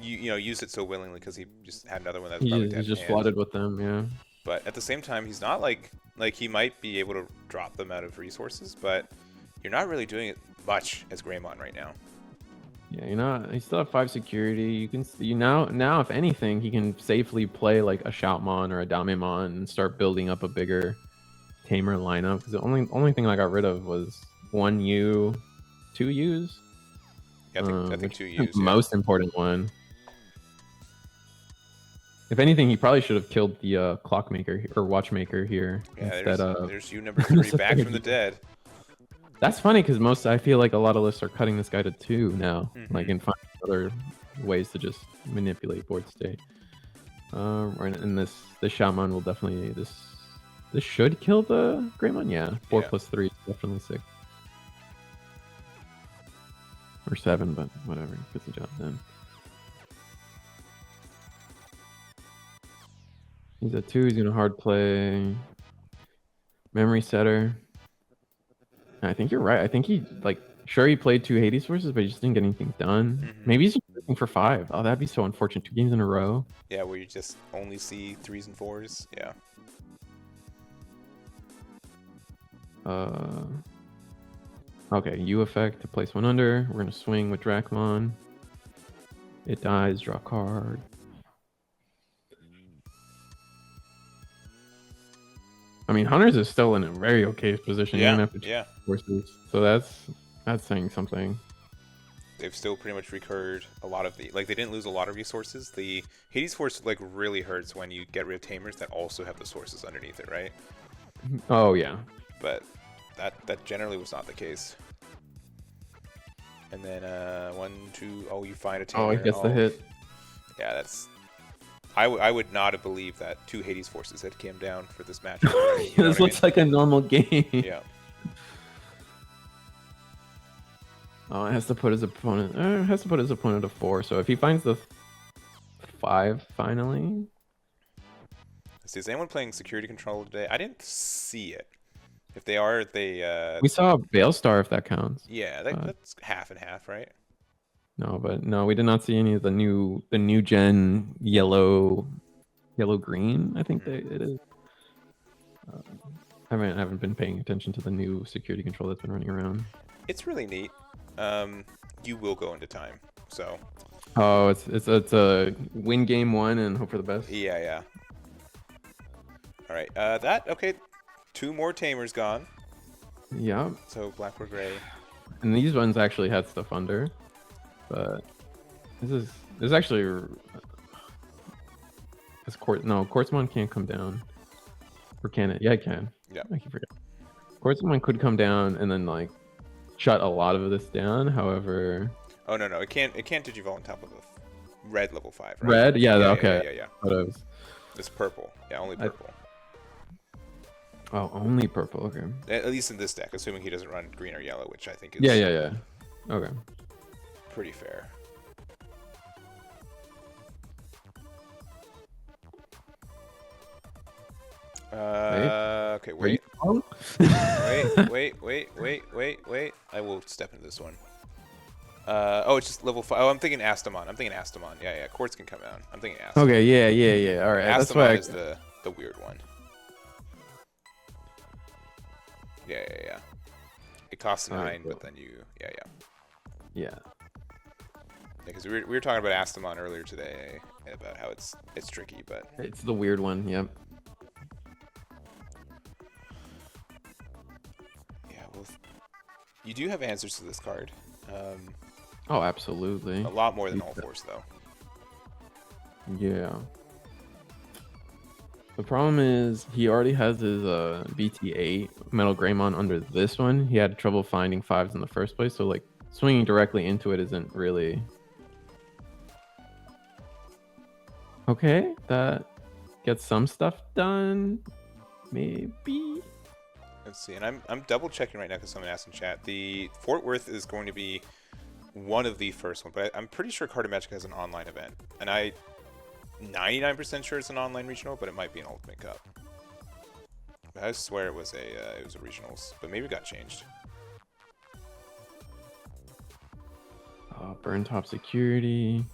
used it so willingly, because he just had another one that he's just flooded with them, yeah. But at the same time, he's not like he might be able to drop them out of resources, but you're not really doing it much as Greymon right now. Yeah, you still have 5 security. You can now if anything, he can safely play like a Shoutmon or a Damemon and start building up a bigger tamer lineup. Because the only thing I got rid of was 1 U, 2 U's. Yeah, I think 2 U's. The most important one. If anything, he probably should have killed the Clockmaker or Watchmaker here. Yeah, there's U number 3 back from the dead. That's funny because I feel like a lot of lists are cutting this guy to 2 now, like and finding other ways to just manipulate board state. And this Shaman will definitely this should kill the Greymon. Yeah, 4 plus 3 is definitely 6 or 7, but whatever, gets the job done. He's a 2. He's gonna hard play. Memory setter. I think you're right. I think he like sure he played 2 Hades forces, but he just didn't get anything done. Maybe he's just looking for 5. Oh, that'd be so unfortunate. 2 games in a row. Yeah, where you just only see 3s and 4s. Yeah. Okay, U effect to place 1 under. We're gonna swing with Dracmon. It dies, draw card. I mean, Hunters is still in a very okay position even after 2 forces. So that's saying something. They've still pretty much recurred a lot of the, like, they didn't lose a lot of resources. The Hades Force, like, really hurts when you get rid of Tamers that also have the sources underneath it, right? Oh, yeah. But that generally was not the case. And then 1, 2, oh, you find a Tamer. Oh, he gets the hit. Yeah, that's... I would not have believed that 2 Hades Forces had came down for this match. This looks like a normal game. Yeah. Oh, it has to put his opponent. It has to put his opponent to 4. So if he finds the 5 finally. Let's see, is anyone playing security control today? I didn't see it. If they are, they. We saw Beelstar, if that counts. Yeah, that's half and half, right? No, but no, we did not see any of the new gen yellow green. I think it is. I haven't been paying attention to the new security control that's been running around. It's really neat. You will go into time, so. Oh, it's a win game 1 and hope for the best. Yeah. All right. Okay. 2 more Tamers gone. Yeah. So Black or Gray. And these ones actually had stuff under, but this is actually. Quartzmon can't come down, or can it? Yeah, it can. Yeah. I keep forgetting. Quartzmon could come down and then like shut a lot of this down. However. Oh no, it can't digivolve on top of a red level 5. Right? Red, yeah, okay. Yeah. It's purple. Yeah, only purple. Oh, only purple. Okay. At least in this deck, assuming he doesn't run green or yellow, which I think is. Yeah. Okay. Pretty fair. Okay, wait. wait. I will step into this one. Oh, it's just level 5. Oh, I'm thinking Astamon. Yeah. Quartz can come down. I'm thinking Astamon. Okay, yeah. All right. That's why is the weird one. Yeah. It costs 9, cool. But then you, yeah. Because we were talking about Astamon earlier today about how it's tricky, but it's the weird one. Yep. Yeah, well, you do have answers to this card. Oh, absolutely. A lot more than All Force, though. Yeah. The problem is he already has his BT8 Metal Greymon under this one. He had trouble finding 5s in the first place, so like swinging directly into it isn't really okay. That gets some stuff done, maybe. Let's see, and I'm double checking right now because someone asked in chat. The Fort Worth is going to be one of the first ones, but I'm pretty sure Carta Magic has an online event, and I'm 99% sure it's an online regional, but it might be an Ultimate Cup. I swear it was a regionals, but maybe it got changed. Burn top security,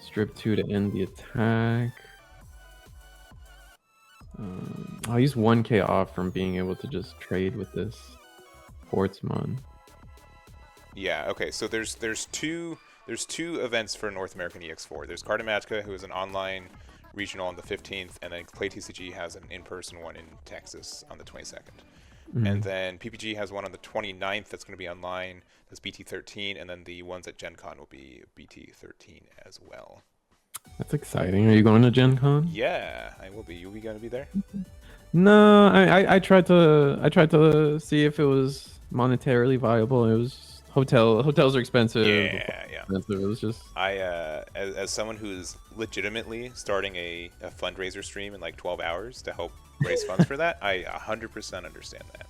strip 2 to end the attack. I'll use 1k off from being able to just trade with this Quartzmon. Yeah. Okay. So there's two events for North American EX4. There's Carta Magica, who is an online regional on the 15th, and then Play TCG has an in-person one in Texas on the 22nd. And then PPG has one on the 29th that's going to be online. That's BT13, and then the ones at Gen Con will be BT13 as well. That's exciting. Are you going to Gen Con? Yeah, I will be. You'll be going to be there? No, I tried to see if it was monetarily viable. It was hotels are expensive. Yeah. Expensive. It was just as someone who's legitimately starting a fundraiser stream in like 12 hours to help raise funds for that, I 100% understand that.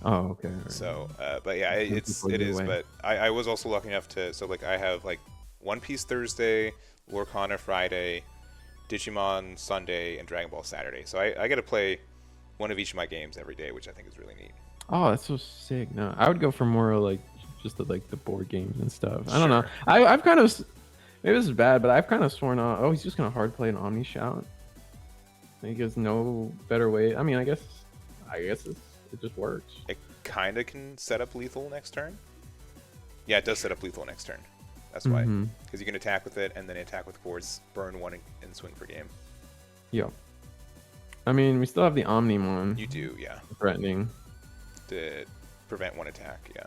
Oh, okay. So, but yeah, it is. But I was also lucky enough to, so like I have like One Piece Thursday, Lorcana Friday, Digimon Sunday, and Dragon Ball Saturday. So I get to play one of each of my games every day, which I think is really neat. Oh, that's so sick. No, I would go for more like just the board games and stuff. I don't know. Sure. I've kind of, maybe this is bad, but I've kind of sworn off. Oh, he's just gonna hard play an Omni Shout. Like, there's no better way. I mean, I guess it just works. It kind of can set up lethal next turn. Yeah, it does set up lethal next turn. That's why. Because you can attack with it and then attack with force, burn one, and swing for game. Yeah. I mean, we still have the Omnimon. You do, yeah. Threatening. To prevent one attack, yeah.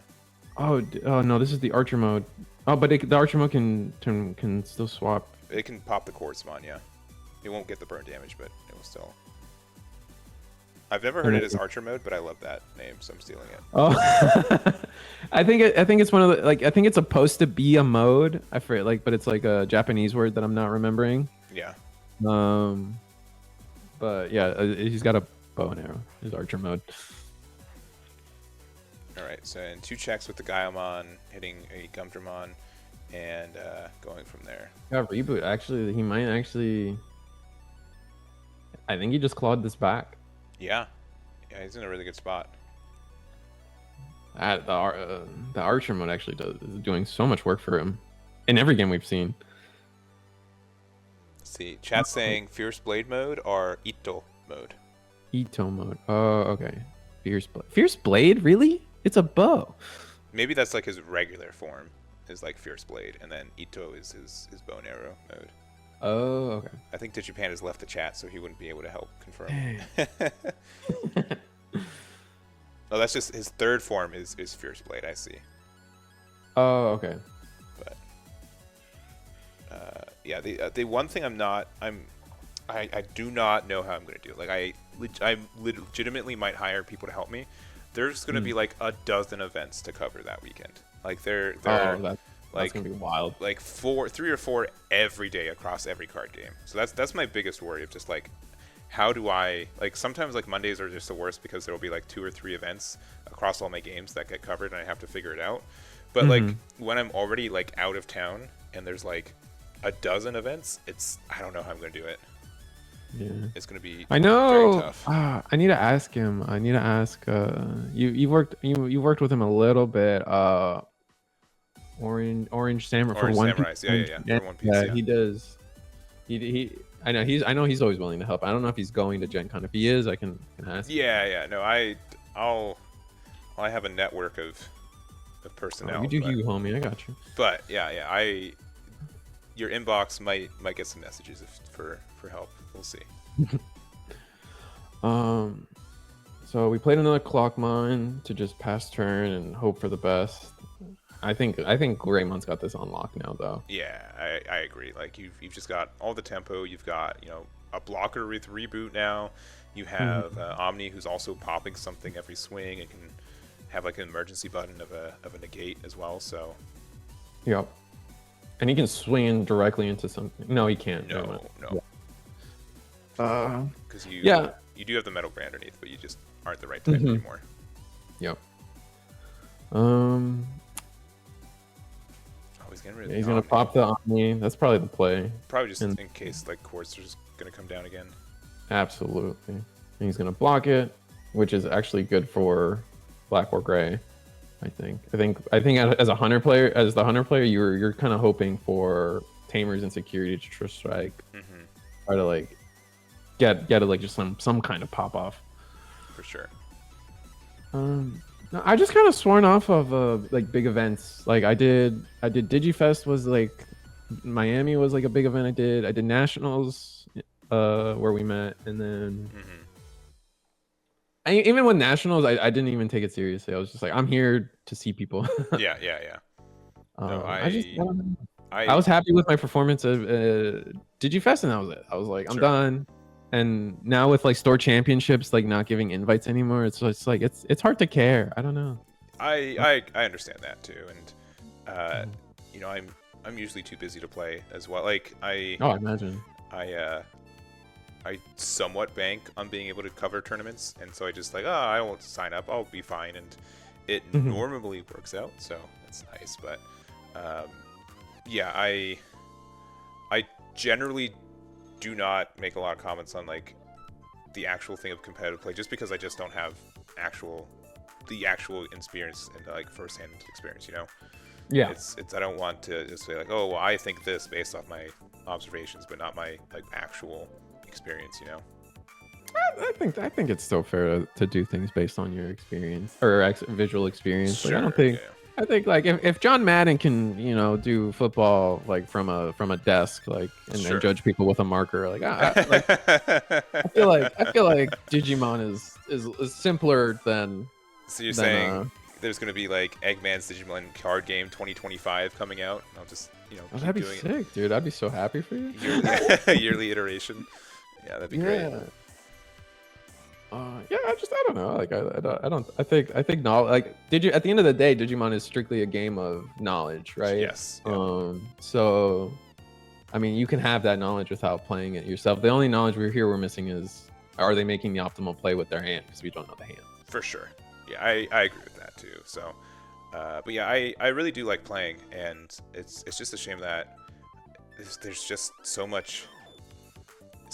Oh no, this is the Archer mode. Oh, but the Archer mode can still swap. It can pop the Quartzmon, yeah. It won't get the burn damage, but it will still. I've never heard it as Archer mode, but I love that name, so I'm stealing it. Oh, I think it's one of the, like, I think it's supposed to be a mode. I forget, like, but it's like a Japanese word that I'm not remembering. Yeah. But yeah, he's got a bow and arrow. His Archer mode. All right, so in 2 checks with the Gaiamon, hitting a Gumdramon, and going from there. Yeah, reboot. Actually, he might actually. I think he just clawed this back. Yeah, he's in a really good spot. The Archer mode actually is doing so much work for him in every game we've seen. Let's see, chat saying Fierce Blade mode or Ito mode. Ito mode. Oh, okay. Fierce Blade. Fierce Blade, really? It's a bow. Maybe that's like his regular form, is like Fierce Blade, and then Ito is his bow and arrow mode. Oh, okay. I think Digipan has left the chat, so he wouldn't be able to help confirm. Oh, that's just his third form is Fierce Blade. I see. Oh, okay. But yeah, the one thing I do not know how I'm gonna do. Like I legitimately might hire people to help me. There's gonna be like a dozen events to cover that weekend. Like they're that's gonna be wild. Like 3 or 4 every day across every card game. So that's my biggest worry of just like, how do I, like, sometimes like Mondays are just the worst because there will be like 2 or 3 events across all my games that get covered and I have to figure it out. But like when I'm already like out of town and there's like a dozen events, I don't know how I'm gonna do it. Yeah, it's gonna be. I know. Very tough. I need to ask him. I need to ask. You worked with him a little bit. Orange Samurai for One Piece. Yeah. For One Piece, yeah. He does. I know he's always willing to help. I don't know if he's going to Gen Con. If he is, I can ask. Yeah. No, I have a network of personnel. You do you, homie. I got you. But yeah. Your inbox might get some messages for help. We'll see. So we played another Clockmon to just pass turn and hope for the best. I think Greymon's got this on lock now, though. Yeah, I agree. Like you've just got all the tempo. You've got a blocker with reboot now. You have Omni, who's also popping something every swing. It can have like an emergency button of a negate as well. So. Yep. And he can swing in directly into something. No, he can't. No. Yeah. Because you do have the metal brand underneath, but you just aren't the right type anymore. Yep. He's gonna pop the Omni. That's probably the play. Probably just in case like Quartz is gonna come down again. Absolutely. And he's gonna block it, which is actually good for Black or Gray. I think as the hunter player, you're kind of hoping for Tamers and Security to strike, try to like get like just some kind of pop off. For sure. No, I just kind of sworn off of like big events. Like I did Digifest was like Miami was like a big event. I did Nationals where we met, and then. Even with Nationals, I didn't even take it seriously. I was just like, I'm here to see people. Yeah. No, I was happy with my performance of Digifest, and that was it. I was like, I'm done. And now with like store championships, like not giving invites anymore, it's like it's hard to care. I don't know. I understand that too, and I'm usually too busy to play as well. Like I imagine. I somewhat bank on being able to cover tournaments, and so I just like, I won't sign up, I'll be fine, and it normally works out, so that's nice. But yeah, I generally do not make a lot of comments on like the actual thing of competitive play, just because I just don't have the actual experience and like firsthand experience, you know. Yeah. It's I don't want to just say like, oh well, I think this based off my observations, but not my like actual experience, you know. I think it's still fair to do things based on your experience or visual experience. Sure, Like, I don't think. yeah. I think like if John Madden can do football like from a desk like and judge people with a marker like I feel like Digimon is simpler than. So you're saying there's gonna be like Eggman's Digimon card game 2025 coming out? I'll just keep that'd be doing sick, dude. I'd be so happy for you. Yearly iteration. Yeah, that'd be great. Yeah, I don't know. Like I think knowledge. Like at the end of the day, Digimon is strictly a game of knowledge, right? Yes. Yeah. So, I mean, you can have that knowledge without playing it yourself. The only knowledge we're missing is, are they making the optimal play with their hand? Because we don't know the hand. For sure. Yeah, I agree with that too. So, but yeah, I really do like playing, and it's just a shame that there's just so much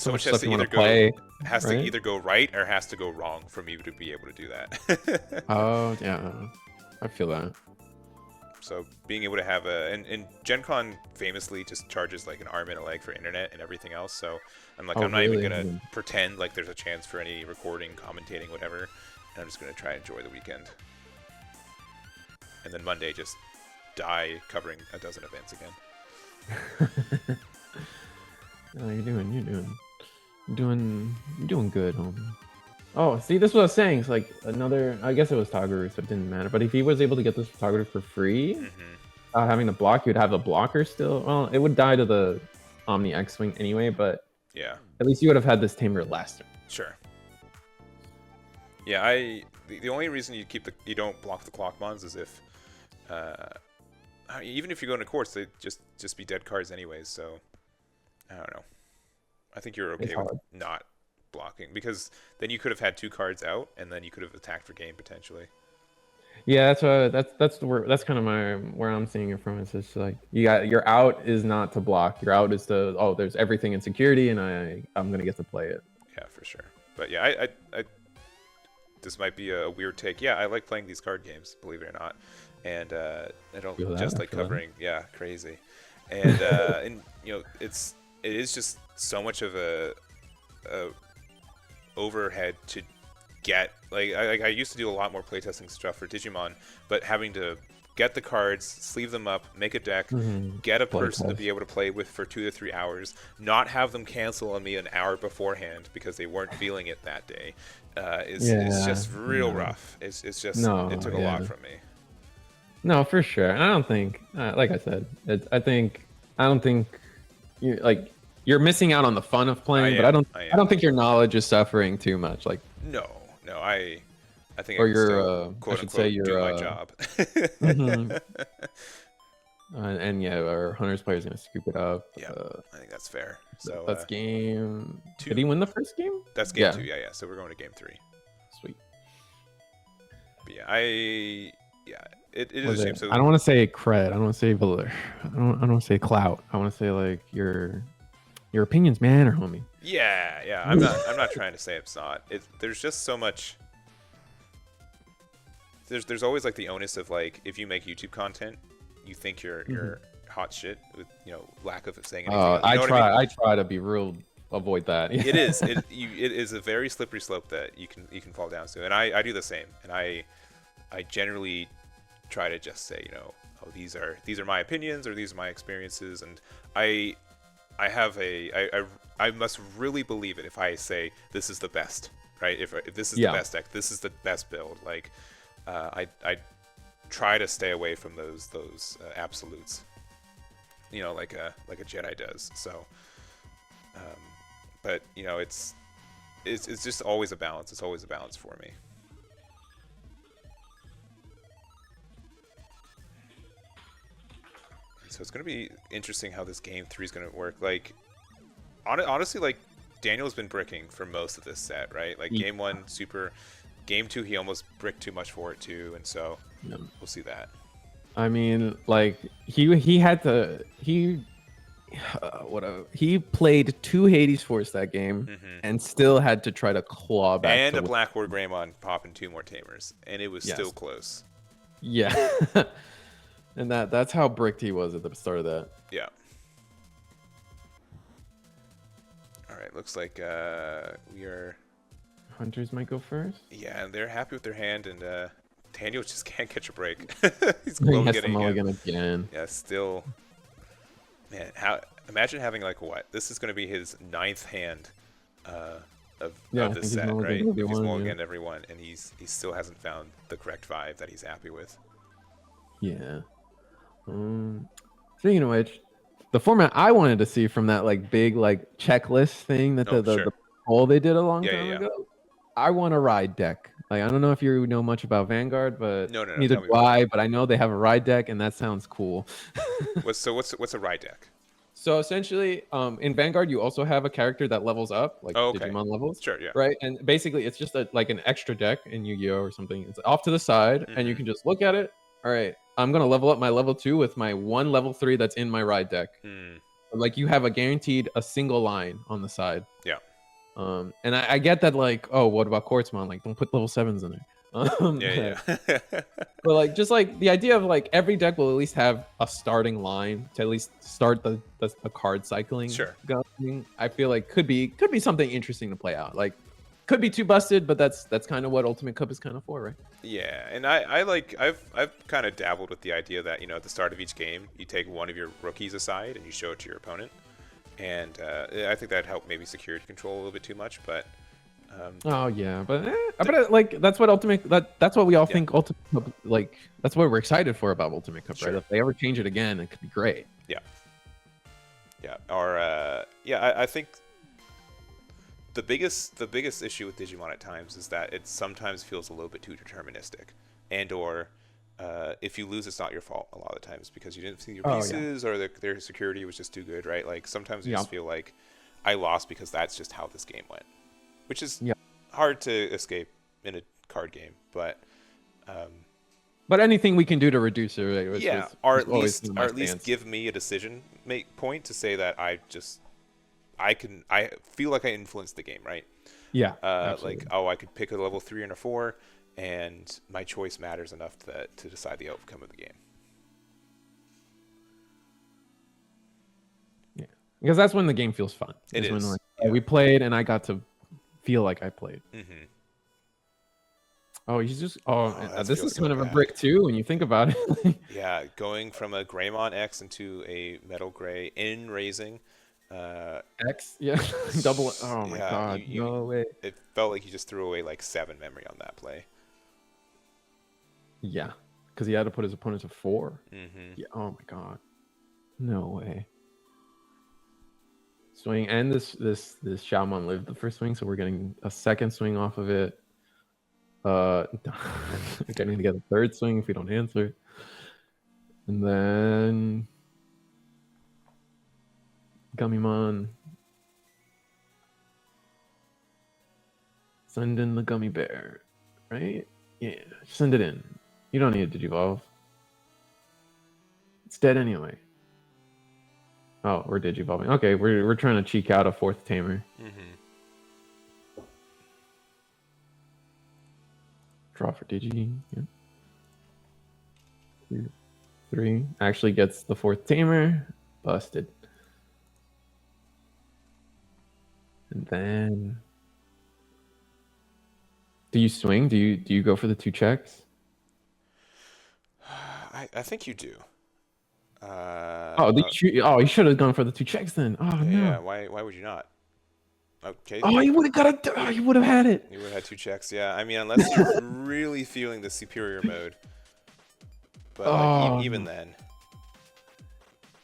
has to either go right or has to go wrong for me to be able to do that. Oh yeah, I feel that. So being able to have and Gen Con famously just charges like an arm and a leg for internet and everything else. So I'm like, I'm not even gonna pretend like there's a chance for any recording, commentating, whatever. And I'm just gonna try and enjoy the weekend. And then Monday just die covering a dozen events again. Oh, you're doing good, homie. Oh, see, this is what I was saying. It's like another. I guess it was Toguru, so it didn't matter. But if he was able to get this photographer for free, having the block, he would have the blocker still. Well, it would die to the Omni X-Wing anyway, but yeah, at least you would have had this tamer last turn. Sure. Yeah, the only reason you don't block the Clockmons is if, even if you go into courts, they just be dead cards anyways. So I don't know. I think you're okay with not blocking, because then you could have had 2 cards out and then you could have attacked for game potentially. Yeah, that's kind of where I'm seeing it from. It's just like your out is not to block. Your out is to there's everything in security, and I'm gonna get to play it. Yeah, for sure. But yeah, I this might be a weird take. Yeah, I like playing these card games, believe it or not, and I don't just like covering. Yeah, crazy, and and it is just so much of a overhead to get. Like I used to do a lot more playtesting stuff for Digimon, but having to get the cards, sleeve them up, make a deck, get a person to be able to play with for 2 to 3 hours, not have them cancel on me an hour beforehand because they weren't feeling it that day, is just real rough. It's just it took a lot from me. No, for sure. And I don't think, like I said, I don't think you're missing out on the fun of playing, but I don't think your knowledge is suffering too much. Like no, I think or I can still, quote unquote, do my job. And yeah, our Hunters player is gonna scoop it up. Yeah, I think that's fair. So that's game 2. Did he win the first game? That's game 2. Yeah. So we're going to game 3. Sweet. But yeah, it is a shame. So I don't want to say cred. I don't want to say valor. I don't want to say clout. I want to say like your opinions matter, homie. Yeah. I'm not trying to say it's not. There's just so much. There's always like the onus of like, if you make YouTube content, you think you're hot shit with lack of saying anything. I try to be real. Avoid that. It is a very slippery slope that you can fall down to, and I do the same. And I generally try to just say these are my opinions or these are my experiences, and I must really believe it if I say this is the best, right? If this is the best deck, this is the best build. Like I try to stay away from those absolutes, like a Jedi does. So, but it's just always a balance. It's always a balance for me. So it's going to be interesting how this game 3 is going to work. Like, honestly, like Daniel's been bricking for most of this set, right? Like game 1, super. Game 2, he almost bricked too much for it too, and so we'll see that. I mean, like he he played 2 Hades Force that game and still had to try to claw back. And to a Black War Greymon popping 2 more tamers, and it was still close. Yeah. And that's how bricked he was at the start of that. Yeah. All right, looks like we are. Hunters might go first. Yeah, and they're happy with their hand, and Daniel just can't catch a break. He's He has getting again. Yeah, still. Man, imagine having like what? This is going to be his 9th hand of this set, right? He's mulliganed everyone, and he still hasn't found the correct vibe that he's happy with. Yeah. Speaking of which, the format I wanted to see from that like big like checklist thing that the poll they did a long time ago. I want a ride deck. Like I don't know if you know much about Vanguard, but neither do I. But I know they have a ride deck, and that sounds cool. What's a ride deck? So essentially, in Vanguard, you also have a character that levels up, like Digimon levels. Sure, yeah. Right, and basically, it's just like an extra deck in Yu-Gi-Oh or something. It's off to the side, and you can just look at it. All right, I'm gonna level up my level 2 with my 1 level 3 that's in my ride deck. Like you have a single line on the side. Yeah. And I get that, like, oh, what about Quartzmon? Like, don't put level 7s in there. But like, just like the idea of like every deck will at least have a starting line to at least start the card cycling. Going. I feel like could be something interesting to play out. Like, could be too busted, but that's kind of what Ultimate Cup is kind of for, right? Yeah, and I've kind of dabbled with the idea that at the start of each game you take one of your rookies aside and you show it to your opponent. And I think that'd help maybe security control a little bit too much, but. Oh yeah, but like that's what that's what we all think Ultimate Cup, like that's what we're excited for about Ultimate Cup, right? If they ever change it again, it could be great. Yeah. Or I think the biggest issue with Digimon at times is that it sometimes feels a little bit too deterministic, and/or if you lose, it's not your fault a lot of the times because you didn't see your pieces or their security was just too good, right? Like sometimes you just feel like I lost because that's just how this game went, which is hard to escape in a card game, but anything we can do to reduce it, right? Or at least give me a decision point to say that I feel like I influenced the game, right? Yeah. Like, I could pick a level 3 and a 4. And my choice matters enough to decide the outcome of the game. Yeah, because that's when the game feels fun. It is. When, like, we played, and I got to feel like I played. Oh, he's just. This is kind of a brick too when you think about it. Yeah, going from a Greymon X into a Metal Gray in raising. X, double. Oh my god, no way! It felt like you just threw away like 7 memory on that play. Yeah, because he had to put his opponent to 4. Yeah. Oh my god, no way. Swing, and this Shaman lived the first swing, so we're getting a second swing off of it. We're getting to get a third swing if we don't answer, and then Gummymon. Send in the gummy bear, right? Yeah, send it in. You don't need a Digivolve. It's dead anyway. Oh, we're Digivolving. Okay, we're trying to cheek out a 4th tamer. Draw for Digi. Yeah. 2, 3. Actually gets the 4th tamer. Busted. And then, do you swing? Do you go for the 2 checks? I think you do. You should have gone for the 2 checks then. Oh no. Yeah. Why would you not? Okay. Oh, you would have got it. Oh, you would have had it. You would have had 2 checks. Yeah. I mean, unless you're really feeling the superior mode. But like, even then.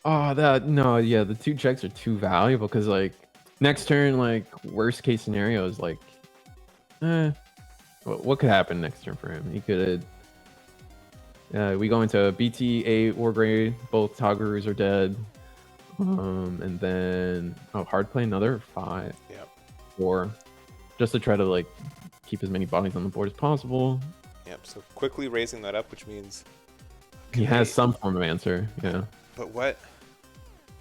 Oh, the 2 checks are too valuable because like next turn, like worst case scenario is like, what could happen next turn for him? He could. We go into BT8 War Grade. Both Toggerus are dead. And then hard play another 5. Yep. 4, just to try to like keep as many bodies on the board as possible. Yep. So quickly raising that up, which means he has some form of answer. Yeah. But what?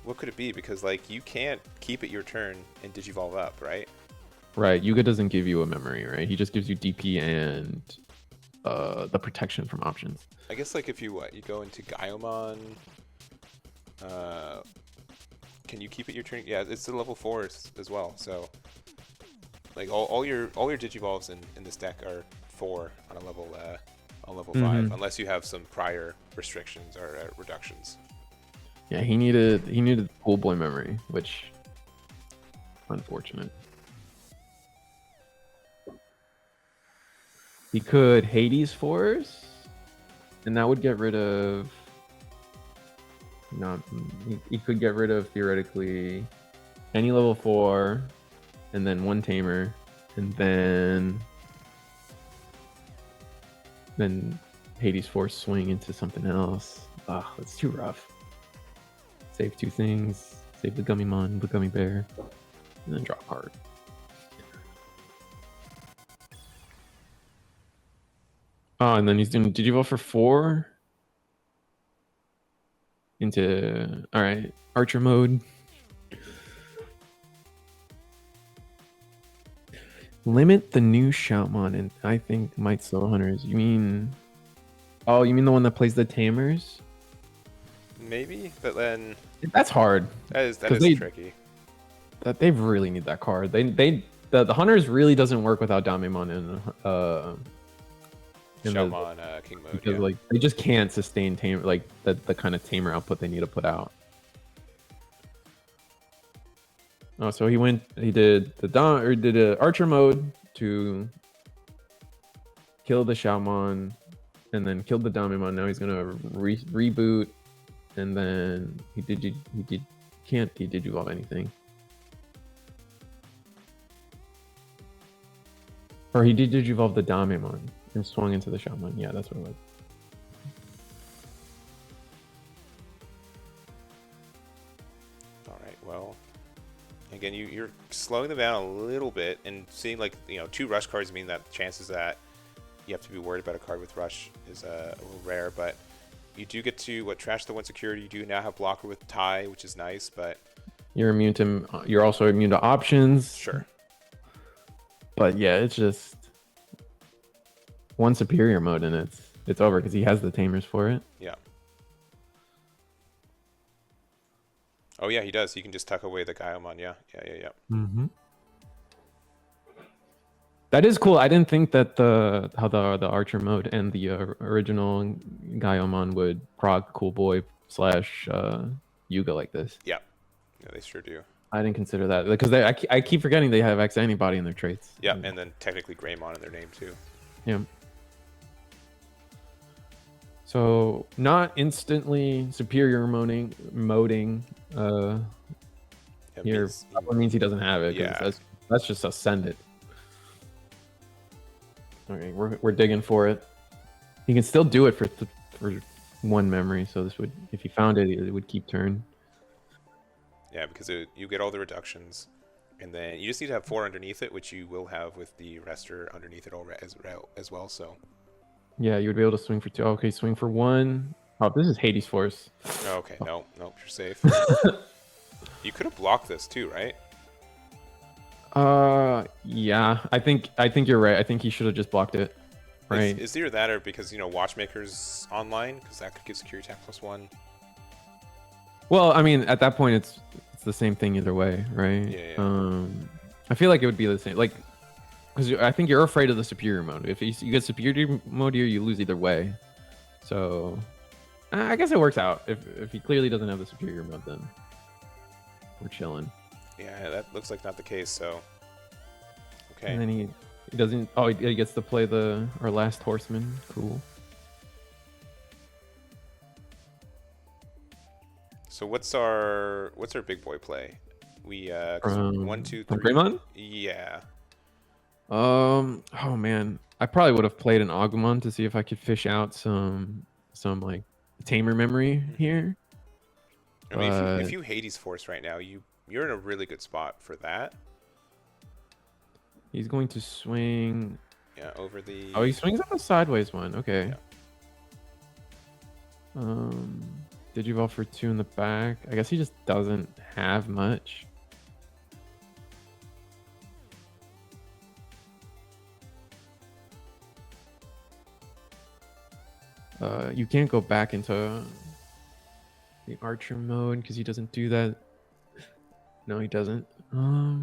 what could it be? Because like you can't keep it your turn and digivolve up, right? Right. Yuga doesn't give you a memory, right? He just gives you DP and the protection from options. I guess like if you go into Gaiomon, can you keep it your turn? Yeah, it's the level 4s as well. So like all your digivolves in this deck are 4 on a level 5, unless you have some prior restrictions or reductions. Yeah, he needed Pool Boy memory, which unfortunate. He could Hades Force, and that would get rid of. Not he could get rid of theoretically any level 4, and then 1 tamer, and then Hades Force swing into something else. Ah, that's too rough. Save 2 things. Save the Gummymon, the Gummy Bear, and then draw a card. Oh, and then he's doing Digivolve for 4 into, all right, Archer mode. Limit the new Shoutmon, and I think might slow Hunters. You mean, oh, you mean the one that plays the Tamers? Maybe, but then That's hard. that is tricky. That they really need that card. The Hunters really doesn't work without Damemon in Shoutmon King mode. because like they just can't sustain tame like the kind of tamer output they need to put out. Oh, so he did a Archer mode to kill the Shoutmon, and then killed the Damemon. Now he's gonna reboot, and then he can't Digivolve anything. Or he did Digivolve the Damemon and swung into the Shoutmon. Yeah, that's what it was. All right, well, again, you're slowing them down a little bit, and seeing like 2 rush cards mean that chances that you have to be worried about a card with rush is a little rare, but you do get to trash the 1 security. You do now have blocker with tie, which is nice, but You're also immune to options. Sure. But yeah, it's just 1 superior mode, and it's over because he has the tamers for it. Yeah. Oh yeah, he does. He can just tuck away the Gaiomon. Yeah. Mm-hmm. That is cool. I didn't think that the Archer mode and the original Gaiomon would prog Cool Boy / Yuga like this. Yeah, they sure do. I didn't consider that because I keep forgetting they have X Antibody in their traits. Yeah, and then technically Greymon in their name too. Yeah. So not instantly superior moding here means he doesn't have it. Yeah. That's just ascended. Okay, we're digging for it. He can still do it for 1 memory. So this would, if he found it, it would keep turn. Yeah, because you get all the reductions, and then you just need to have 4 underneath it, which you will have with the Rester underneath it as well. So yeah, you would be able to swing for 2. Okay, swing for 1. Oh, this is Hades Force. Oh, okay, no, you're safe. You could have blocked this too, right? Yeah, I think you're right. I think he should have just blocked it. Right. Is either that or because Watchmaker's online, because that could give security attack +1. Well, I mean, at that point, it's the same thing either way, right? Yeah. I feel like it would be the same, like, because I think you're afraid of the superior mode. If you get superior mode here, you lose either way. So, I guess it works out. If he clearly doesn't have the superior mode, then we're chilling. Yeah, that looks like not the case. So, okay. And then he doesn't. Oh, he gets to play our last horseman. Cool. So what's our big boy play? We 1, 2, 3. Greymon? Yeah. Oh man, I probably would have played an Agumon to see if I could fish out some like tamer memory here. I mean, if you Hades Force right now, you're in a really good spot for that. He's going to swing. Yeah, over the. Oh, he swings on the sideways one. Okay. Yeah. Digivolve for 2 in the back. I guess he just doesn't have much. You can't go back into the archer mode because he doesn't do that. No, he doesn't. Oh,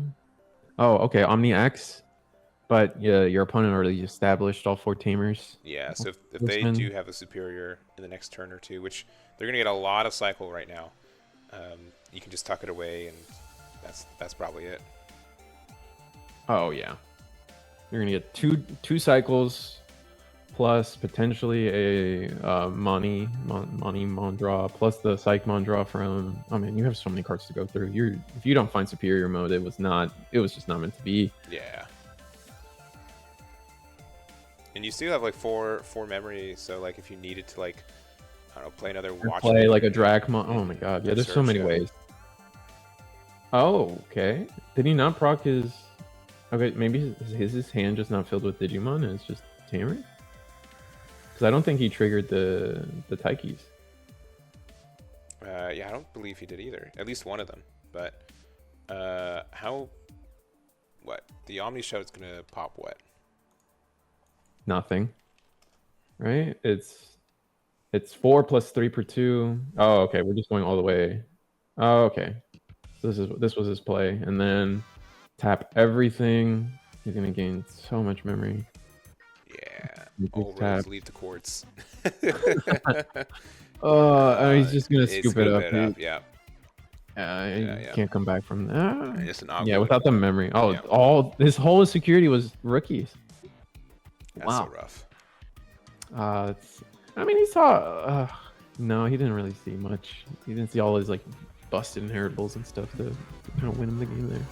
okay. Omni X. But yeah, your opponent already established all 4 tamers. Yeah, so if they do have a superior in the next turn or two, which they're going to get a lot of cycle right now, you can just tuck it away, and that's probably it. Oh yeah, you're gonna get two cycles, plus potentially a Mani Mondraw, plus the Psych Mondraw from. I mean, you have so many cards to go through. If you don't find superior mode, it was just not meant to be. Yeah. And you still have like four memory, so like if you needed to like, I don't know, play another watch. Play like a Dracmon. Oh my god, yeah, there's so many ways. Oh, okay. Did he not proc his? Okay, maybe his hand just not filled with Digimon and it's just Tamer? Because I don't think he triggered the Taikis. Yeah, I don't believe he did either. At least one of them. But what? The Omni Shout's gonna pop what? Nothing. Right? It's 4 plus 3 per 2. Oh, okay. We're just going all the way. Oh, okay. So this was his play, and then tap everything. He's gonna gain so much memory. Yeah. All roads lead to quartz. He's just gonna scoop it up. Yeah. Yeah, can't come back from that. Just an yeah, without the memory. Oh, yeah. All his whole security was rookies. That's so rough. I mean, he saw. No, he didn't really see much. He didn't see all his like busted inheritables and stuff to kind of win him the game there.